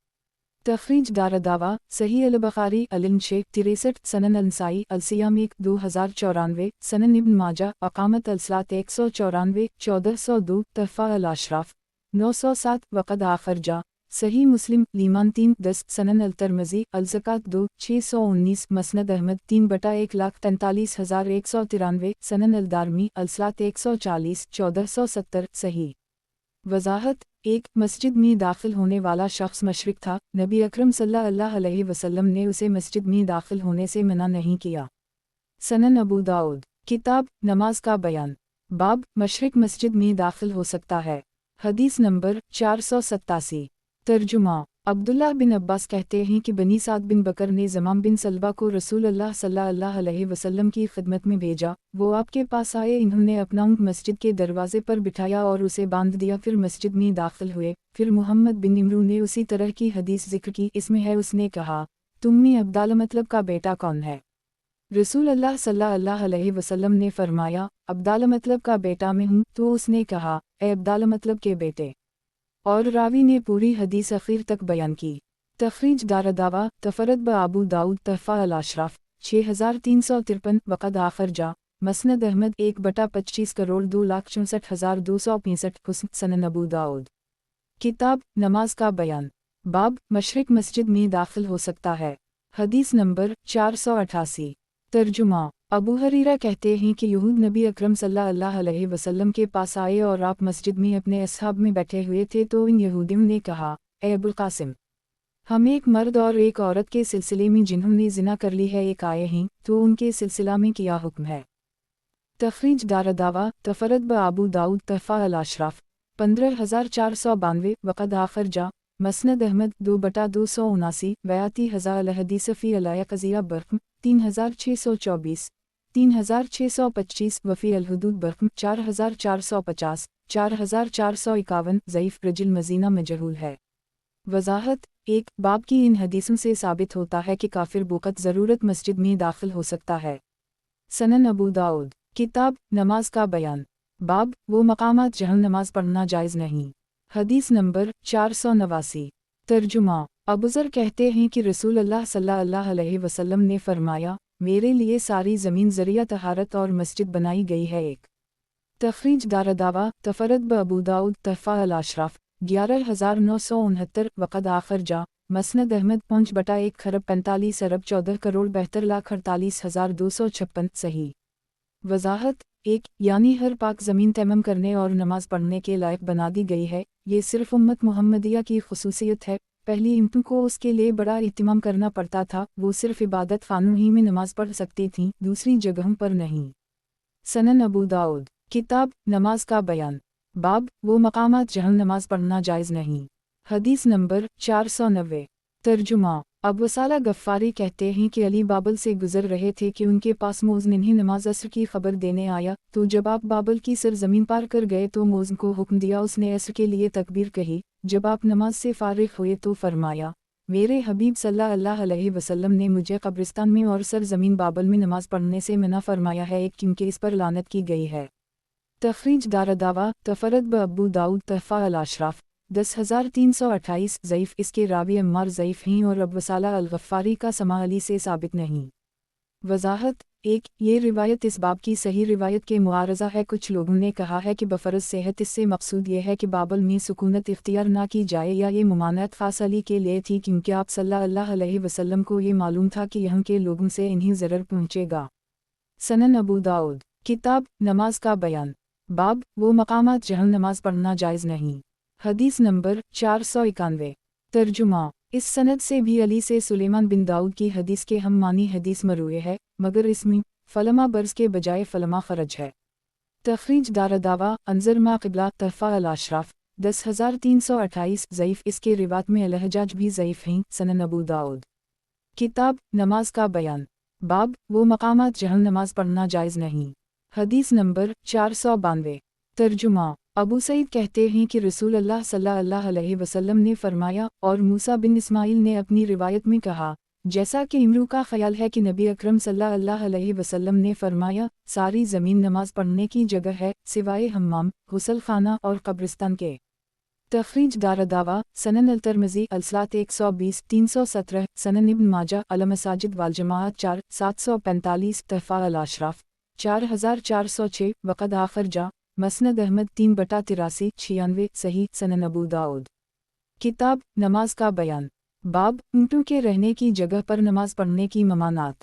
तखरीज दारदावा सही अल-बुखारी अल-शेख 63 सनन अंसाई अल-सियाम 2094 सनन इब्न माजा अकामत अल-सलात 194 1402 तहफ़ा अल-अशराफ 907 वक़द आखर जा सही मुस्लिम लीमान 3-10 सनन अल-तरमज़ी अल-ज़कात 2-619 मसनद अहमद 3/1,43,193 सनन अल-दारमी अल-सलात 140 1470 सही। वज़ाहत 1 मस्जिद में दाखिल होने वाला शख्स मशरिक था। नबी अकरम सल्लल्लाहु अलैहि वसल्लम ने उसे मस्जिद में दाखिल होने से मना नहीं किया। सनन अबू दाऊद। किताब नमाज का बयान। बाब मशरिक मस्जिद में दाखिल हो सकता है। हदीस नंबर 487। तर्जुमा अब्दुल्लाह बिन अब्बास कहते हैं कि बनी साद बिन बकर ने ज़माम बिन सलबा को रसूल अल्लाह सल्लल्लाहु अलैहि वसल्लम की खिदमत में भेजा। वो आपके पास आए, इन्होंने अपना ऊँट मस्जिद के दरवाजे पर बिठाया और उसे बांध दिया, फिर मस्जिद में दाखिल हुए। फिर मुहम्मद बिन इमरू ने उसी तरह की हदीस जिक्र की। इसमें है, उसने कहा, तुम में अब्दाल मतलब का बेटा कौन है? रसूल अल्लाह सल्लल्लाहु अलैहि वसल्लम ने फरमाया, अब्दाल मतलब का बेटा मैं हूँ। तो उसने कहा, ए अब्दाल मतलब के बेटे। और रावी ने पूरी हदीस अखीर तक बयान की। तखरीज दारदावा तफरद ब आबू दाऊद तहफ़ा अल-अशराफ 6353 वक़द आखर जा मसनद अहमद 1/25 करोड़ 2,64,265 हुस्न सनन अबू दाऊद। किताब नमाज का बयान। बाब मशरिक मस्जिद में दाखिल हो सकता है। हदीस नंबर 488। तर्जुमा। अबू हरीरा कहते हैं कि यहूद नबी अकरम सल्लल्लाहु अलैहि वसल्लम के पास आए और आप मस्जिद में अपने असहाब में बैठे हुए थे, तो इन यहूदियों ने कहा, ए अबुल कासिम, हम एक मर्द और एक औरत के सिलसिले में जिन्होंने जिना कर ली है एक आए हैं, तो उनके सिलसिला में क्या हुक्म है? तखरीज दारदावा तफरद ब आबू दाऊद तहफ़ा अल-अशराफ 15492 वक़द आखर जा मसनद अहमद 2/279 बयाती हज़ार हदीस फ़ी अलाया कज़िया बरक़म 3624 3625 वफ़ी अल-हुदूद बरक़म 4450 4451 ज़ईफ़ रजिल मज़ीना मजहूल है। वज़ाहत। एक बाब की इन हदीसों से साबित होता है कि काफिर बुक़त ज़रूरत मस्जिद में दाखिल हो सकता है। सनन अबू दाऊद। किताब नमाज का बयान। बाब वो मकामात जहाँ नमाज पढ़ना जायज़ नहीं। हदीस नंबर 489। तर्जुमा। अबूज़र कहते हैं कि रसूल अल्लाह सल्लल्लाहु अलैहि वसल्लम ने फरमाया, मेरे लिए सारी ज़मीन ज़रिया तहारत और मस्जिद बनाई गई है। एक तखरीज दारदावा तफरद ब अबू दाऊद तहफ़ा अल-अशराफ 11969 वक़द आखर जा मसनद अहमद 5/1/45 14,42,48,256 सही। वज़ाहत। एक यानी हर पाक ज़मीन तैमम करने और नमाज पढ़ने के लायक बना दी गई है। ये सिर्फ उम्मत मुहम्मदिया की खुसूसियत है। पहली इम्तों को उसके लिए बड़ा इत्तिमाम करना पड़ता था, वो सिर्फ इबादत ख़ानों ही में नमाज पढ़ सकती थीं, दूसरी जगहों पर नहीं। सनन अबू दाऊद। किताब नमाज का बयान। बाब वो मकामात जहाँ नमाज पढ़ना जायज़ नहीं। हदीस नंबर 490। तर्जुमा। अब वसाला गफ़ारी कहते हैं कि अली बाबल से गुज़र रहे थे कि उनके पास मोज़ इन्हीं नमाज असर की खबर देने आया, तो जब आप बाबल की सरज़मीन पार कर गए तो मोज़ को हुक्म दिया, उसने असर के लिए तकबीर कही। जब आप नमाज से फ़ारिग हुए तो फरमाया, मेरे हबीब सल्लल्लाहु अलैहि वसल्लम ने मुझे कब्रिस्तान में और सरज़मीन बाबल में नमाज पढ़ने से मना फरमाया है, एक क्योंकि इस पर लानत की गई है। तखरीज दारदावा तफरद ब अबू दाऊद तहफ़ा अल-अशराफ 10328 ज़ईफ़। इसके रावी अम्मार ज़ईफ़ हैं और अब वसाला अल-गफ़ारी का समा अली से साबित नहीं। वज़ाहत। एक ये रिवायत इस बाब की सही रिवायत के मुआरज़ा है। कुछ लोगों ने कहा है कि बफ़रज़ सेहत इससे मकसूद ये है कि बाबल में सुकूनत इख्तियार ना की जाए, या ये मुमानत ख़ास अली के लिए थी क्योंकि आप सल्लल्लाहु अलैहि वसल्लम को ये मालूम था कि यहाँ के लोगों से इन्हीं ज़रर पहुँचेगा। सनन अबू दाऊद। किताब नमाज का बयान। बाब वो मकामात जहाँ नमाज पढ़ना जायज़ नहीं। हदीस नंबर 491। तर्जुमा। इस सनद से भी अली से सुलेमान बिन दाऊद की हदीस के हम मानी हदीस मरूए है, मगर इसमें फलमा बर्ज़ के बजाय फलमा ख़रज है। तखरीज दारदावा अंजर मा क़िबला तहफ़ा अल-अशराफ 10328 ज़ईफ़। इसके रिवात में अलहजाज भी ज़ईफ़ हैं। सनन अबू दाऊद। किताब नमाज का बयान। बाब वो मकामात जहाँ नमाज पढ़ना जायज़ नहीं। हदीस नंबर 492। तर्जुमा। अबू सईद कहते हैं कि रसूल अल्लाह सल्लल्लाहु अलैहि वसल्लम ने फरमाया, और मूसा बिन इस्माइल ने अपनी रिवायत में कहा, जैसा कि इमरू का ख्याल है कि नबी अकरम सल्लल्लाहु अलैहि वसल्लम ने फरमाया, सारी ज़मीन नमाज पढ़ने की जगह है सिवाय हम्माम, गुसल खाना और कब्रिस्तान के। तखरीज दारदावा सनन अल-तिरमिज़ी अल-सलात 120 317 सनन इब्न माजा अल-मसाजिद वाल जमाअत 4 745 तहफ़ा अल-अशराफ 4406 वक़द आखर जा मसनद अहमद 3/83 96 सही। सनन अबू दाऊद। किताब नमाज का बयान। बाब ऊँटों के रहने की जगह पर नमाज पढ़ने की ममानात।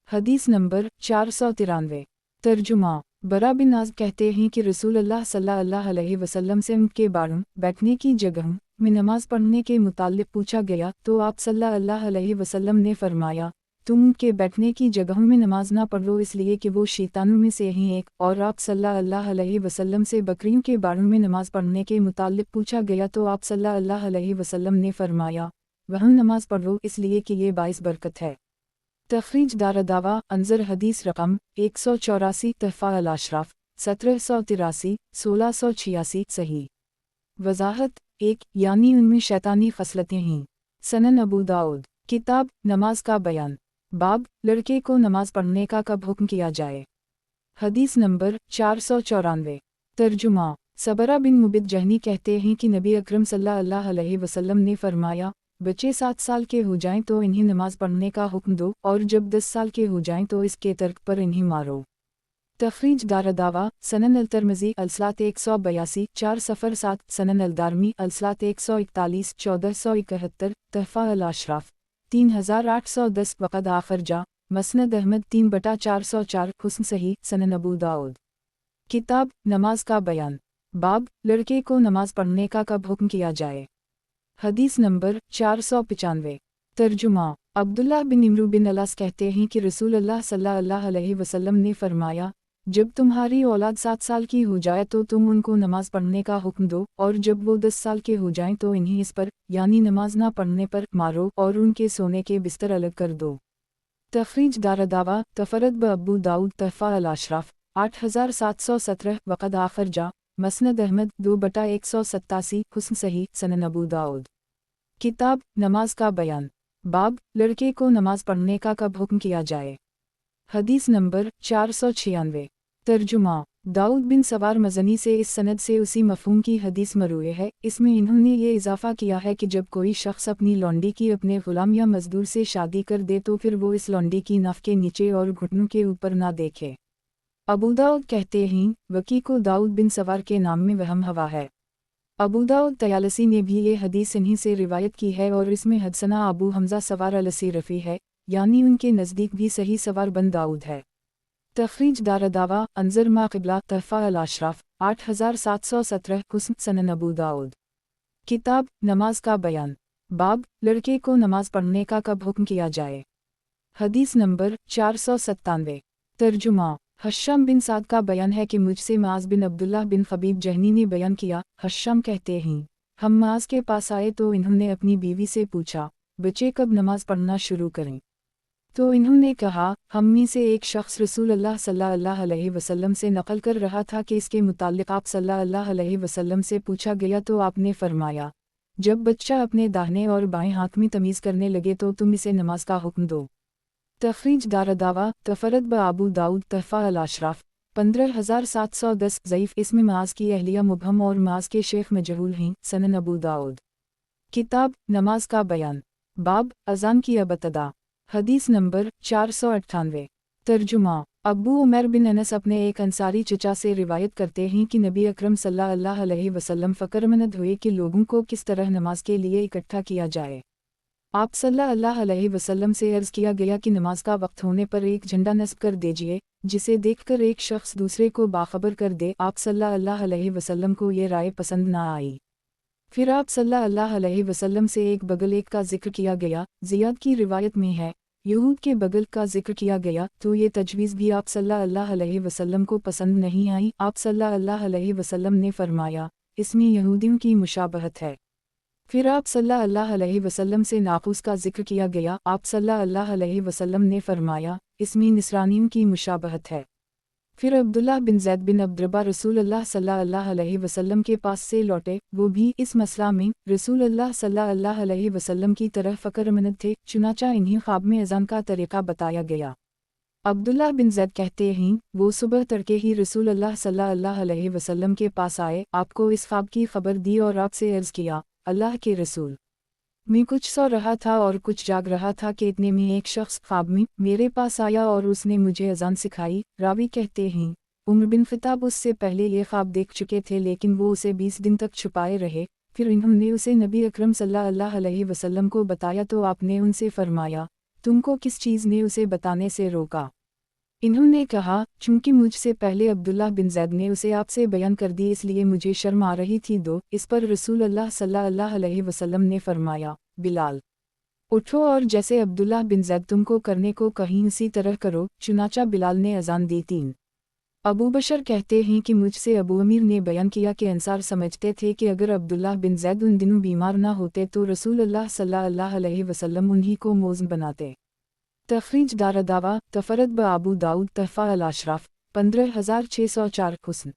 हदीस नंबर 493। तर्जुमा। बरा बिन आज़ब कहते हैं कि रसूल अल्लाह सल्लल्लाहु अलैहि वसल्लम से ऊँट के बाड़ों बैठने की जगहों में नमाज पढ़ने के मुताल्लिक़ पूछा गया, तो आप सल्लल्लाहु अलैहि वसल्लम ने फरमाया, तुम के बैठने की जगहों में नमाज ना पढ़ो इसलिए कि वो शैतानों में से ही एक। और आप सल्लल्लाहु अलैहि वसल्लम से बकरियों के बाड़ों में नमाज पढ़ने के मुताल्लिक पूछा गया तो आप सल्लल्लाहु अलैहि वसल्लम ने फरमाया, वहाँ नमाज पढ़ो इसलिए कि ये बाइस बरकत है। तखरीज दारदावा अंजर हदीस रकम 184 तहफ़ा अल-अशराफ 1783 1686 सही। वज़ाहत 1 यानी उनमें शैतानी खसलतें हैं। सनन अबू दाऊद किताब नमाज का बयान बाब लड़के को नमाज पढ़ने का कब हुक्म किया जाए। हदीस नंबर 494 तर्जुमा सबरा बिन मुबिद जहनी कहते हैं कि नबी अकरम सल्लल्लाहु अलैहि वसल्लम ने फरमाया, बच्चे 7 साल के हो जाएं तो इन्हें नमाज पढ़ने का हुक्म दो और जब 10 साल के हो जाएं तो इसके तर्क पर इन्हें मारो। तखरीज दारदावा सनन अल-तिरमिज़ी अलसलात 182 4 सफ़र 7 सनन अल-दारमी अलसलात 141 1471 तहफ़ा अल-अशराफ 3810 वक़द आखिर जा मसनद अहमद 3/404 हुस्न सही सनन अबू दाऊद किताब नमाज का बयान बाब लड़के को नमाज पढ़ने का कब हुक्म किया जाए। हदीस नंबर 495 तर्जुमा अब्दुल्लाह बिन इमरू बिन अलास कहते हैं कि रसूलुल्लाह सल्लल्लाहु अलैहि वसल्लम ने फरमाया, जब तुम्हारी औलाद 7 साल की हो जाए तो तुम उनको नमाज पढ़ने का हुक्म दो और जब वो 10 साल के हो जाएं तो इन्हें इस पर यानी नमाज ना पढ़ने पर मारो और उनके सोने के बिस्तर अलग कर दो। तखरीज दारदावा तफरद ब अबू दाऊद तहफ़ा अल-अशराफ 8717 वक़द आखिर जा मसनद अहमद 2/187 हुस्न सही सनन अबू दाऊद किताब नमाज का बयान बाब लड़के को नमाज पढ़ने का कब हुक्म किया जाए। हदीस नंबर 496 तर्जुमा दाऊद बिन सवार मज़नी से इस सनद से उसी मफ़हूम की हदीस मरूए है। इसमें इन्होंने ये इजाफ़ा किया है कि जब कोई शख्स अपनी लौंडी की अपने ग़ुलाम या मज़दूर से शादी कर दे तो फिर वो इस लौंडी की नफ़ के नीचे और घुटनों के ऊपर ना देखे। अबू दाऊद कहते हैं वकी को दाऊद बिन सवार के नाम में वहम हवा है। अबू दाऊद तयालसी ने भी ये हदीस इन्हीं से रिवायत की है और इसमें हदसना अबू हमज़ा सवार अलसी रफ़ी है, यानी उनके नज़दीक भी सही सवार बन दाऊद है। तखरीज दारदावा अंजर मा क़िबला तहफ़ा अल-अशराफ 8717 हुस्न सनन अबू दाऊद किताब नमाज का बयान बाब लड़के को नमाज पढ़ने का कब हुक्म किया जाए। हदीस नंबर 497 तर्जुमा हश्शाम बिन साद का बयान है कि मुझसे माज बिन अब्दुल्लाह बिन खबीब जहनी ने बयान किया, हश्शाम कहते हैं हम माज के पास आए तो इन्होंने अपनी बीवी से पूछा, बच्चे कब नमाज पढ़ना शुरू करें। तो इन्होंने कहा, हम में से एक शख्स रसूलुल्लाह सल्लल्लाहु अलैहि वसल्लम से नकल कर रहा था कि इसके मुताल्लिक़ आप सल्लल्लाहु अलैहि वसल्लम से पूछा गया तो आपने फरमाया, जब बच्चा अपने दाहिने और बाएं हाथ में तमीज़ करने लगे तो तुम इसे नमाज का हुक्म दो। तखरीज दारदावा तफरद ब अबू दाऊद तहफ़ा अल-अशराफ 15710 ज़ईफ़ इसमें माज की अहलिया मुबहम और माज के शेख मजहूल हैं सनन अबू दाऊद किताब नमाज का बयान बाब अज़ान की अबतदा हदीस नंबर 498 तर्जुमा अबू उमर बिन अनस अपने एक अंसारी चचा से रिवायत करते हैं कि नबी अकरम सल्लल्लाहु अलैहि वसल्लम फ़क्रमंद हुए कि लोगों को किस तरह नमाज के लिए इकट्ठा किया जाए। आप सल्लल्लाहु अलैहि वसल्लम से अर्ज़ किया गया कि नमाज का वक्त होने पर एक झंडा नस्ब कर दीजिए, जिसे देखकर एक शख्स दूसरे को बाखबर कर दे। आप सल्लल्लाहु अलैहि वसल्लम को ये राय पसंद ना आई। फिर आप सल्लल्लाहु अलैहि वसल्लम से एक बगल एक का जिक्र किया गया। ज़ियाद की रिवायत में है यहूद के बगल का जिक्र किया गया तो ये तजवीज़ भी आप सल्लल्लाहु अलैहि वसल्लम को पसंद नहीं आई। आप सल्लल्लाहु अलैहि वसल्लम ने फरमाया, इसमें यहूदियों की मुशाबहत है। फिर आप सल्लल्लाहु अलैहि वसल्लम से नाक़ूस का जिक्र किया गया। आप सल्लल्लाहु अलैहि वसल्लम ने फरमाया, इसमें निसरानियों की मुशाबहत है। फिर अब्दुल्लाह बिन ज़ैद बिन अब्दरबा रसूलुल्लाह सल्लल्लाहु अलैहि वसल्लम के पास से लौटे, वो भी इस मसला में रसूलुल्लाह सल्लल्लाहु अलैहि वसल्लम की तरह फ़क्रमंद थे। चुनाचा इन्हीं ख्वाब में अज़ान का तरीक़ा बताया गया। अब्दुल्लाह बिन ज़ैद कहते हैं वो सुबह तड़के ही रसूलुल्लाह सल्लल्लाहु अलैहि वसल्लम के पास आए, आपको इस ख्वाब की खबर दी और आपसे अर्ज़ किया, अल्लाह के रसूल, मैं कुछ सो रहा था और कुछ जाग रहा था कि इतने में एक शख्स ख्वाब में मेरे पास आया और उसने मुझे अज़ान सिखाई। रावी कहते हैं उमर बिन ख़त्ताब उससे पहले ये ख्वाब देख चुके थे लेकिन वो उसे 20 दिन तक छुपाए रहे। फिर इन्होंने उसे नबी अकरम सल्लल्लाहु अलैहि वसल्लम को बताया तो आपने उनसे फरमाया, तुमको किस चीज़ ने उसे बताने से रोका। इन्होंने कहा, चूँकि मुझसे पहले अब्दुल्लाह बिन ज़ैद ने उसे आपसे बयान कर दी इसलिए मुझे शर्म आ रही थी। इस पर रसूलुल्लाह सल्लल्लाहु अलैहि वसल्लम ने फरमाया, बिलाल उठो और जैसे अब्दुल्लाह बिन ज़ैद तुमको करने को कहीं उसी तरह करो। चुनाचा बिलाल ने अजान दी। 3 अबू बशर कहते हैं कि मुझसे अबू अमीर ने बयान किया कि अंसार समझते थे कि अगर अब्दुल्लाह बिन ज़ैद उन दिनों बीमार ना होते तो रसूलुल्लाह सल्लल्लाहु अलैहि वसल्लम उन्हीं को मौज़न बनाते। तखरीज दारदावा तफरद ब आबू दाऊद तहफ़ा अल-अशराफ 15604 हुस्न।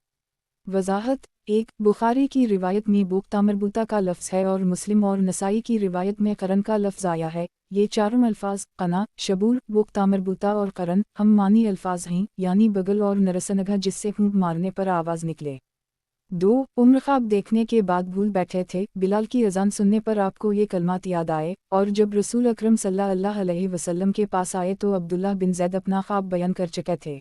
वजाहत 1 बुखारी की रिवायत में बोक्ता मरबूता का लफ्ज़ है और मुस्लिम और नसाई की रिवायत में करन का लफ्ज़ आया है। ये चारों अल्फाज कना, शबूर, बोक्ता मरबूता और करन हम मानी अल्फाज हैं, यानी बगल और नरसनघा जिससे फूंक मारने पर आवाज़ निकले। 2 उम्र ख्वाब देखने के बाद भूल बैठे थे। बिलाल की अजान सुनने पर आपको ये कलमात याद आए और जब रसूल अकरम सल्लल्लाहु अलैहि वसल्लम के पास आए तो अब्दुल्लाह बिन ज़ैद अपना ख्वाब बयान कर चुके थे।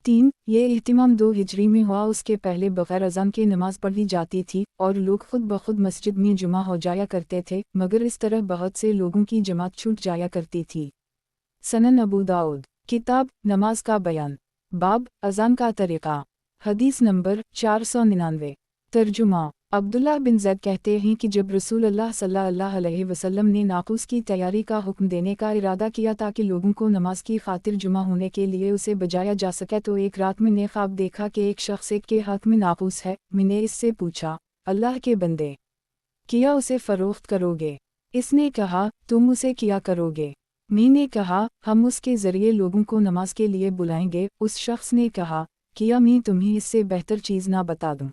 3 ये इह्तिमाम 2 हिजरी में हुआ। उसके पहले बग़ैर अज़ान के नमाज पढ़ी जाती थी और लोग खुद ब खुद मस्जिद में जुमा हो जाया करते थे, मगर इस तरह बहुत से लोगों की जमात छूट जाया करती थी। सनन अबू दाऊद किताब नमाज का बयान बाब अज़ान का तरीक़ा हदीस नंबर 499। तर्जुमा अब्दुल्लाह बिन ज़ैद कहते हैं कि जब रसूलुल्लाह सल्लल्लाहु अलैहि वसल्लम ने नाक़ूस की तैयारी का हुक्म देने का इरादा किया ताकि लोगों को नमाज की खातिर जुमा होने के लिए उसे बजाया जा सके तो एक रात मैंने ख्वाब देखा कि एक शख्स एक के हाथ में नाक़ूस है। मैंने इससे पूछा, अल्लाह के बंदे, क्या उसे फ़रोख्त करोगे? इसने कहा, तुम उसे किया करोगे? मैंने कहा, हम उसके ज़रिए लोगों को नमाज के लिए बुलाएंगे। उस शख्स ने कहा, क्या मैं तुम्हें इससे बेहतर चीज़ ना बता दूं?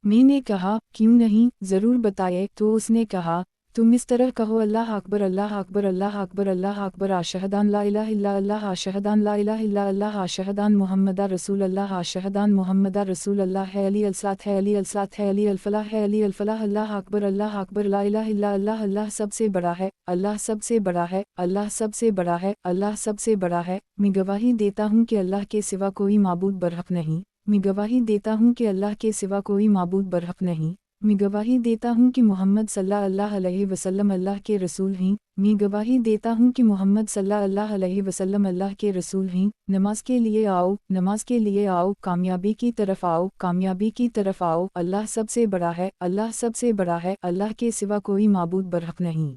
मैंने कहा, क्यों नहीं, ज़रूर बताए। तो उसने कहा, तुम इस तरह कहो, अल्लाह अकबर अल्लाह अकबर अल्लाह अकबर अल्लाह अकबर अशहदान ला इलाहा इल्ला अल्लाह अशहदान ला इलाहा इल्ला अल्लाह अशहदान मुहम्मदा रसूल अल्लाह अशहदान मुहम्मदा रसूल अल्लाह है अली अलसात है अली अलसात है अली अलफलाह है अली अलफलाह अल्लाह अकबर ला इलाहा इल्ला अल्लाह अल्लाह सबसे बड़ा है अल्लाह सबसे बड़ा है अल्लाह सबसे बड़ा है अल्लाह सबसे बड़ा है। मैं गवाही देता हूँ कि अल्लाह के सिवा कोई माबूद बरहक नहीं। मैं गवाही देता हूँ कि अल्लाह के सिवा कोई माबूद बरहक नहीं। मैं गवाही देता हूँ कि मोहम्मद सल्लल्लाहु अलैहि वसल्लम अल्लाह के रसूल हैं। मैं गवाही देता हूँ कि मोहम्मद सल्लल्लाहु अलैहि वसल्लम अल्लाह के रसूल हैं। नमाज के लिए आओ, नमाज के लिए आओ, कामयाबी की तरफ आओ, कामयाबी की तरफ आओ। अल्लाह सबसे बड़ा है, अल्लाह सबसे बड़ा है, अल्लाह के सिवा कोई माबूद बरहक नहीं।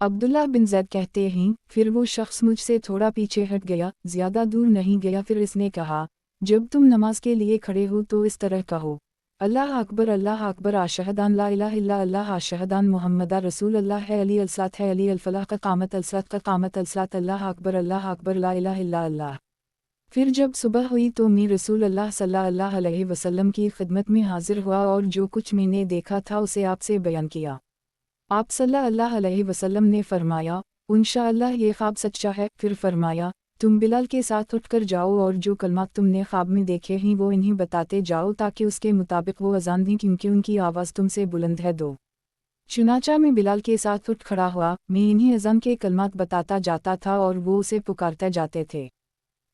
अब्दुल्लाह बिन ज़ैद कहते हैं, फिर वो शख्स मुझसे थोड़ा पीछे हट गया, ज़्यादा दूर नहीं गया। फिर इसने कहा, जब तुम नमाज के लिए खड़े हो तो इस तरह कहो, अल्लाह अकबर अशहदान ला इलाहा इल्ला अल्लाह अशहदान मुहम्मदा रसूल अल्लाह है अली अलसात है अली अलफलाह का कामत अलसात अल्लाह अकबर ला इलाहा इल्ला अल्लाह। फिर जब सुबह हुई तो मैं रसूल अल्लाह सल्लल्लाहु अलैहि वसल्लम की खिदमत में हाजिर हुआ और जो कुछ मैंने देखा था उसे आपसे बयान किया। आप सल्लल्लाहु अलैहि वसल्लम ने फरमाया, इंशाअल्लाह ये ख्वाब सच्चा है। फिर फरमाया, तुम बिलाल के साथ उठकर जाओ और जो कलमात तुमने ख्वाब में देखे हैं वो इन्हीं बताते जाओ ताकि उसके मुताबिक वो अजान दें, क्योंकि उनकी आवाज़ तुमसे बुलंद है। 2 चुनाचा में बिलाल के साथ उठ खड़ा हुआ। मैं इन्हीं अजान के कलमात बताता जाता था और वो उसे पुकारते जाते थे।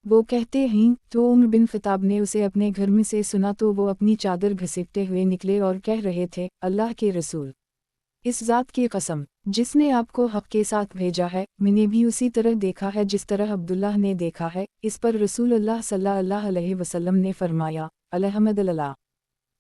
वो कहते हैं, तो उमर बिन खिताब ने उसे अपने घर में से सुना तो वो अपनी चादर घसीटते हुए निकले और कह रहे थे, अल्लाह के रसूल, इस ज़ात की कसम जिसने आपको हक़ के साथ भेजा है, मैंने भी उसी तरह देखा है जिस तरह अब्दुल्लाह ने देखा है। इस पर रसूलुल्लाह सल्लल्लाहु अलैहि वसल्लम ने फरमाया, अल्हम्दुलिल्लाह।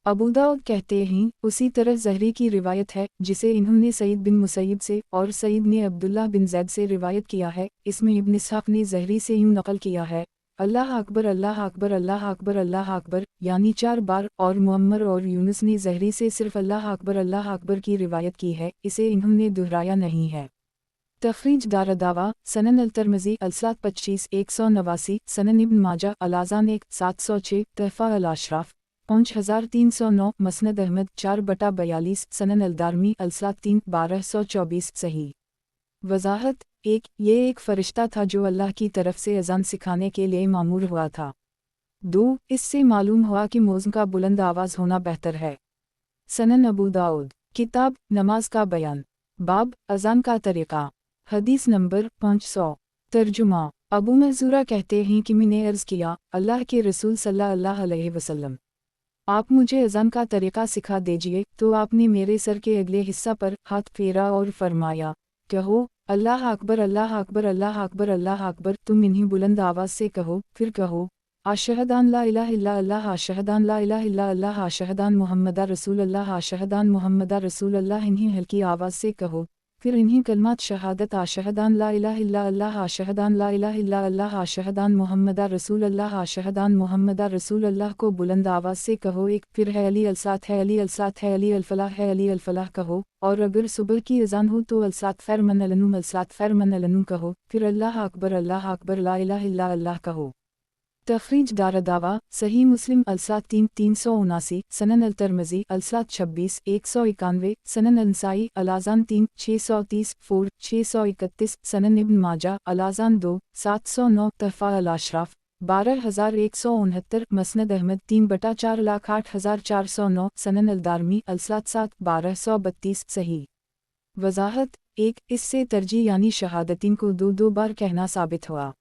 अबू दाऊद कहते हैं, उसी तरह ज़हरी की रिवायत है जिसे इन्होंने सईद बिन मुसैयब से और सईद ने अब्दुल्लाह बिन ज़ैद से रिवायत किया है। इसमें इब्न इसहाक़ ने ज़हरी से यूँ नक़ल किया है, अल्लाह अकबर अल्लाह अकबर अल्लाह अकबर अल्लाह अकबर, यानी 4 बार। और मुअम्मर और यूनुस ने ज़हरी से सिर्फ अल्लाह अकबर की रिवायत की है, इसे इन्होंने दोहराया नहीं है। तखरीज दारदावा सनन अल-तिरमिज़ी अलसात 25 189, सनन इब्न माजा अल-आज़ान 1 706, तहफ़ा अल-अशराफ 5309, मसनद अहमद 4/42, सनन अल-दारमी अलसात 3 1224 सही। वजाहत 1 ये एक फ़रिश्ता था जो अल्लाह की तरफ से अज़ान सिखाने के लिए मामूर हुआ था। 2 इससे मालूम हुआ कि मौज़न का बुलंद आवाज़ होना बेहतर है। सनन अबू दाऊद किताब नमाज का बयान बाब अज़ान का तरीक़ा हदीस नंबर 500। तर्जुमा अबू मंसूरा कहते हैं कि मैंने अर्ज़ किया, अल्लाह के रसूल सल्लल्लाहु अलैहि वसल्लम, आप मुझे अज़ान का तरीक़ा सिखा दीजिए। तो आपने मेरे सर के अगले हिस्सा पर हाथ फेरा और फरमाया, कहो, अल्लाह अकबर अल्लाह अकबर अल्लाह अकबर अल्लाह अकबर। तुम इन्हीं बुलंद आवाज़ से कहो। फिर कहो, अशहदान ला इलाहा इल्ला अल्लाह अशहदान ला इलाहा इल्ला अल्लाह अशहदान मुहम्मदा रसूल अल्लाह अशहदान मुहम्मदा रसूल अल्लाह। इन्हीं हल्की आवाज़ से कहो پھر انہیں کلمات شہادت آشہدان لا الہ الا اللہ آشہدان لا الہ الا اللہ آشہدان محمدہ رسول اللہ آشہدان محمدہ رسول اللہ کو بلند آواز سے کہو ایک، پھر ہے علی الصلاۃ ہے علی الصلاۃ ہے علی الفلاح ہے علی الفلاح کہو، اور اگر صبح کی اذان ہو تو الصلاۃ خیر من النوم الصلاۃ خیر من النوم کہو، پھر اللہ اکبر لا الہ الا اللہ کہو۔ تخریج دار دعویٰ صحیح مسلم الصلاۃ 379، سنن الترمذی الصلاۃ 26 191، سنن النسائی الاذان 3 630 4 631، سنن ابن ماجہ الاذان 2 709، تحفہ الاشراف 12169، مسند احمد 3/4,08,409، سنن الدارمی الصلاۃ 7 1232، صحیح۔ وضاحت 1، اس سے ترجیح یعنی شہادتین کو دو بار کہنا ثابت ہوا۔